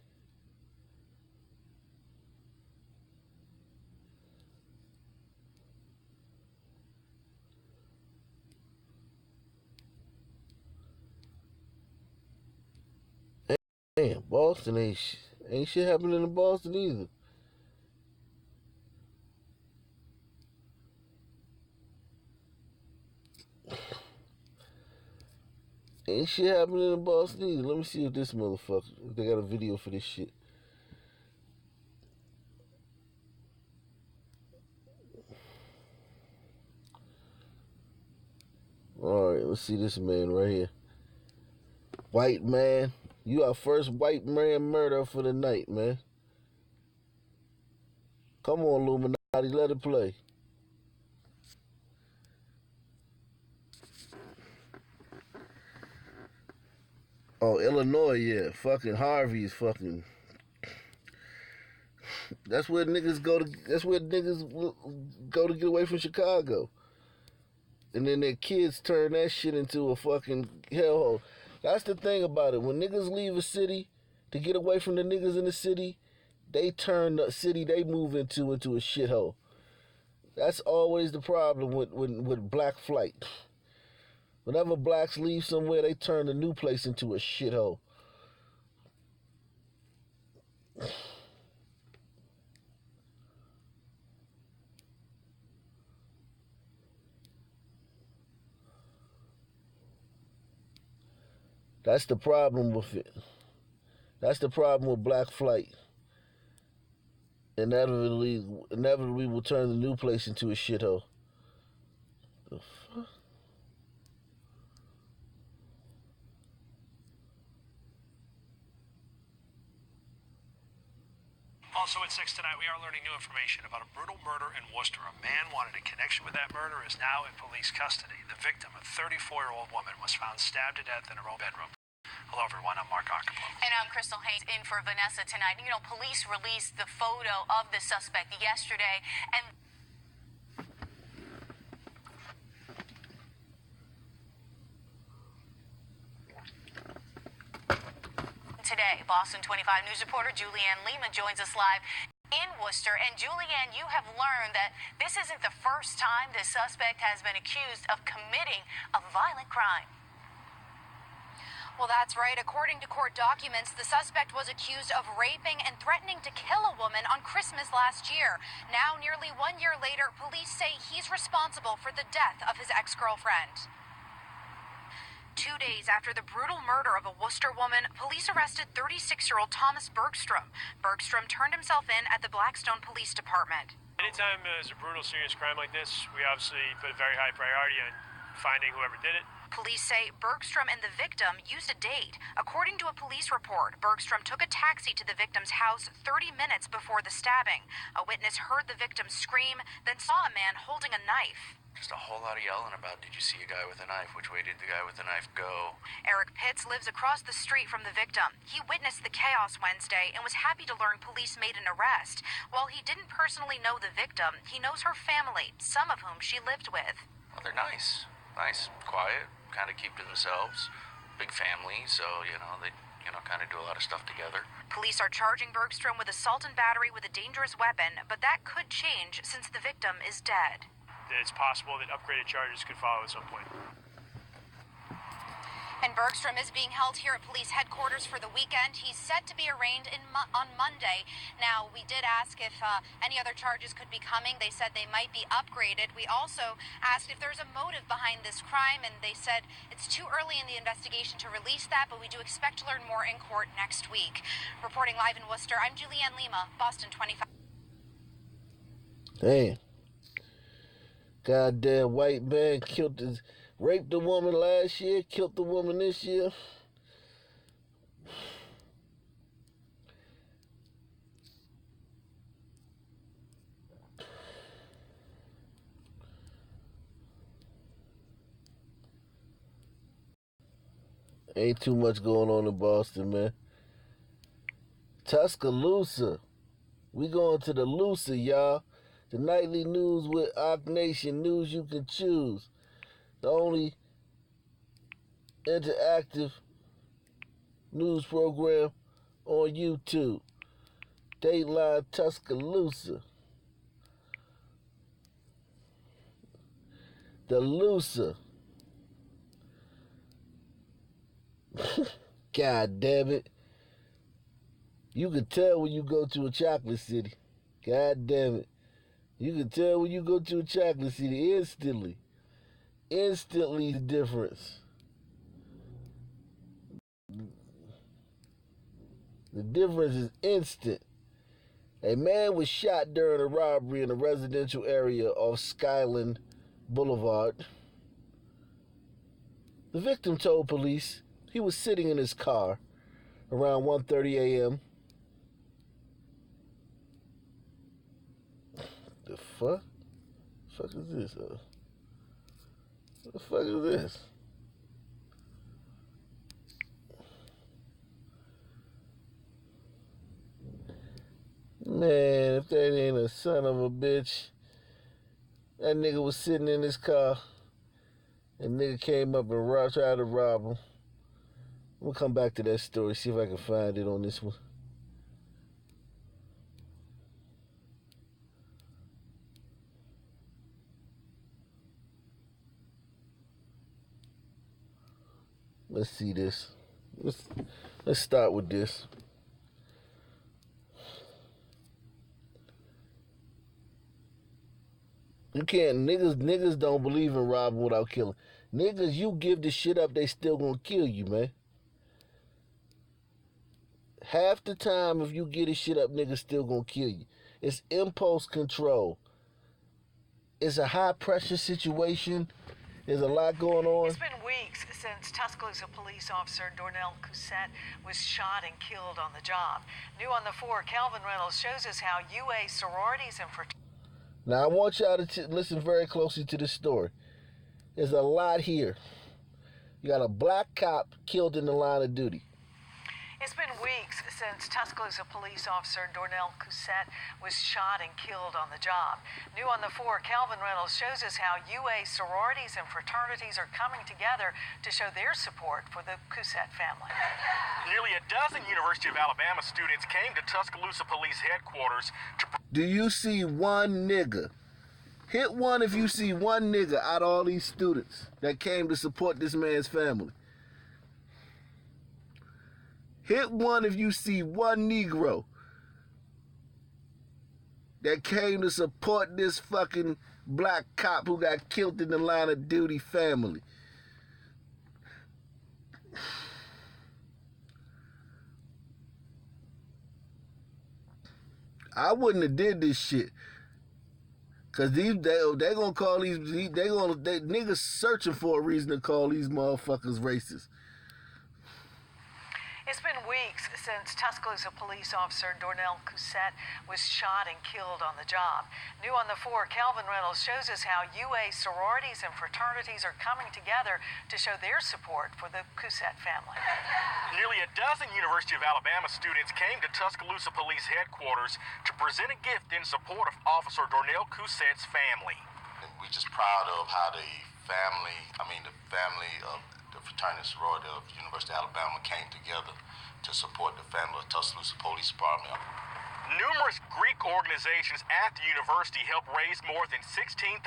Damn, Boston ain't shit happening in Boston either. Ain't shit happening in Boston either. Let me see if this motherfucker, if they got a video for this shit. Alright, let's see this man right here. White man. You our first white man murder for the night, man. Come on, Illuminati, let it play. Oh, Illinois, yeah. Fucking Harvey's fucking. That's where niggas go to get away from Chicago. And then their kids turn that shit into a fucking hellhole. That's the thing about it. When niggas leave a city to get away from the niggas in the city, they turn the city they move into a shithole. That's always the problem with black flight. Whenever blacks leave somewhere, they turn the new place into a shithole. That's the problem with it. That's the problem with black flight. Inevitably will turn the new place into a shithole. The fuck? Also at 6 tonight, we are learning new information about a brutal murder in Worcester. A man wanted in connection with that murder is now in police custody. The victim, a 34-year-old woman, was found stabbed to death in her own bedroom. Hello, everyone. I'm Mark Ockenblum. And I'm Crystal Haynes in for Vanessa tonight. You know, police released the photo of the suspect yesterday, and today, Boston 25 News reporter Julianne Lima joins us live in Worcester. And Julianne, you have learned that this isn't the first time this suspect has been accused of committing a violent crime. Well, that's right. According to court documents, the suspect was accused of raping and threatening to kill a woman on Christmas last year. Now, nearly 1 year later, police say he's responsible for the death of his ex-girlfriend. 2 days after the brutal murder of a Worcester woman, police arrested 36-year-old Thomas Bergstrom. Bergstrom turned himself in at the Blackstone Police Department. Anytime there's a brutal, serious crime like this, we obviously put a very high priority on finding whoever did it. Police say Bergstrom and the victim used a date. According to a police report, Bergstrom took a taxi to the victim's house 30 minutes before the stabbing. A witness heard the victim scream, then saw a man holding a knife. Just a whole lot of yelling about, did you see a guy with a knife? Which way did the guy with the knife go? Eric Pitts lives across the street from the victim. He witnessed the chaos Wednesday and was happy to learn police made an arrest. While he didn't personally know the victim, he knows her family, some of whom she lived with. Well, they're nice. Nice, quiet, kind of keep to themselves. big family, so, they, kind of do a lot of stuff together. Police are charging Bergstrom with assault and battery with a dangerous weapon, but that could change since the victim is dead. It's possible that upgraded charges could follow at some point. And Bergstrom is being held here at police headquarters for the weekend. He's set to be arraigned on Monday. Now, we did ask if any other charges could be coming. They said they might be upgraded. We also asked if there's a motive behind this crime, and they said it's too early in the investigation to release that, but we do expect to learn more in court next week. Reporting live in Worcester, I'm Julianne Lima, Boston 25. Damn. Goddamn white man raped a woman last year, killed the woman this year. Ain't too much going on in Boston, man. Tuscaloosa. We going to the Lusa, y'all. The nightly news with Ock Nation, news you can choose. The only interactive news program on YouTube. Dateline Tuscaloosa. The Lusa. God damn it. You can tell when you go to a chocolate city. God damn it. You can tell when you go to a chocolate city instantly. Instantly the difference. The difference is instant. A man was shot during a robbery in a residential area off Skyland Boulevard. The victim told police he was sitting in his car around 1:30 a.m. The fuck? The fuck is this? What the fuck is this? Man, if that ain't a son of a bitch. That nigga was sitting in his car. And nigga came up and tried to rob him. We'll come back to that story, see if I can find it on this one. Let's see this. Let's start with this. You can't, niggas don't believe in robbing without killing. Niggas, you give the shit up, they still gonna kill you, man. Half the time, if you get this shit up, niggas still gonna kill you. It's impulse control. It's a high-pressure situation. There's a lot going on. It's been weeks since Tuscaloosa police officer Dornell Cousette was shot and killed on the job. New on the 4, Calvin Reynolds shows us how UA sororities and fraternities... Now, I want y'all to listen very closely to this story. There's a lot here. You got a black cop killed in the line of duty. It's been weeks since Tuscaloosa police officer Dornell Cousette was shot and killed on the job. New on the 4, Calvin Reynolds shows us how UA sororities and fraternities are coming together to show their support for the Cousette family. Nearly a dozen University of Alabama students came to Tuscaloosa police headquarters to... Do you see one nigga? Hit one if you see one nigga out of all these students that came to support this man's family. Hit one if you see one Negro that came to support this fucking black cop who got killed in the line of duty family. I wouldn't have did this shit. Cause they gonna call niggas searching for a reason to call these motherfuckers racist. It's been weeks since Tuscaloosa police officer Dornell Cousette was shot and killed on the job. New on the 4, Calvin Reynolds shows us how UA sororities and fraternities are coming together to show their support for the Cousette family. Nearly a dozen University of Alabama students came to Tuscaloosa police headquarters to present a gift in support of Officer Dornell Cousette's family. And we're just proud of how the family of the fraternity sorority of the University of Alabama came together to support the family of Tuscaloosa Police Department. Numerous Greek organizations at the university helped raise more than $16,000.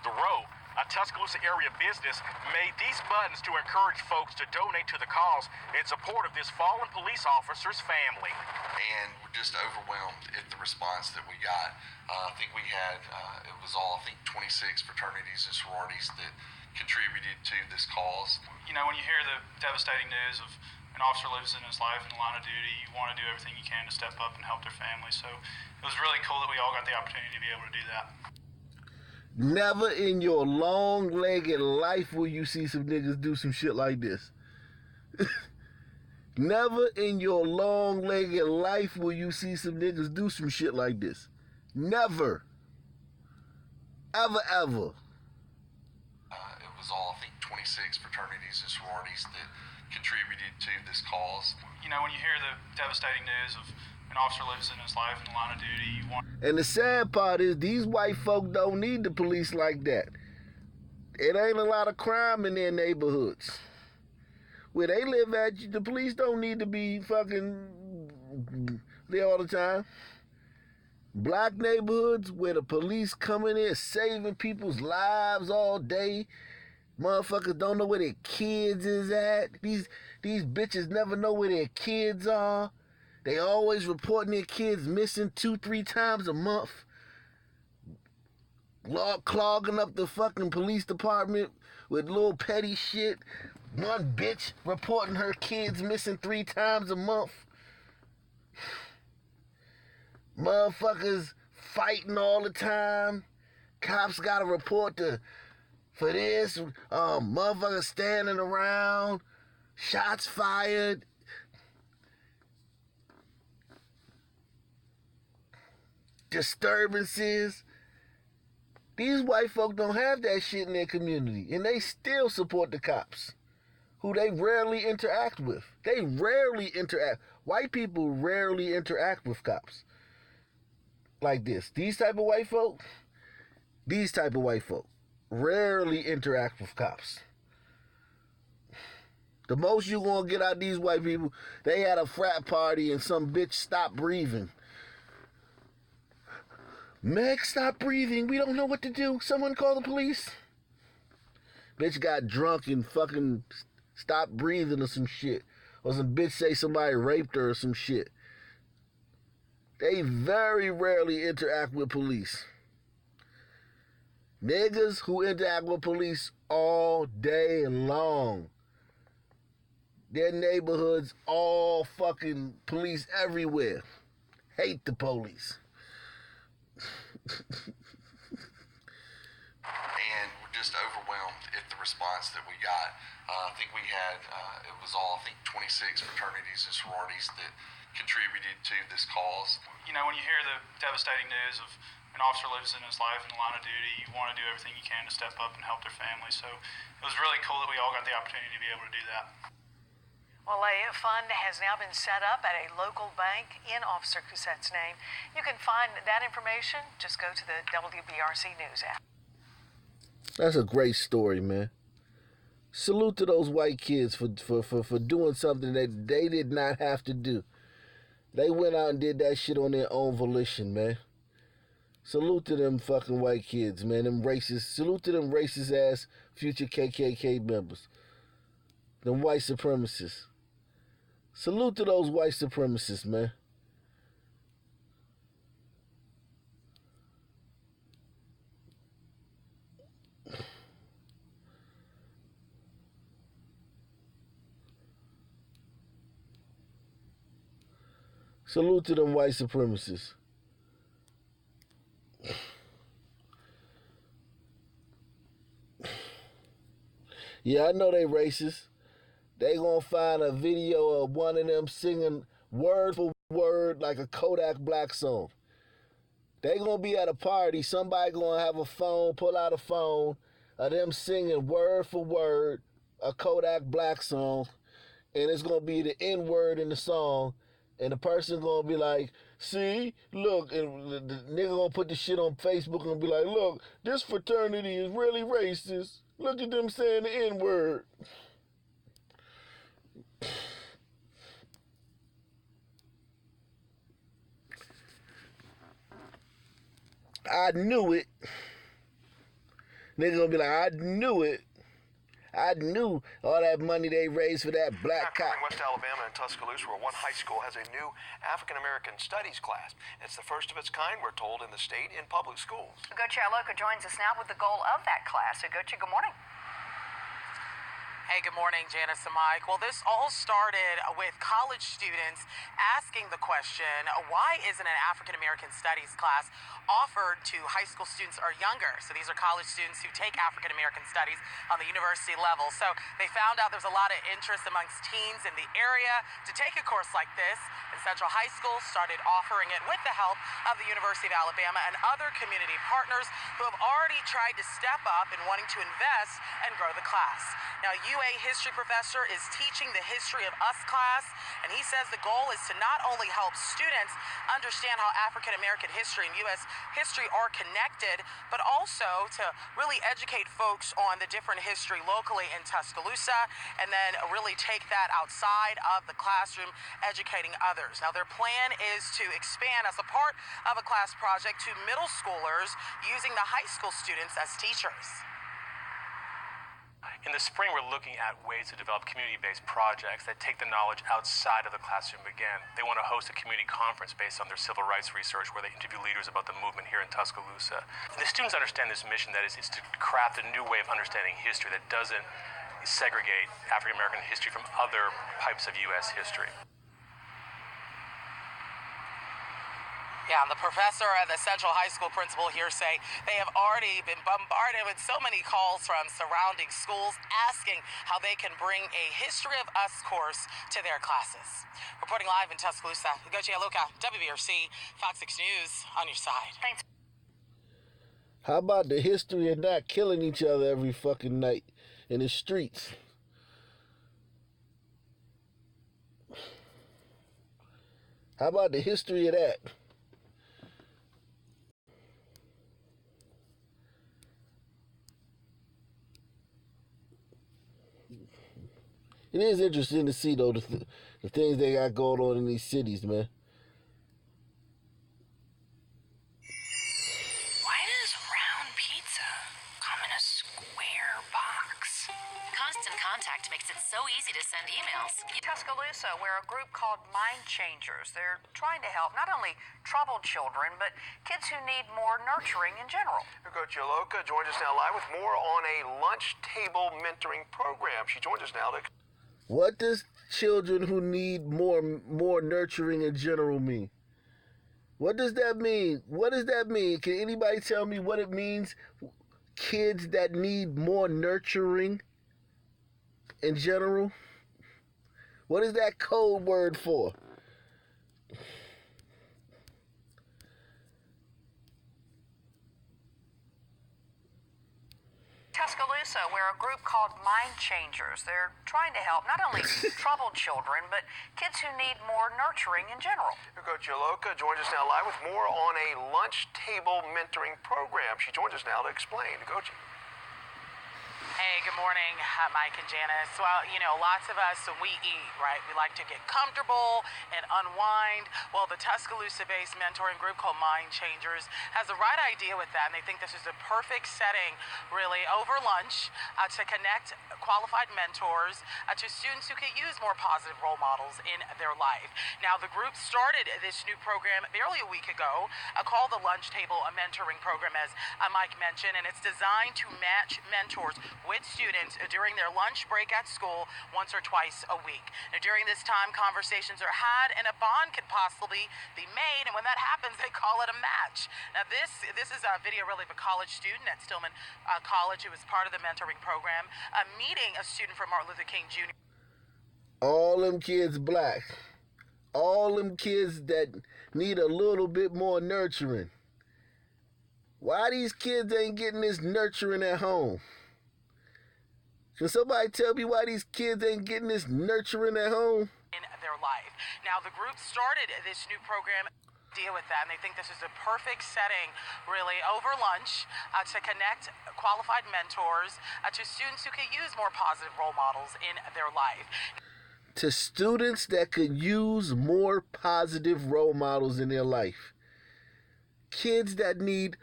The Row, a Tuscaloosa area business, made these buttons to encourage folks to donate to the cause in support of this fallen police officer's family. And we're just overwhelmed at the response that we got. I think we had, it was all, 26 fraternities and sororities that contributed to this cause. You know, when you hear the devastating news of an officer losing his life in the line of duty, you want to do everything you can to step up and help their family. So it was really cool that we all got the opportunity to be able to do that. Never in your long-legged life will you see some niggas do some shit like this. Never in your long-legged life will you see some niggas do some shit like this. Never. Ever, ever. It was all, 26 fraternities and sororities that contributed to this cause. You know, when you hear the devastating news of an officer losing his life in the line of duty, you want... And the sad part is these white folk don't need the police like that. It ain't a lot of crime in their neighborhoods. Where they live at, the police don't need to be fucking there all the time. Black neighborhoods where the police coming in saving people's lives all day. Motherfuckers don't know where their kids is at. These bitches never know where their kids are. They always reporting their kids missing 2-3 times a month. Clogging up the fucking police department with little petty shit. One bitch reporting her kids missing 3 times a month. Motherfuckers fighting all the time. Cops got to report for this. Motherfuckers standing around. Shots fired. Disturbances. These white folk don't have that shit in their community, and they still support the cops, who they rarely interact with. They rarely interact. White people rarely interact with cops like this. These type of white folk rarely interact with cops. The most you gonna get out of these white people, they had a frat party and some bitch stopped breathing. Meg, stop breathing. We don't know what to do. Someone call the police. Bitch got drunk and fucking stopped breathing or some shit. Or some bitch say somebody raped her or some shit. They very rarely interact with police. Niggas who interact with police all day long. Their neighborhoods all fucking police everywhere. Hate the police. And we're just overwhelmed at the response that we got. I think we had, it was all, 26 fraternities and sororities that contributed to this cause. You know, when you hear the devastating news of an officer losing his life in the line of duty, you want to do everything you can to step up and help their family. So it was really cool that we all got the opportunity to be able to do that. Well, a fund has now been set up at a local bank in Officer Coussette's name. You can find that information. Just go to the WBRC News app. That's a great story, man. Salute to those white kids for doing something that they did not have to do. They went out and did that shit on their own volition, man. Salute to them fucking white kids, man. Them racist. Salute to them racist ass future KKK members. Them white supremacists. Salute to those white supremacists, man. Salute to them white supremacists. Yeah, I know they racist. They gonna find a video of one of them singing word for word like a Kodak Black song. They gonna be at a party, somebody gonna have a phone, pull out a phone of them singing word for word a Kodak Black song, and it's gonna be the N-word in the song, and the person gonna be like, see, look, and the nigga gonna put the shit on Facebook and be like, look, this fraternity is really racist. Look at them saying the N-word. I knew it. Nigga gonna be like, I knew it. I knew all that money they raised for that black cop. West Alabama and Tuscaloosa, where one high school has a new African American studies class. It's the first of its kind, we're told, in the state in public schools. Ugochi Aloka joins us now with the goal of that class. Ugochi, good morning. Hey, good morning, Janice and Mike. Well, this all started with college students asking the question, why isn't an African American studies class offered to high school students or younger? So these are college students who take African American studies on the university level. So they found out there's a lot of interest amongst teens in the area to take a course like this. And Central High School started offering it with the help of the University of Alabama and other community partners who have already tried to step up in wanting to invest and grow the class. Now, UA history professor is teaching the History of Us class, and he says the goal is to not only help students understand how African American history and U.S. history are connected, but also to really educate folks on the different history locally in Tuscaloosa, and then really take that outside of the classroom, educating others. Now, their plan is to expand as a part of a class project to middle schoolers using the high school students as teachers. In the spring, we're looking at ways to develop community-based projects that take the knowledge outside of the classroom again. They want to host a community conference based on their civil rights research where they interview leaders about the movement here in Tuscaloosa. And the students understand this mission, that is to craft a new way of understanding history that doesn't segregate African American history from other types of U.S. history. Yeah, and the professor and the Central High School principal here say they have already been bombarded with so many calls from surrounding schools asking how they can bring a History of Us course to their classes. Reporting live in Tuscaloosa, Ugochi Aloka, WBRC, Fox 6 News, on your side. Thanks. How about the history of not killing each other every fucking night in the streets? How about the history of that? It is interesting to see, though, the things they got going on in these cities, man. Why does round pizza come in a square box? Constant Contact makes it so easy to send emails. Tuscaloosa, where a group called Mind Changers, they're trying to help not only troubled children, but kids who need more nurturing in general. Ugochi Aloka joins us now live with more on a lunch table mentoring program. She joins us now to... What does children who need more nurturing in general mean? What does that mean? What does that mean? Can anybody tell me what it means? Kids that need more nurturing in general? What is that code word for? Tuscaloosa, where a group called Mind Changers, they're trying to help not only troubled children, but kids who need more nurturing in general. Ugochi Aloka joins us now live with more on a lunch table mentoring program. She joins us now to explain. Ugochi. Hey, good morning, Mike and Janice. Well, you know, lots of us, when we eat, right, we like to get comfortable and unwind. Well, the Tuscaloosa-based mentoring group called Mind Changers has the right idea with that, and they think this is a perfect setting, really, over lunch to connect qualified mentors to students who can use more positive role models in their life. Now, the group started this new program barely a week ago, called the Lunch Table Mentoring Program, as Mike mentioned, and it's designed to match mentors with students during their lunch break at school once or twice a week. Now, during this time, conversations are had and a bond can possibly be made, and when that happens, they call it a match. Now, this is a video really of a college student at Stillman College who was part of the mentoring program, meeting a student from Martin Luther King Jr. All them kids black. All them kids that need a little bit more nurturing. Why these kids ain't getting this nurturing at home? Can somebody tell me why these kids ain't getting this nurturing at home? In their life. Now, the group started this new program. idea with that, and they think this is a perfect setting, really, over lunch to connect qualified mentors to students who could use more positive role models in their life. To students that could use more positive role models in their life. Kids that need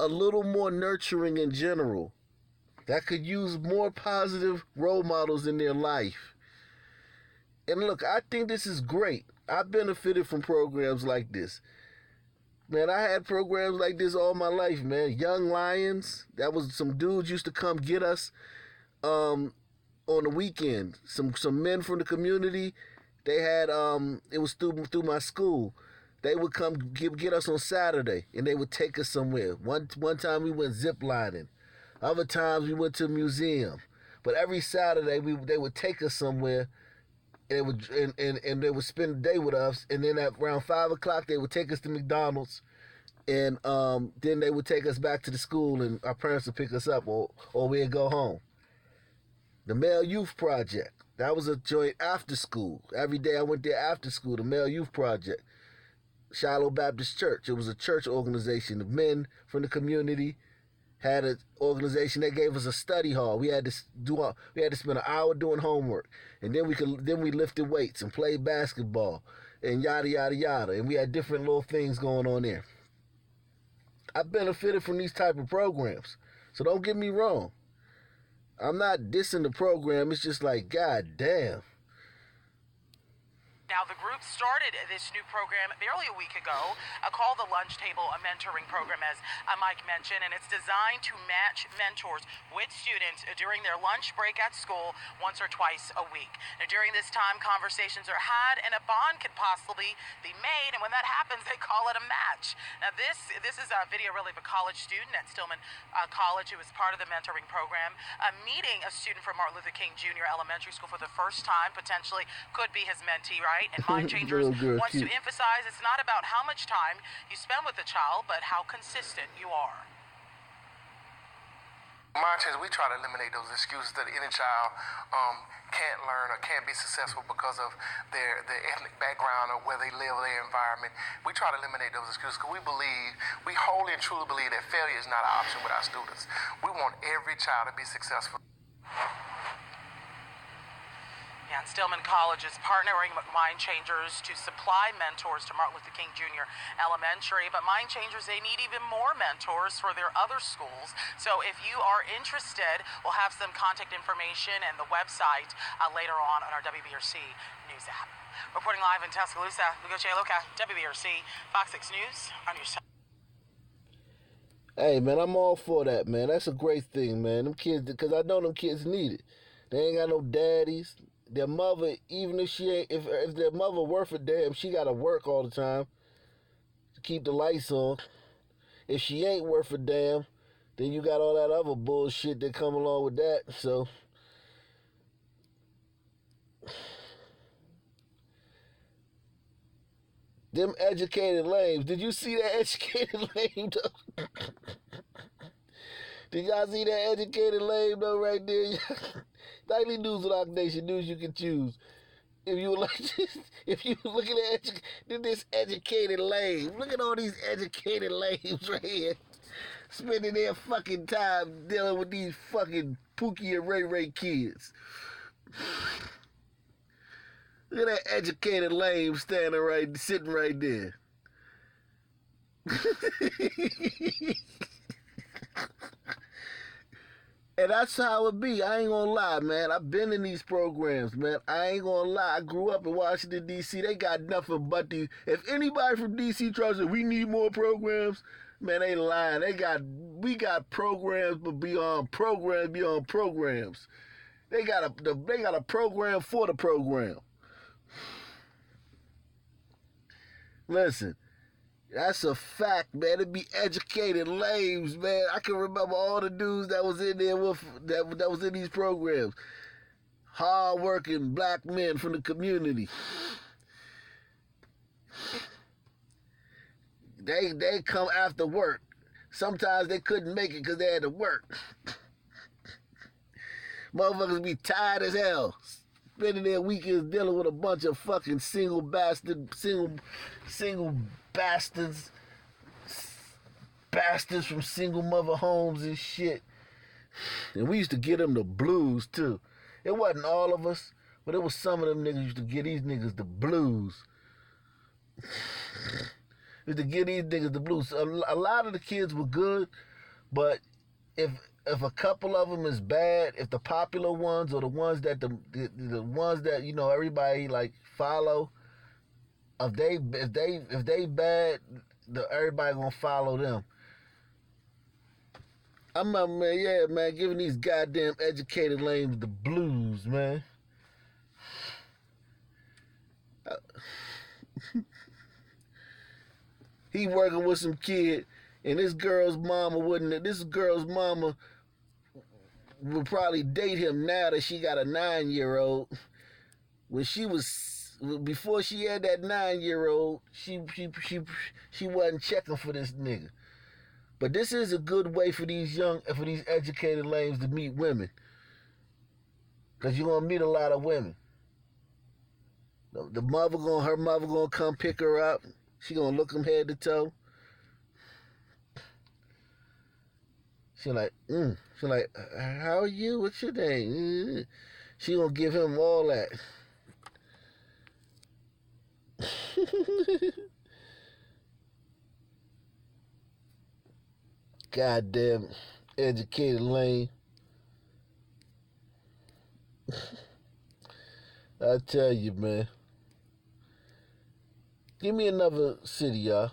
a little more nurturing in general, that could use more positive role models in their life. And look, I think this is great. I benefited from programs like this. Man, I had programs like this all my life, man. Young Lions, that was some dudes used to come get us on the weekend. Some men from the community, they had it was through my school. They would come get us on Saturday, and they would take us somewhere. One time we went zip lining. Other times we went to a museum. But every Saturday they would take us somewhere, and they would spend the day with us. And then at around 5 o'clock they would take us to McDonald's, and then they would take us back to the school, and our parents would pick us up, or we'd go home. The Male Youth Project, that was a joint after school. Every day I went there after school. The Male Youth Project. Shiloh Baptist Church. It was a church organization. The men from the community had an organization that gave us a study hall. We had to spend an hour doing homework, and then we lifted weights and played basketball and yada yada yada. And we had different little things going on there. I benefited from these type of programs, so don't get me wrong. I'm not dissing the program. It's just like, god damn. Now, the group started this new program barely a week ago, called the Lunch Table, a mentoring program, as Mike mentioned, and it's designed to match mentors with students during their lunch break at school once or twice a week. Now, during this time, conversations are had, and a bond can possibly be made, and when that happens, they call it a match. Now, this is a video, really, of a college student at Stillman College who was part of the mentoring program, meeting a student from Martin Luther King Jr. Elementary School for the first time, potentially could be his mentee, right? And Mind Changers wants to emphasize it's not about how much time you spend with the child, but how consistent you are. Mind Changers, we try to eliminate those excuses that any child can't learn or can't be successful because of their ethnic background or where they live or their environment. We try to eliminate those excuses because we wholly and truly believe that failure is not an option with our students. We want every child to be successful. And Stillman College is partnering with Mind Changers to supply mentors to Martin Luther King Jr. Elementary. But Mind Changers, they need even more mentors for their other schools. So if you are interested, we'll have some contact information and the website later on our WBRC News app. Reporting live in Tuscaloosa, Lugo Luca, WBRC, Fox 6 News on your side. Hey, man, I'm all for that, man. That's a great thing, man. Them kids, because I know them kids need it. They ain't got no daddies. Their mother, even if she ain't, if their mother worth a damn, she gotta work all the time to keep the lights on. If she ain't worth a damn, then you got all that other bullshit that come along with that. So them educated lames. Did you see that educated lame though? Did y'all see that educated lame though right there? Nightly news with Rock Nation, news you can choose. If you like, if you looking at this educated lame, look at all these educated lames right here, spending their fucking time dealing with these fucking Pookie and Ray Ray kids. Look at that educated lame sitting right there. And that's how it be. I ain't gonna lie, man. I've been in these programs, man. I ain't gonna lie. I grew up in Washington, D.C. They got nothing but these. If anybody from D.C. tries to say we need more programs, man, they lying. We got programs, but beyond programs. They got a program for the program. Listen. That's a fact, man. It be educated lames, man. I can remember all the dudes that was in there that was in these programs. Hard-working black men from the community. They come after work. Sometimes they couldn't make it because they had to work. Motherfuckers be tired as hell. spending their weekends dealing with a bunch of fucking single bastards from single mother homes and shit. And we used to get them the blues too. It wasn't all of us, but it was some of them niggas used to get these niggas the blues. Used to get these niggas the blues. A lot of the kids were good, but if a couple of them is bad, if the popular ones or the ones that the ones that you know everybody like follow, if they bad, everybody gonna follow them. I'm out, man, yeah, man, giving these goddamn educated lames the blues, man. He working with some kid, and this girl's mama would probably date him now that she got a 9-year-old. When before she had that 9-year-old, she wasn't checking for this nigga. But this is a good way for these educated lames to meet women. Because you're going to meet a lot of women. Her mother gonna come pick her up. She gonna look him head to toe. She like, how are you? What's your name? She gonna give him all that. Goddamn educated lame. I tell you, man. Give me another city, y'all.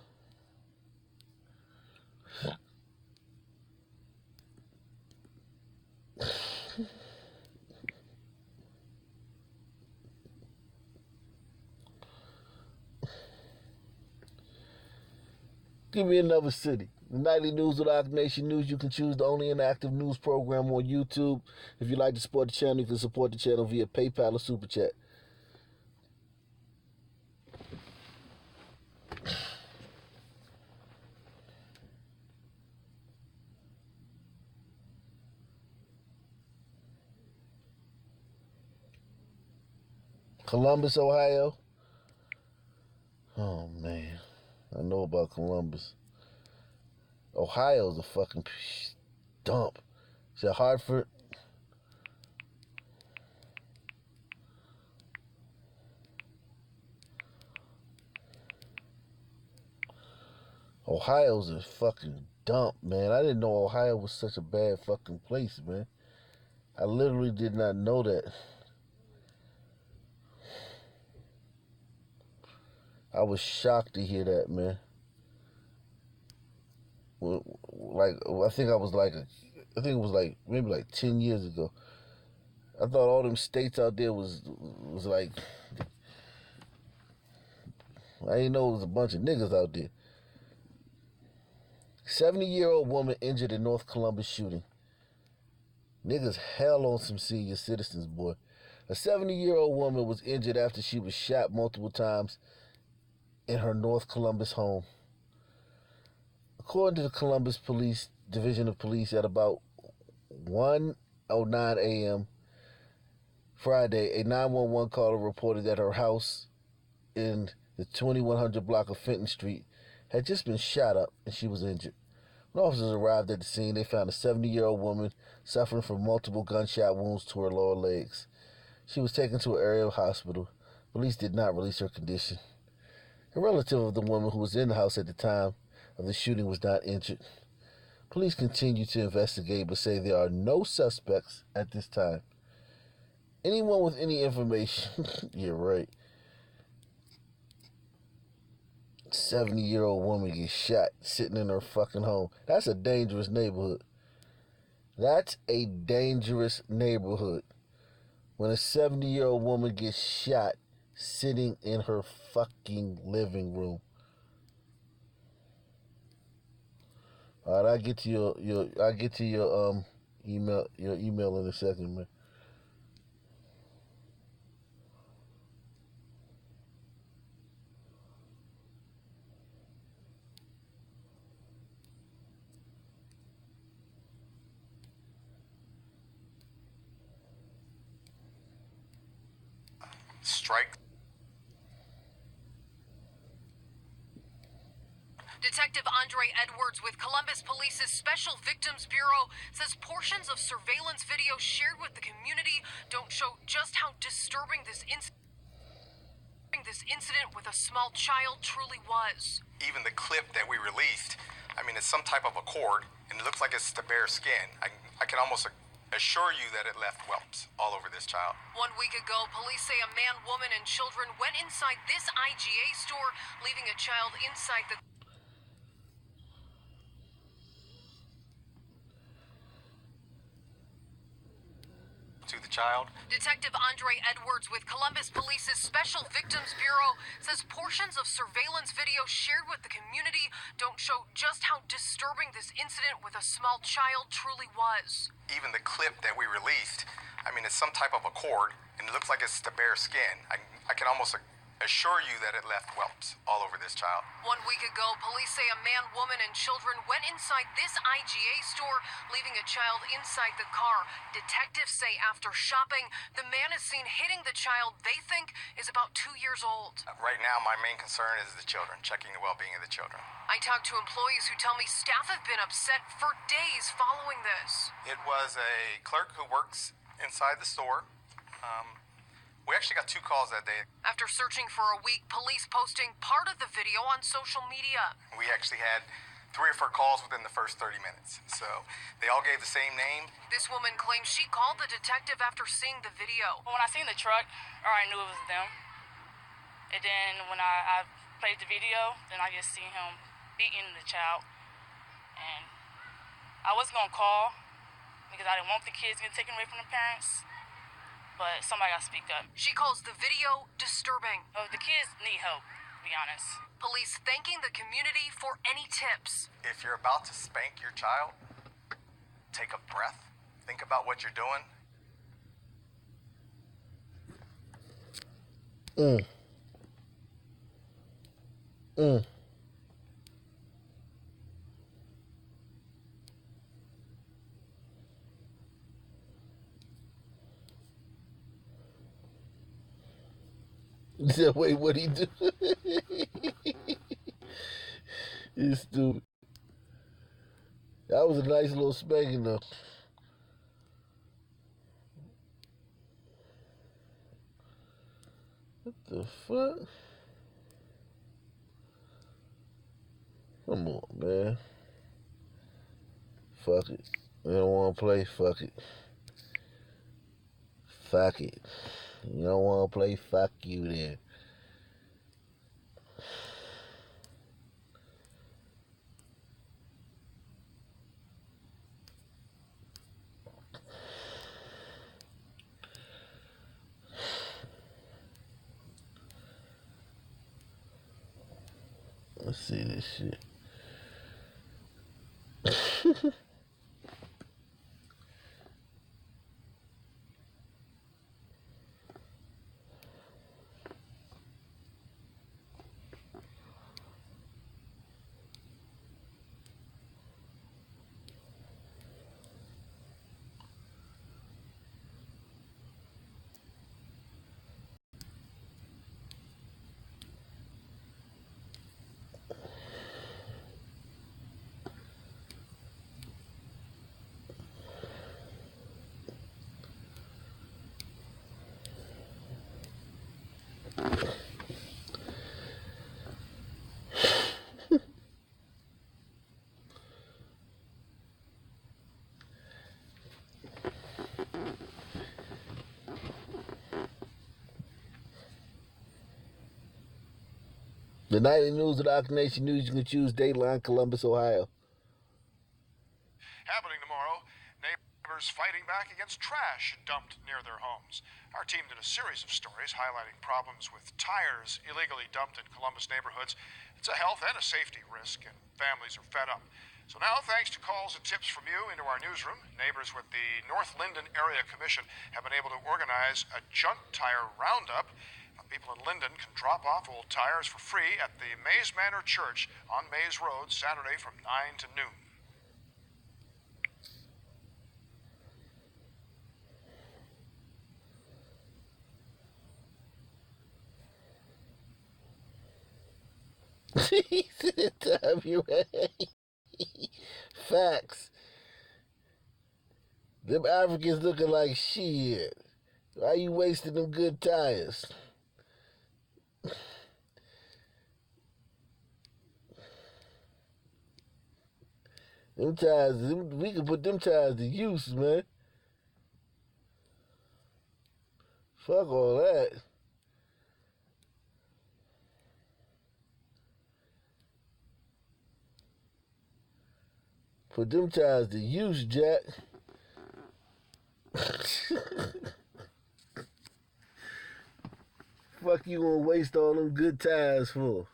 Give me another city. The Nightly News with Ox Nation News. You can choose the only interactive news program on YouTube. If you'd like to support the channel, you can support the channel via PayPal or Super Chat. Columbus, Ohio. Oh, man. I know about Columbus. Ohio's a fucking dump. Is that Hartford? Ohio's a fucking dump, man. I didn't know Ohio was such a bad fucking place, man. I literally did not know that. I was shocked to hear that, man. I think it was like maybe like 10 years ago. I thought all them states out there was like, I didn't know it was a bunch of niggas out there. 70-year-old woman injured in North Columbus shooting. Niggas hell on some senior citizens, boy. A 70-year-old woman was injured after she was shot multiple times in her North Columbus home. According to the Columbus Police Division of Police, at about 1:09 a.m. Friday, a 911 caller reported that her house in the 2100 block of Fenton Street had just been shot up and she was injured. When officers arrived at the scene, they found a 70-year-old woman suffering from multiple gunshot wounds to her lower legs. She was taken to an area hospital. Police did not release her condition. A relative of the woman who was in the house at the time of the shooting was not injured. Police continue to investigate but say there are no suspects at this time. Anyone with any information, you're right. 70-year-old woman gets shot sitting in her fucking home. That's a dangerous neighborhood. That's a dangerous neighborhood. When a 70-year-old woman gets shot sitting in her fucking living room. All right, I'll get to your email in a second, man. strike. Detective Andre Edwards with Columbus Police's Special Victims Bureau says portions of surveillance video shared with the community don't show just how disturbing this incident with a small child truly was. Even the clip that we released, I mean, it's some type of a cord, and it looks like it's the bare skin. I can almost assure you that it left whelps all over this child. 1 week ago, police say a man, woman, and children went inside this IGA store, leaving a child inside the... To the child. Detective Andre Edwards with Columbus Police's Special Victims Bureau says portions of surveillance video shared with the community don't show just how disturbing this incident with a small child truly was. Even the clip that we released, I mean, it's some type of a cord, and it looks like it's the bare skin. I can almost assure you that it left whelps all over this child. 1 week ago, police say a man, woman, and children went inside this IGA store, leaving a child inside the car. Detectives say after shopping, the man is seen hitting the child they think is about 2 years old. Right now, my main concern is the children, checking the well-being of the children. I talked to employees who tell me staff have been upset for days following this. It was a clerk who works inside the store. We actually got 2 calls that day. After searching for a week, police posting part of the video on social media. We actually had 3 or 4 calls within the first 30 minutes. So they all gave the same name. This woman claims she called the detective after seeing the video. When I seen the truck, I already knew it was them. And then when I played the video, then I just seen him beating the child. And I was gonna call because I didn't want the kids getting taken away from the parents. But somebody got to speak up. She calls the video disturbing. Oh, the kids need help, to be honest. Police thanking the community for any tips. If you're about to spank your child, take a breath. Think about what you're doing. Wait, what'd he do? He's stupid. That was a nice little spanking, though. What the fuck? Come on, man. Fuck it. You don't want to play? Fuck it. Fuck it. You don't want to play? Fuck you then. Let's see this shit. The nightly news of the Ox Nation News, you can choose Dateline, Columbus, Ohio. Happening tomorrow, neighbors fighting back against trash dumped near their homes. Our team did a series of stories highlighting problems with tires illegally dumped in Columbus neighborhoods. It's a health and a safety risk, and families are fed up. So now, thanks to calls and tips from you into our newsroom, neighbors with the North Linden Area Commission have been able to organize a junk tire roundup. People in Linden can drop off old tires for free at the Mays Manor Church on Mays Road, Saturday from 9 to noon. He said WA. Facts. Them Africans looking like shit. Why you wasting them good tires? Them tires, we can put them tires to use, man. Fuck all that. Put them tires to use, Jack. Fuck you gonna waste all them good tires for?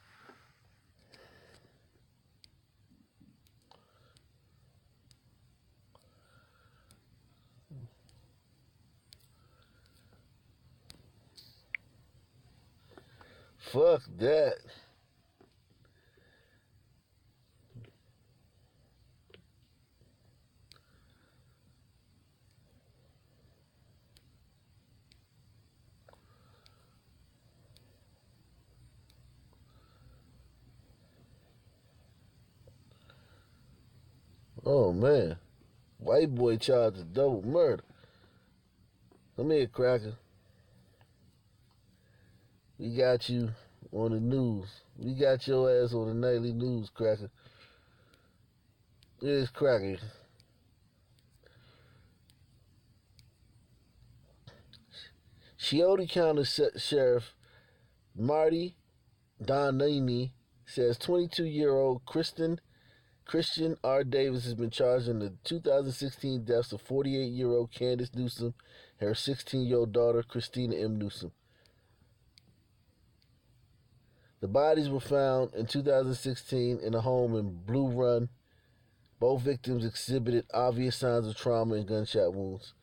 Fuck that. Oh man. White boy charged with double murder. Come here, Cracker. We got you on the news. We got your ass on the nightly news, Cracker. Here's Cracker. Chioti County Sheriff Marty Donini says 22-year-old Christian R. Davis has been charged in the 2016 deaths of 48-year-old Candace Newsom and her 16-year-old daughter, Christina M. Newsom. The bodies were found in 2016 in a home in Blue Run. Both victims exhibited obvious signs of trauma and gunshot wounds.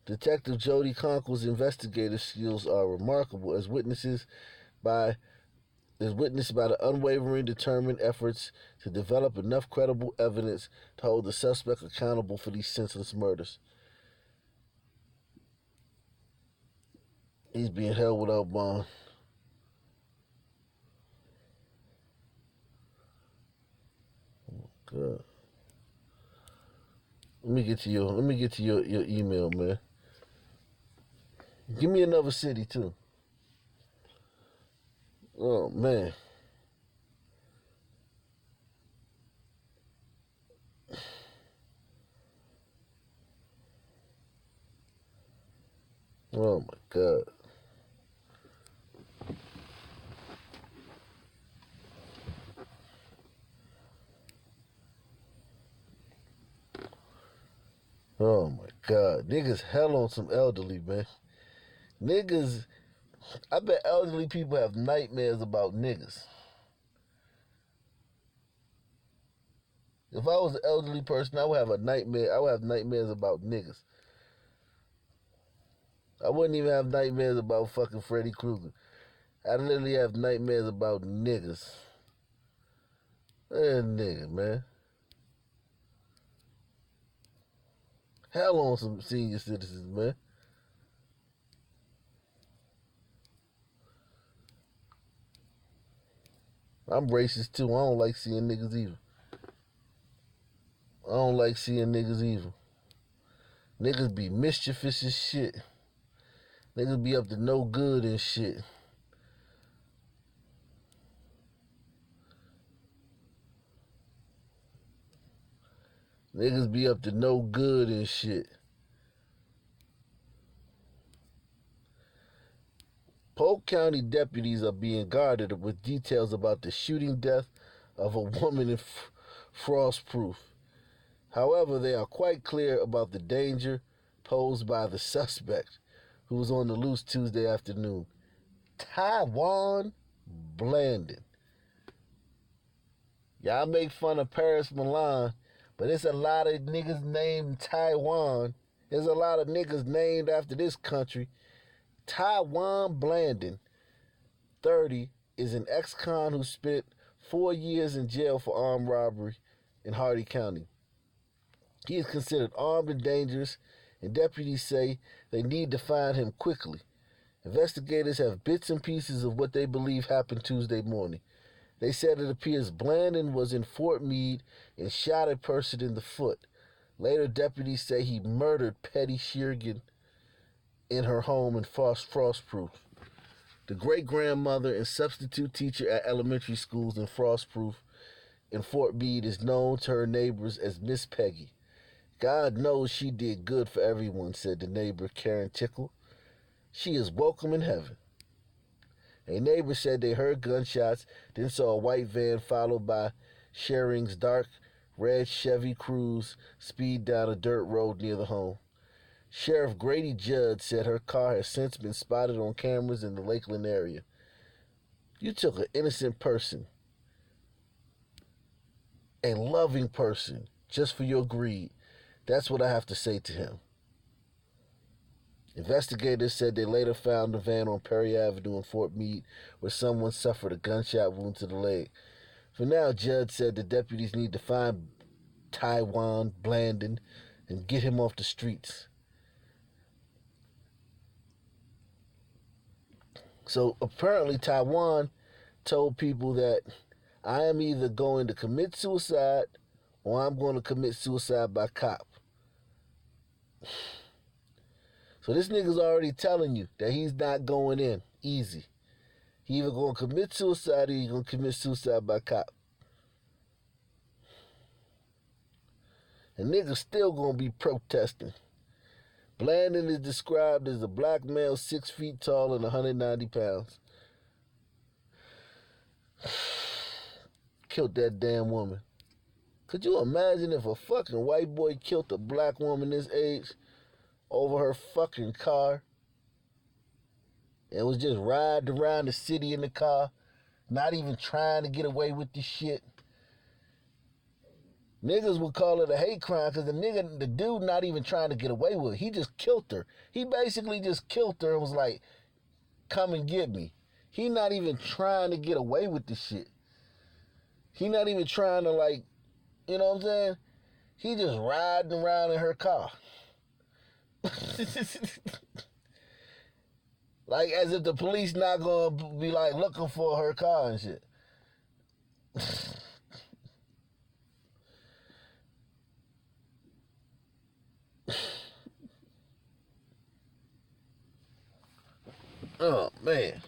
Detective Jody Conkle's investigative skills are remarkable, as witnessed by the unwavering, determined efforts to develop enough credible evidence to hold the suspect accountable for these senseless murders. He's being held without bond. Oh, God. Let me get to your email, man. Give me another city too. Oh man. Oh my God. Oh my God. Niggas hell on some elderly, man. Niggas, I bet elderly people have nightmares about niggas. If I was an elderly person, I would have a nightmare. I would have nightmares about niggas. I wouldn't even have nightmares about fucking Freddy Krueger. I literally have nightmares about niggas. Nigga, man. Hell on some senior citizens, man. I'm racist too. I don't like seeing niggas evil. I don't like seeing niggas evil. Niggas be mischievous as shit. Niggas be up to no good and shit. Niggas be up to no good and shit. Polk County deputies are being guarded with details about the shooting death of a woman in Frostproof. However, they are quite clear about the danger posed by the suspect, who was on the loose Tuesday afternoon. Taiwan Blandon. Y'all make fun of Paris Milan, but it's a lot of niggas named Taiwan. There's a lot of niggas named after this country. Taiwan Blandon, 30, is an ex-con who spent 4 years in jail for armed robbery in Hardy County. He is considered armed and dangerous, and deputies say they need to find him quickly. Investigators have bits and pieces of what they believe happened Tuesday morning. They said it appears Blandon was in Fort Meade and shot a person in the foot. Later, deputies say he murdered Petty Sheargan in her home in Frostproof. The great-grandmother and substitute teacher at elementary schools in Frostproof in Fort Meade is known to her neighbors as Miss Peggy. God knows she did good for everyone, said the neighbor Karen Tickle. She is welcome in heaven. A neighbor said they heard gunshots, then saw a white van followed by Shearing's dark red Chevy Cruze speed down a dirt road near the home. Sheriff Grady Judd said her car has since been spotted on cameras in the Lakeland area. You took an innocent person, a loving person, just for your greed. That's what I have to say to him. Investigators said they later found the van on Perry Avenue in Fort Meade where someone suffered a gunshot wound to the leg. For now, Judd said the deputies need to find Taiwan Blandon and get him off the streets. So apparently Taiwan told people that I am either going to commit suicide or I'm going to commit suicide by cop. So this nigga's already telling you that he's not going in easy. He either going to commit suicide or he's going to commit suicide by cop. And niggas still going to be protesting. Blandon is described as a black male 6 feet tall and 190 pounds. Killed that damn woman. Could you imagine if a fucking white boy killed a black woman this age over her fucking car and was just riding around the city in the car, not even trying to get away with this shit? Niggas would call it a hate crime because the dude not even trying to get away with it. He just killed her. He basically just killed her and was like, come and get me. He not even trying to get away with this shit. He not even trying to, like, you know what I'm saying? He just riding around in her car. Like, as if the police not going to be, like, looking for her car and shit. Oh, man.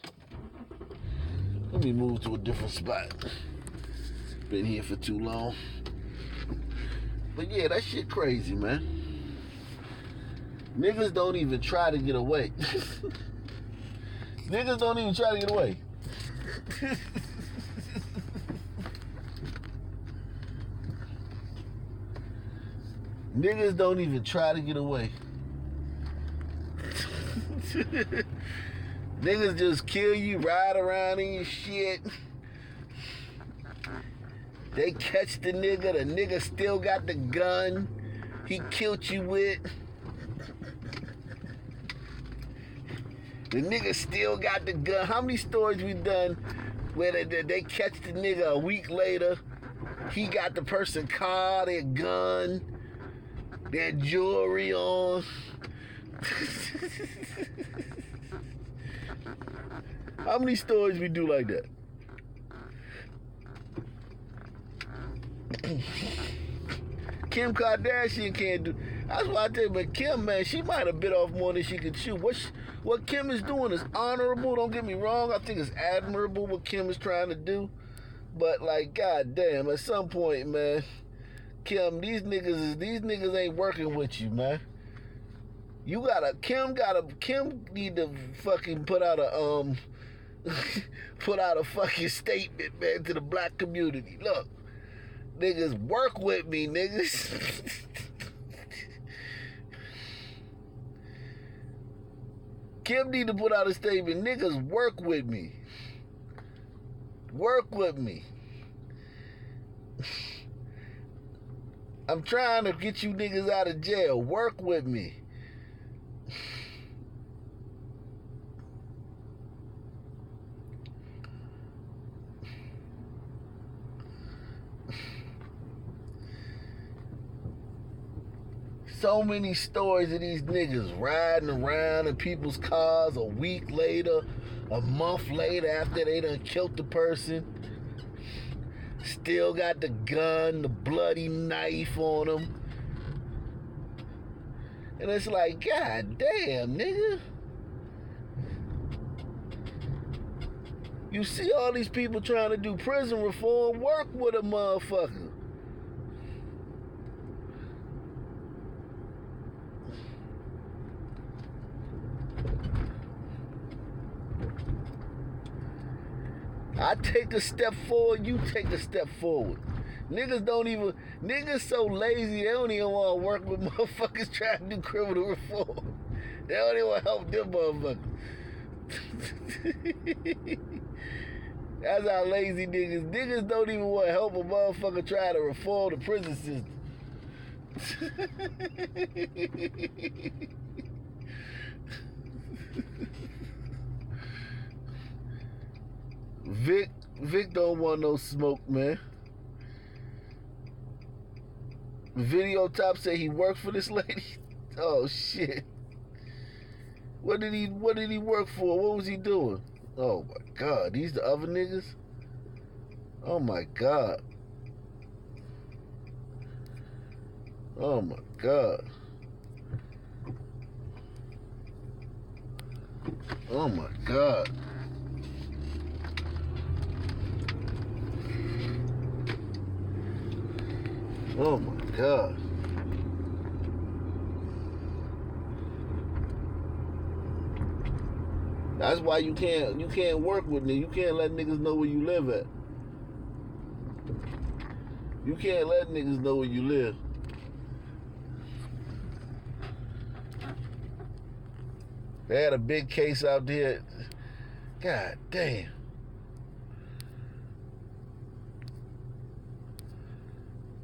Let me move to a different spot. Been here for too long. But yeah, that shit crazy, man. Niggas don't even try to get away. Niggas don't even try to get away. Niggas don't even try to get away. Niggas just kill you, ride around in your shit. They catch the nigga still got the gun he killed you with. The nigga still got the gun. How many stories we done where they catch the nigga a week later? He got the person car, their gun, their jewelry on. How many stories we do like that? Kim Kardashian can't do. That's why I tell you, but Kim, man, she might have bit off more than she could chew. What Kim is doing is honorable. Don't get me wrong. I think it's admirable what Kim is trying to do. But like, goddamn, at some point, man, Kim, these niggas ain't working with you, man. Kim need to fucking put out a fucking statement, man, to the black community. Look, niggas, work with me, niggas. Kim need to put out a statement. Niggas, work with me. Work with me. I'm trying to get you niggas out of jail. Work with me. So many stories of these niggas riding around in people's cars a week later, a month later after they done killed the person. Still got the gun, the bloody knife on him. And it's like, God damn, nigga. You see all these people trying to do prison reform, work with a motherfucker. I take a step forward, you take a step forward. Niggas so lazy, they don't even want to work with motherfuckers trying to do criminal reform. They don't even want to help them motherfuckers. That's how lazy niggas. Niggas don't even want to help a motherfucker try to reform the prison system. Vic don't want no smoke, man. Video top say he worked for this lady. Oh shit. What did he work for? What was he doing? Oh my God, these the other niggas? Oh my God. Oh my God. Oh my God. Oh my God. That's why you can't work with me. You can't let niggas know where you live at. You can't let niggas know where you live. They had a big case out there. God damn.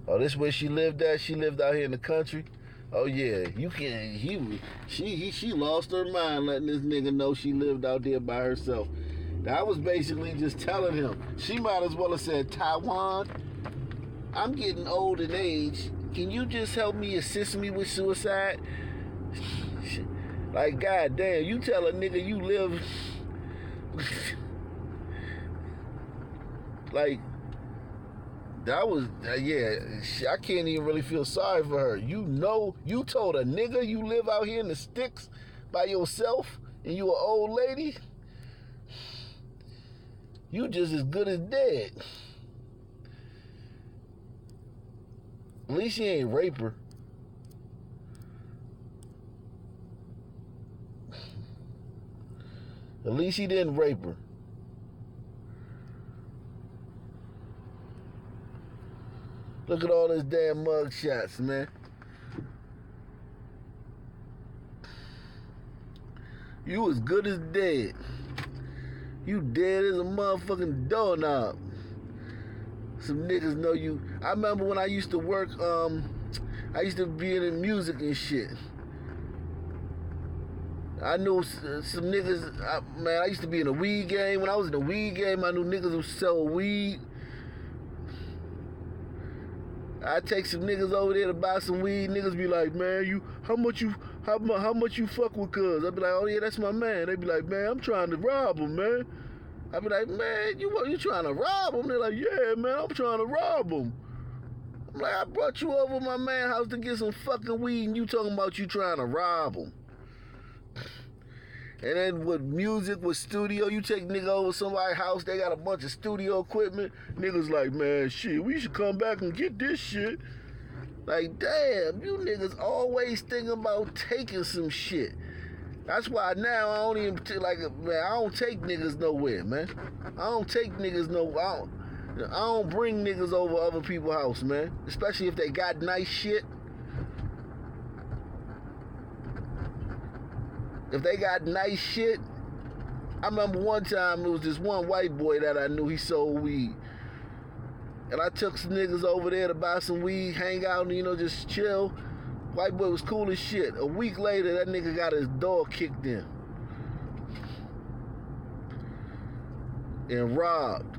Oh, this where she lived at? She lived out here in the country? Oh yeah, you can't. She lost her mind letting this nigga know she lived out there by herself. I was basically just telling him she might as well have said, Taiwan, I'm getting old in age. Can you just help me assist me with suicide? Like, goddamn, you tell a nigga you live like. That was, yeah, I can't even really feel sorry for her. You know, you told a nigga you live out here in the sticks by yourself and you an old lady? You just as good as dead. At least he ain't rape her. At least he didn't rape her. Look at all these damn mug shots, man. You as good as dead. You dead as a motherfucking doorknob. Some niggas know you. I remember when I used to work, I used to be in music and shit. I knew some niggas, man, I used to be in a weed game. When I was in a weed game, I knew niggas who sell weed. I take some niggas over there to buy some weed. Niggas be like, man, how much you fuck with cuz? I be like, oh yeah, that's my man. They be like, man, I'm trying to rob him, man. I be like, man, you trying to rob him? They're like, yeah, man, I'm trying to rob him. I'm like, I brought you over to my man's house to get some fucking weed, and you talking about you trying to rob him. And then with music, with studio, you take nigga over somebody's house, they got a bunch of studio equipment. Niggas like, man, shit, we should come back and get this shit. Like, damn, you niggas always thinking about taking some shit. That's why now I don't even, man, I don't take niggas nowhere, man. I don't take niggas nowhere. I don't bring niggas over other people's house, man. Especially if they got nice shit. If they got nice shit, I remember one time it was this one white boy that I knew, he sold weed. And I took some niggas over there to buy some weed, hang out, and, just chill. White boy was cool as shit. A week later, that nigga got his door kicked in. And robbed.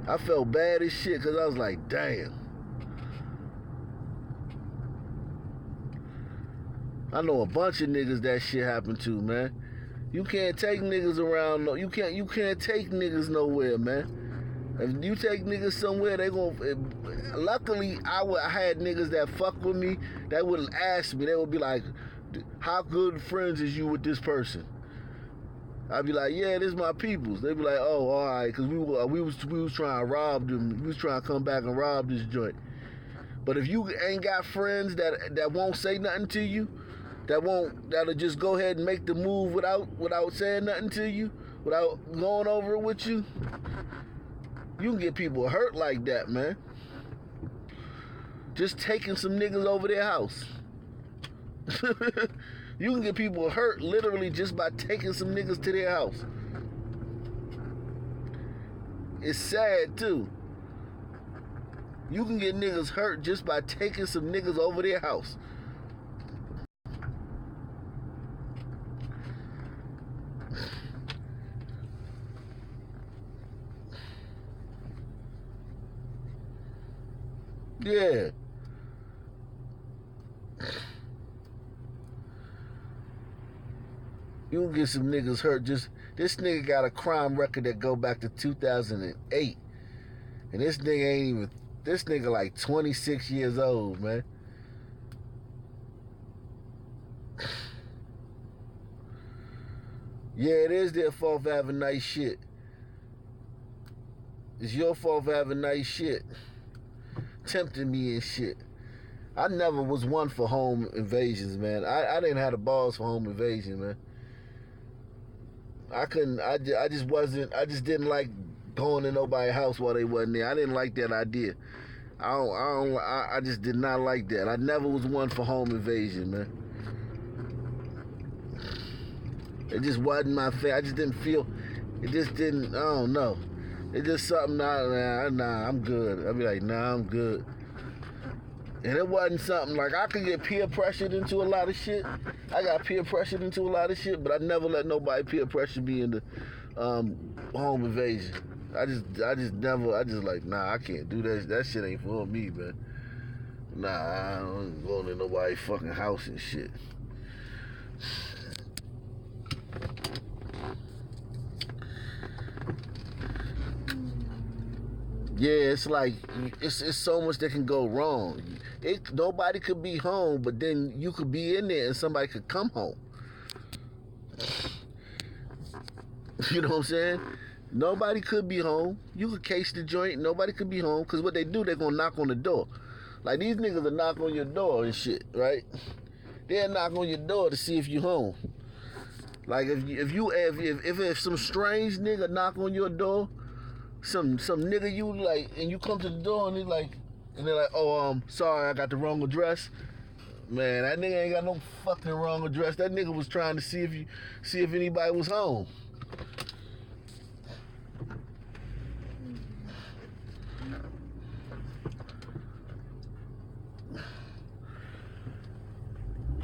I felt bad as shit because I was like, damn. I know a bunch of niggas that shit happened to, man. You can't take niggas around. No, you can't take niggas nowhere, man. If you take niggas somewhere, they gon'. Luckily, I had niggas that fuck with me that would ask me. They would be like, "How good friends is you with this person?" I'd be like, "Yeah, this is my peoples." They'd be like, "Oh, all right," because we was trying to rob them. We was trying to come back and rob this joint. But if you ain't got friends that won't say nothing to you, that'll just go ahead and make the move without saying nothing to you, without going over it with you, you can get people hurt like that, man. Just taking some niggas over their house. You can get people hurt literally just by taking some niggas to their house. It's sad too. You can get niggas hurt just by taking some niggas over their house. Yeah. You can get some niggas hurt. Just this nigga got a crime record that go back to 2008. And this nigga like 26 years old, man. Yeah, it is their fault for having nice shit. It's your fault for having nice shit. Tempting me and shit. I never was one for home invasions, man. I didn't have the balls for home invasion, man. I couldn't, I just didn't like going to nobody's house while they wasn't there. I didn't like that idea. I just did not like that. I never was one for home invasion, man. It just wasn't my thing. I just didn't feel, it just didn't, I don't know. It's just something, nah, I'm good. I'd be like, nah, I'm good. And it wasn't something like I could get peer pressured into a lot of shit. I got peer pressured into a lot of shit, but I never let nobody peer pressure me into home invasion. I just like, nah, I can't do that. That shit ain't for me, man. Nah, I don't go to nobody's fucking house and shit. Yeah, it's like it's so much that can go wrong. Nobody could be home, but then you could be in there and somebody could come home. You know what I'm saying? Nobody could be home. You could case the joint. Nobody could be home because what they do, they're gonna knock on the door. Like these niggas will knock on your door and shit, right? They'll knock on your door to see if you home. Like if some strange nigga knock on your door. Some nigga you like, and you come to the door and they're like, oh, sorry, I got the wrong address. Man, that nigga ain't got no fucking wrong address. That nigga was trying to see if anybody was home.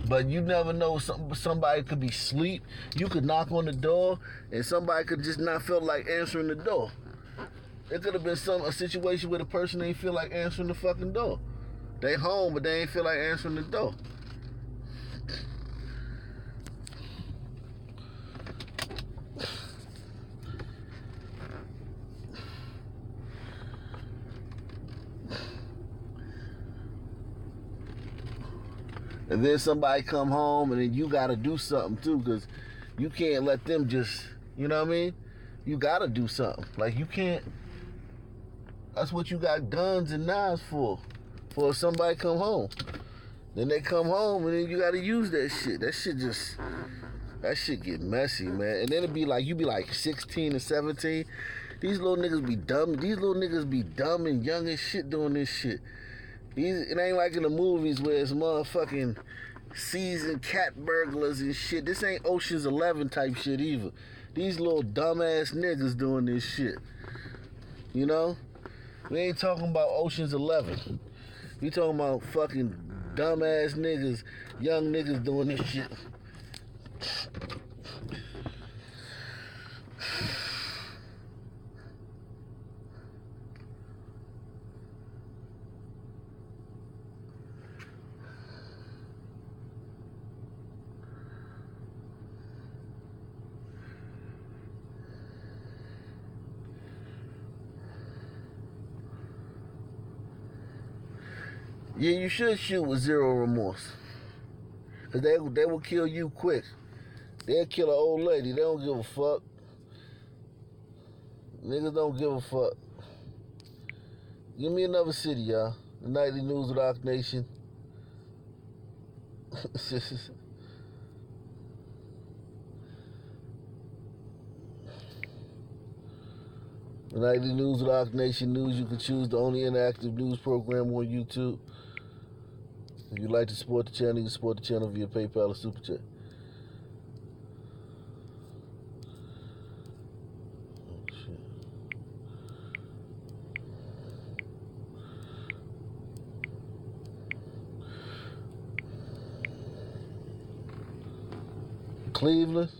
But you never know, somebody could be asleep. You could knock on the door, and somebody could just not feel like answering the door. It could have been a situation where the person ain't feel like answering the fucking door. They home, but they ain't feel like answering the door. And then somebody come home, and then you gotta do something too, because you can't let them just, you know what I mean? You gotta do something. Like you can't. That's what you got guns and knives for if somebody come home. Then they come home and then you gotta use that shit. That shit get messy, man. And then it'd be like, you be like 16 and 17. These little niggas be dumb. These little niggas be dumb and young as shit doing this shit. It ain't like in the movies where it's motherfucking seasoned cat burglars and shit. This ain't Ocean's 11 type shit either. These little dumbass niggas doing this shit. You know? We ain't talking about Ocean's 11. We talking about fucking dumbass niggas, young niggas doing this shit. Yeah, you should shoot with zero remorse. Because they will kill you quick. They'll kill an old lady. They don't give a fuck. Niggas don't give a fuck. Give me another city, y'all. The Nightly News with Rock Nation. The Nightly News with Rock Nation News. You can choose the only interactive news program on YouTube. If you'd like to support the channel, you can support the channel via PayPal or Super Chat. Cleveland.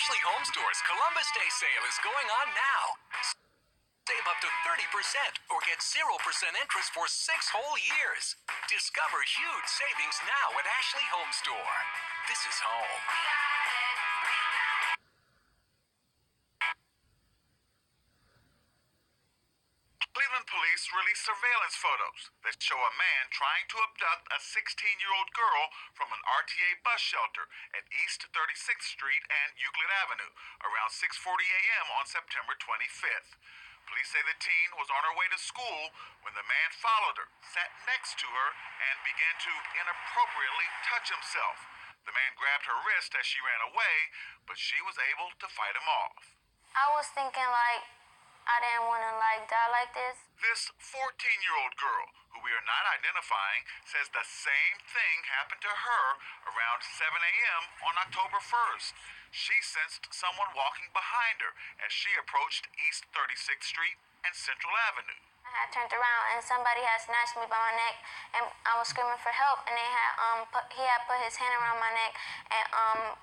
Ashley Home Store's Columbus Day sale is going on now. Save up to 30% or get 0% interest for 6 whole years. Discover huge savings now at Ashley Home Store. This is home. Cleveland police released surveillance photos that show a man trying to abduct a 16-year-old girl from an RTA bus shelter at East 36th Street and Euclid Avenue around 6:40 a.m. on September 25th. Police say the teen was on her way to school when the man followed her, sat next to her, and began to inappropriately touch himself. The man grabbed her wrist as she ran away, but she was able to fight him off. I was thinking like I didn't want to like die like this. This 14-year-old girl, who we are not identifying, says the same thing happened to her around 7 a.m. on October 1st. She sensed someone walking behind her as she approached East 36th Street and Central Avenue. I had turned around and somebody had snatched me by my neck, and I was screaming for help. And he had put his hand around my neck and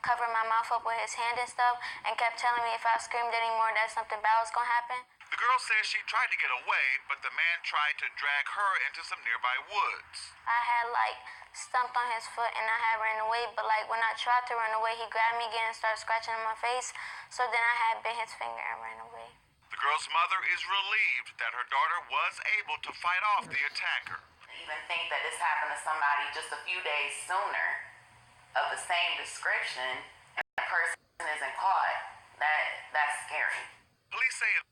covered my mouth up with his hand and stuff, and kept telling me if I screamed anymore that something bad was gonna happen. The girl says she tried to get away, but the man tried to drag her into some nearby woods. I had like stumped on his foot and I had ran away, but like when I tried to run away, he grabbed me again and started scratching on my face. So then I had bit his finger and ran away. The girl's mother is relieved that her daughter was able to fight off the attacker. Even think that this happened to somebody just a few days sooner of the same description and the person isn't caught, that's scary. Police say in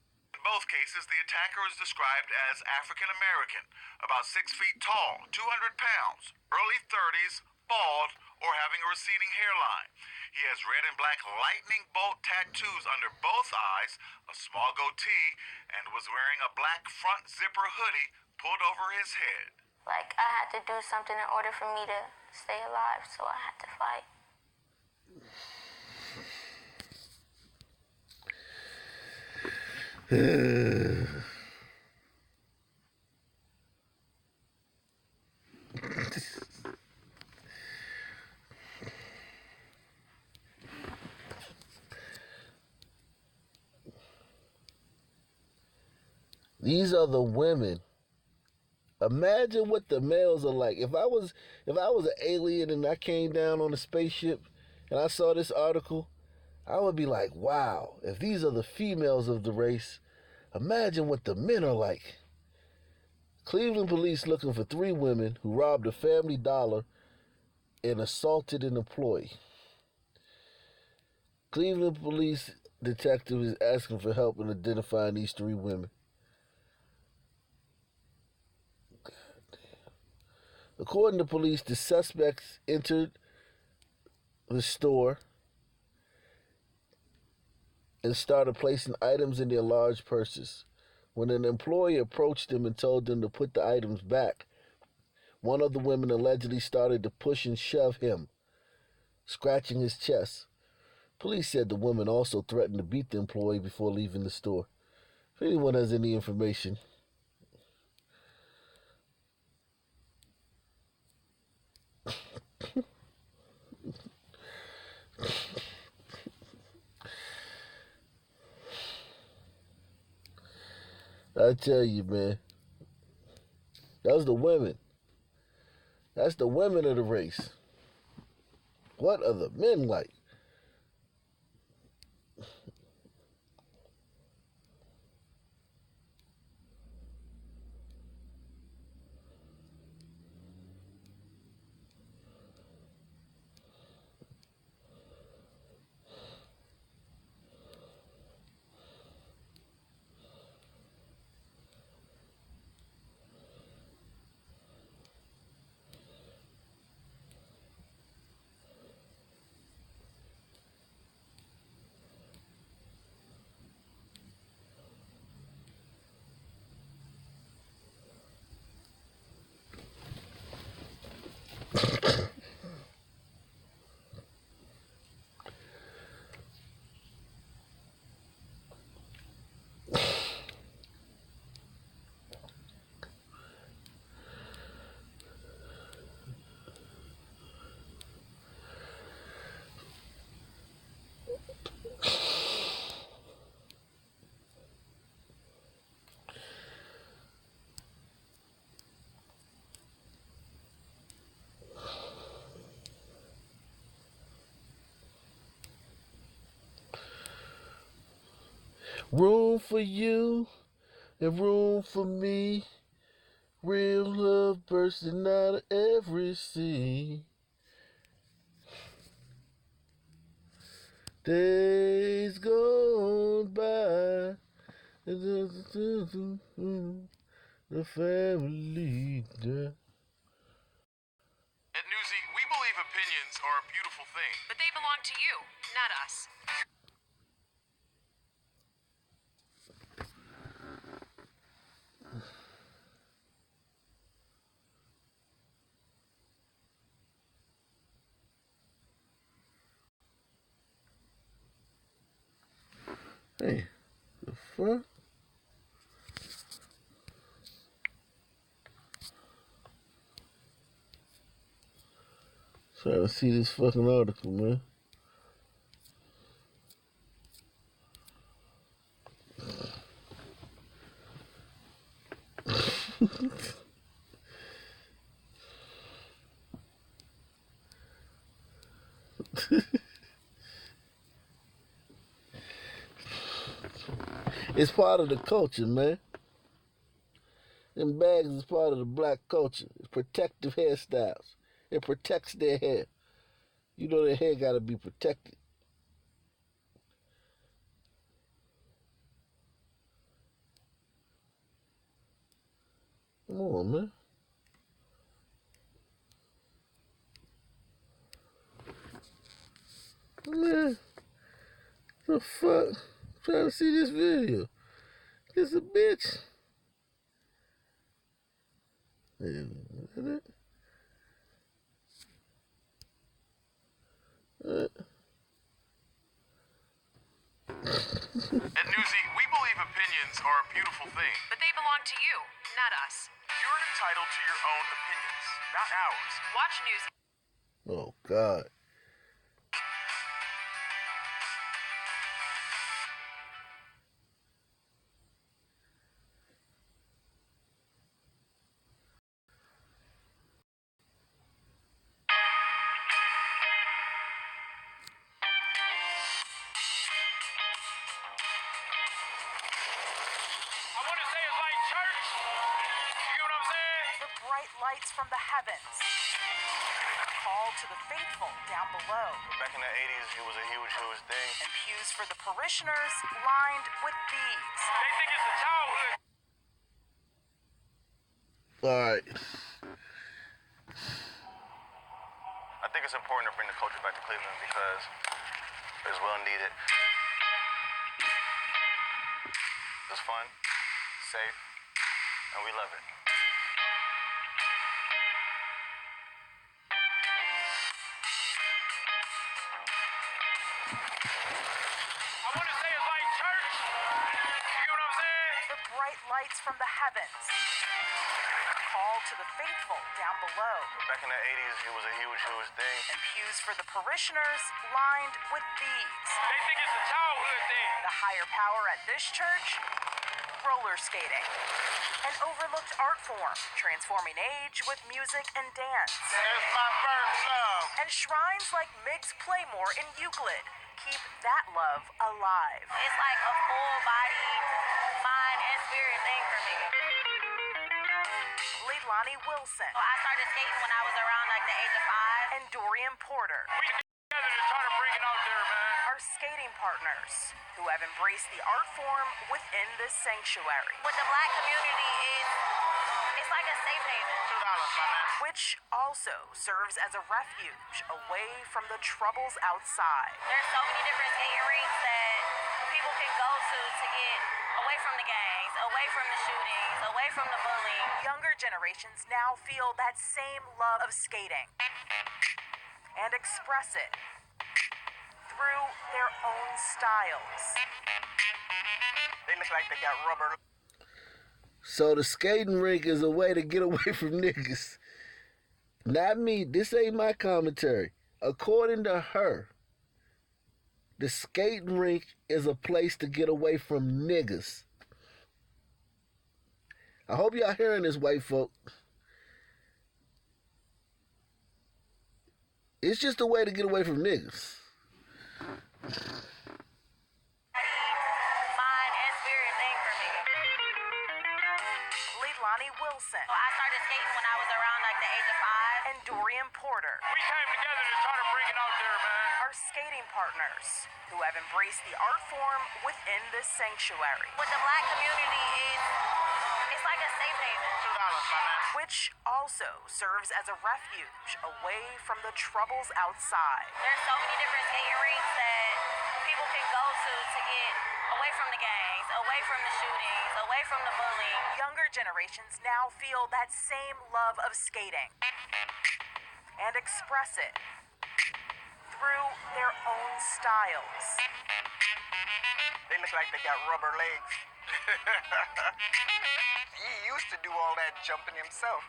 both cases the attacker is described as African American, about 6 feet tall, 200 pounds, early 30s, bald, or having a receding hairline. He has red and black lightning bolt tattoos under both eyes, a small goatee, and was wearing a black front zipper hoodie pulled over his head. Like I had to do something in order for me to stay alive, so I had to fight. These are the women. Imagine what the males are like. If I was an alien and I came down on a spaceship and I saw this article, I would be like, wow, if these are the females of the race, imagine what the men are like. Cleveland police looking for 3 women who robbed a Family Dollar and assaulted an employee. Cleveland police detective is asking for help in identifying these 3 women. According to police, the suspects entered the store and started placing items in their large purses. When an employee approached them and told them to put the items back, one of the women allegedly started to push and shove him, scratching his chest. Police said the woman also threatened to beat the employee before leaving the store. If anyone has any information, I tell you, man, those the women. That's the women of the race. What are the men like? Room for you and room for me. Real love bursting out of every scene. Days gone by. The family. At Newsy, we believe opinions are a beautiful thing. But they belong to you, not us. Hey, the fuck? Trying to see this fucking article, man. It's part of the culture, man. Them bags is part of the black culture. It's protective hairstyles. It protects their hair. You know their hair gotta be protected. Come on, man. Man, the fuck? I'm trying to see this video. It's a bitch. Yeah, is it? At Newsy, we believe opinions are a beautiful thing. But they belong to you, not us. You're entitled to your own opinions, not ours. Watch Newsy. Oh, God. I want to say it's like church. You get what I'm saying? The bright lights from the heavens. A call to the faithful down below. Back in the 80s, it was a huge thing. And pews for the parishioners lined with beads. They think it's a childhood. All right. I think it's important to bring the culture back to Cleveland because it's well needed. It's fun, safe, and we love it. I want to say it's like church. You know what I'm saying? The bright lights from the heavens. Call to the faithful down below. Back in the 80s, it was a huge, huge thing. And pews for the parishioners lined with thieves. They think it's a childhood thing. The higher power at this church? Roller skating. An overlooked art form, transforming age with music and dance. It's my first love. And shrines like Miggs Playmore in Euclid keep that love alive. It's like a full body, mind, and spirit thing for me. Leilani Wilson. I started skating when I was around like the age of 5. And Dorian Porter. We together to try to bring it out there, man. Are skating partners who have embraced the art form within this sanctuary. With the black community, it's like a safe haven. $2, my man. Which also serves as a refuge away from the troubles outside. There's so many different skating rinks that people can go to get away from the gangs, away from the shootings, away from the bullying. Younger generations now feel that same love of skating and express it through their own styles. They look like they got rubber. So the skating rink is a way to get away from niggas. Not me. This ain't my commentary. According to her, the skating rink is a place to get away from niggas. I hope y'all hearing this, white folk. It's just a way to get away from niggas. Mind and spirit thing for me. Leilani Wilson. I started skating when I was around like the age of 5. And Dorian Porter. We came together to try to bring it out there, man. Are skating partners who have embraced the art form within this sanctuary. With the black community, it's like a safe haven. $2, my man. Which also serves as a refuge away from the troubles outside. There's so many different skating rinks that people can go to get away from the gangs, away from the shootings, away from the bullying. Younger generations now feel that same love of skating and express it through their own styles. They look like they got rubber legs. He used to do all that jumping himself.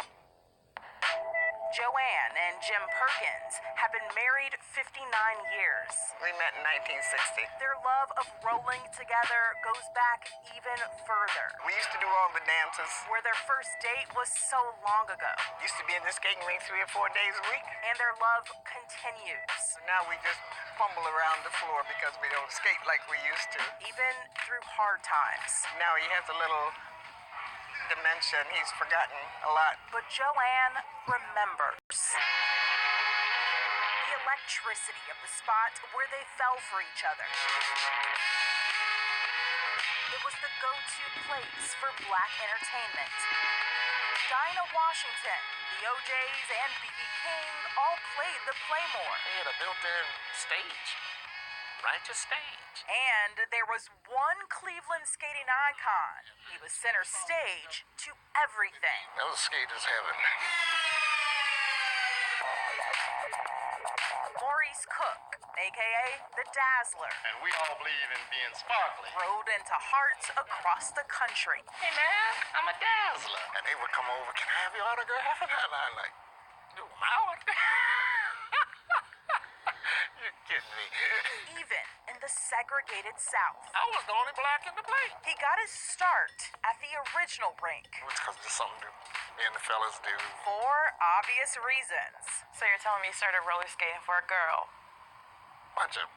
Joanne and Jim Perkins have been married 59 years. We met in 1960. Their love of rolling together goes back even further. We used to do all the dances. Where their first date was so long ago. Used to be in the skating rink 3 or 4 days a week. And their love continues. Now we just fumble around the floor because we don't skate like we used to. Even through hard times. Now he has a little dementia and he's forgotten a lot. But Joanne remembers the electricity of the spot where they fell for each other. It was the go-to place for black entertainment. Dinah Washington, the OJs, and B.B. King all played the Playmore. They had a built-in stage. Righteous stage. And there was one Cleveland skating icon. He was center stage to everything. That was skater's heaven. Maurice Cook, a.k.a. the Dazzler. And we all believe in being sparkly. Rode into hearts across the country. Hey man, I'm a dazzler. And they would come over, can I have your autograph? And I'm like, my autograph? You're kidding me. Even in the segregated South. I was the only black in the place. He got his start at the original rink. It's because there's something that me and the fellas do. For obvious reasons. So you're telling me you started roller skating for a girl? Bunch of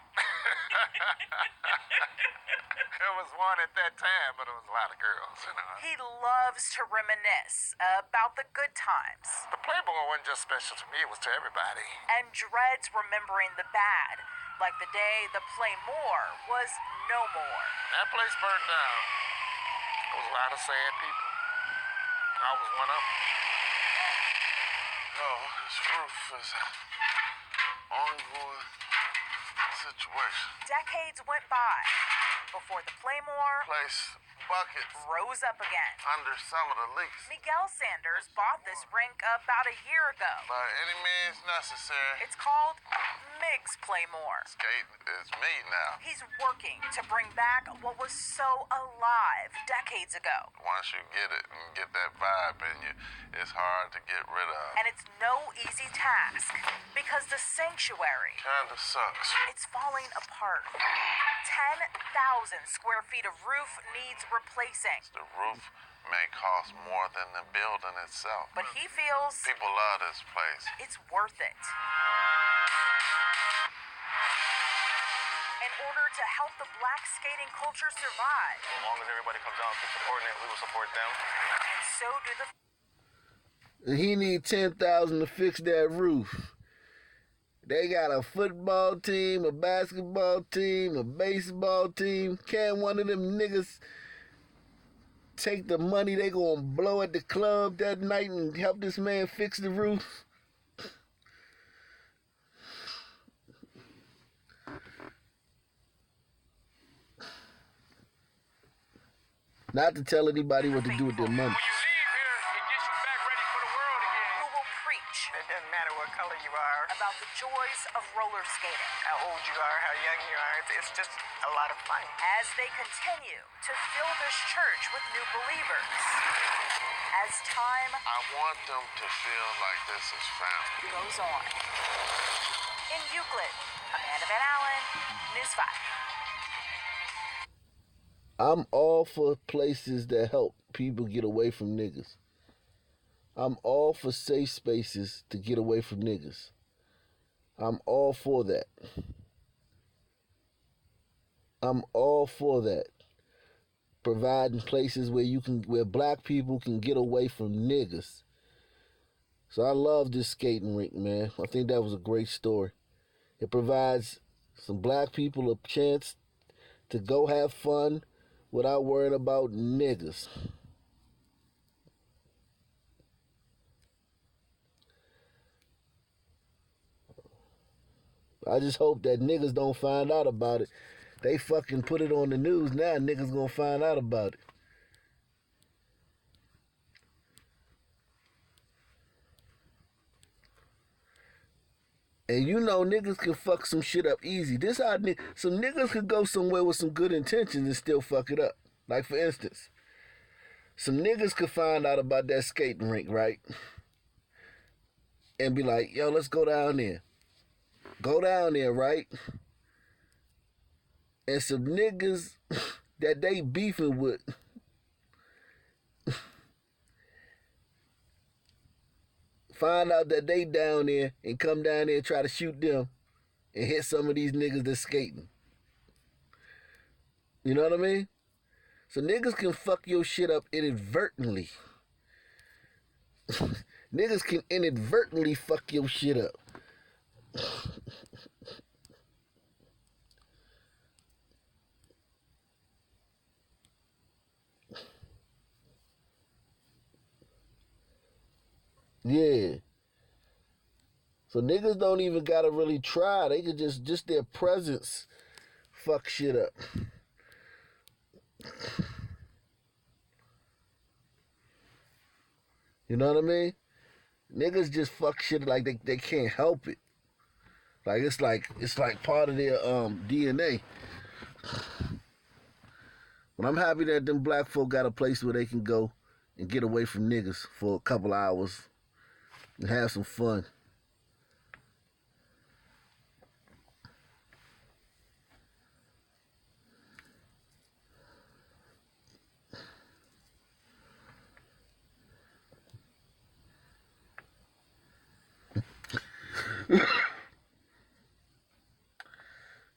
There was one at that time, but it was a lot of girls, you know. He loves to reminisce about the good times. The Playboy wasn't just special to me, it was to everybody. And dreads remembering the bad, like the day the Playmore was no more. That place burned down. There was a lot of sad people. I was one of them. No, this roof is ongoing situation. Decades went by before the Playmore Place buckets rose up again. under some of the leaks. Miguel Sanders bought this rink about a year ago. By any means necessary. It's called Mig's Playmore. Skating is me now. He's working to bring back what was so alive decades ago. Once you get it and get that vibe in you, it's hard to get rid of. And it's no easy task because the sanctuary Kinda sucks. it's falling apart. 10,000 square feet of roof needs replacing. The roof may cost more than the building itself. But he feels People love this place. it's worth it. In order to help the black skating culture survive. As long as everybody comes out and supporting it, we will support them. And so do the He need 10,000 to fix that roof. They got a football team, a basketball team, a baseball team. Can't one of them niggas take the money they gonna blow at the club that night and help this man fix the roof? Not to tell anybody what to do with their money. who will preach. It doesn't matter what color you are, about the joys of roller skating. how old you are, how young you are. It's just a lot of fun. As they continue to fill this church with new believers. As time I want them to feel like this is family. goes on. In Euclid, Amanda Van Allen, News 5. I'm all for places that help people get away from niggas. I'm all for safe spaces to get away from niggas. I'm all for that. I'm all for that. Providing places where black people can get away from niggas. So I love this skating rink, man. I think that was a great story. It provides some black people a chance to go have fun without worrying about niggas. I just hope that niggas don't find out about it. They fucking put it on the news now, niggas gonna find out about it. And you know niggas can fuck some shit up easy. This how some niggas could go somewhere with some good intentions and still fuck it up. Like for instance, some niggas could find out about that skating rink, right? And be like, yo, let's go down there. Go down there, right? And some niggas that they beefing with find out that they down there and come down there and try to shoot them and hit some of these niggas that's skating. You know what I mean? So niggas can fuck your shit up inadvertently. Niggas can inadvertently fuck your shit up. Yeah. So niggas don't even gotta really try. They could just their presence fuck shit up. You know what I mean? Niggas just fuck shit like they can't help it. Like it's like part of their DNA. But I'm happy that them black folk got a place where they can go and get away from niggas for a couple hours and have some fun.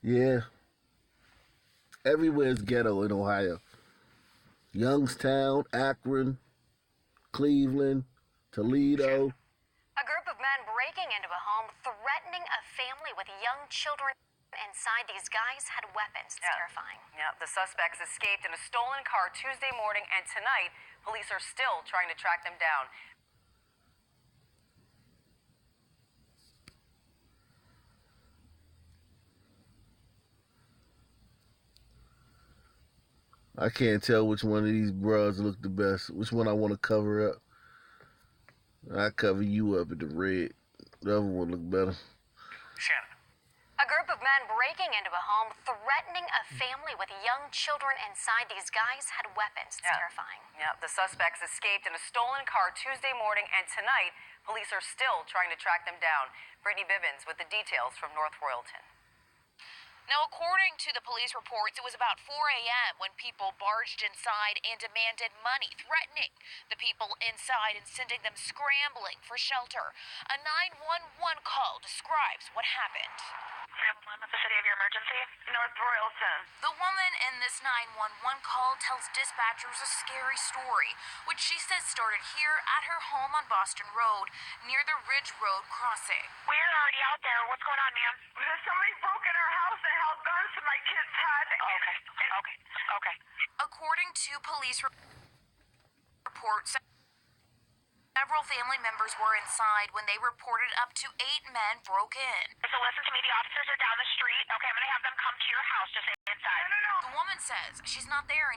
Yeah. Everywhere's ghetto in Ohio. Youngstown, Akron, Cleveland, Toledo. A group of men breaking into a home, threatening a family with young children inside. These guys had weapons. It's terrifying. Yeah, the suspects escaped in a stolen car Tuesday morning, and tonight, police are still trying to track them down. I can't tell which one of these bras look the best. Which one I want to cover up. I cover you up in the red. The other one look better. Shannon. A group of men breaking into a home, threatening a family with young children inside. These guys had weapons. It's terrifying. Yeah, the suspects escaped in a stolen car Tuesday morning, and tonight, police are still trying to track them down. Brittany Bivens with the details from North Royalton. Now, according to the police reports, it was about 4 a.m. when people barged inside and demanded money, threatening the people inside and sending them scrambling for shelter. A 911 call describes what happened. 911, what's the city of your emergency? North Royalton. The woman in this 911 call tells dispatchers a scary story, which she says started here at her home on Boston Road, near the Ridge Road crossing. We're already out there. What's going on, ma'am? Somebody broke in our house and held guns to my kid's head. Okay. According to police reports, several family members were inside when they reported up to 8 men broke in. So listen to me. The officers are down the street. Okay, I'm going to have them come to your house. Just stay inside. The woman says she's not there anymore.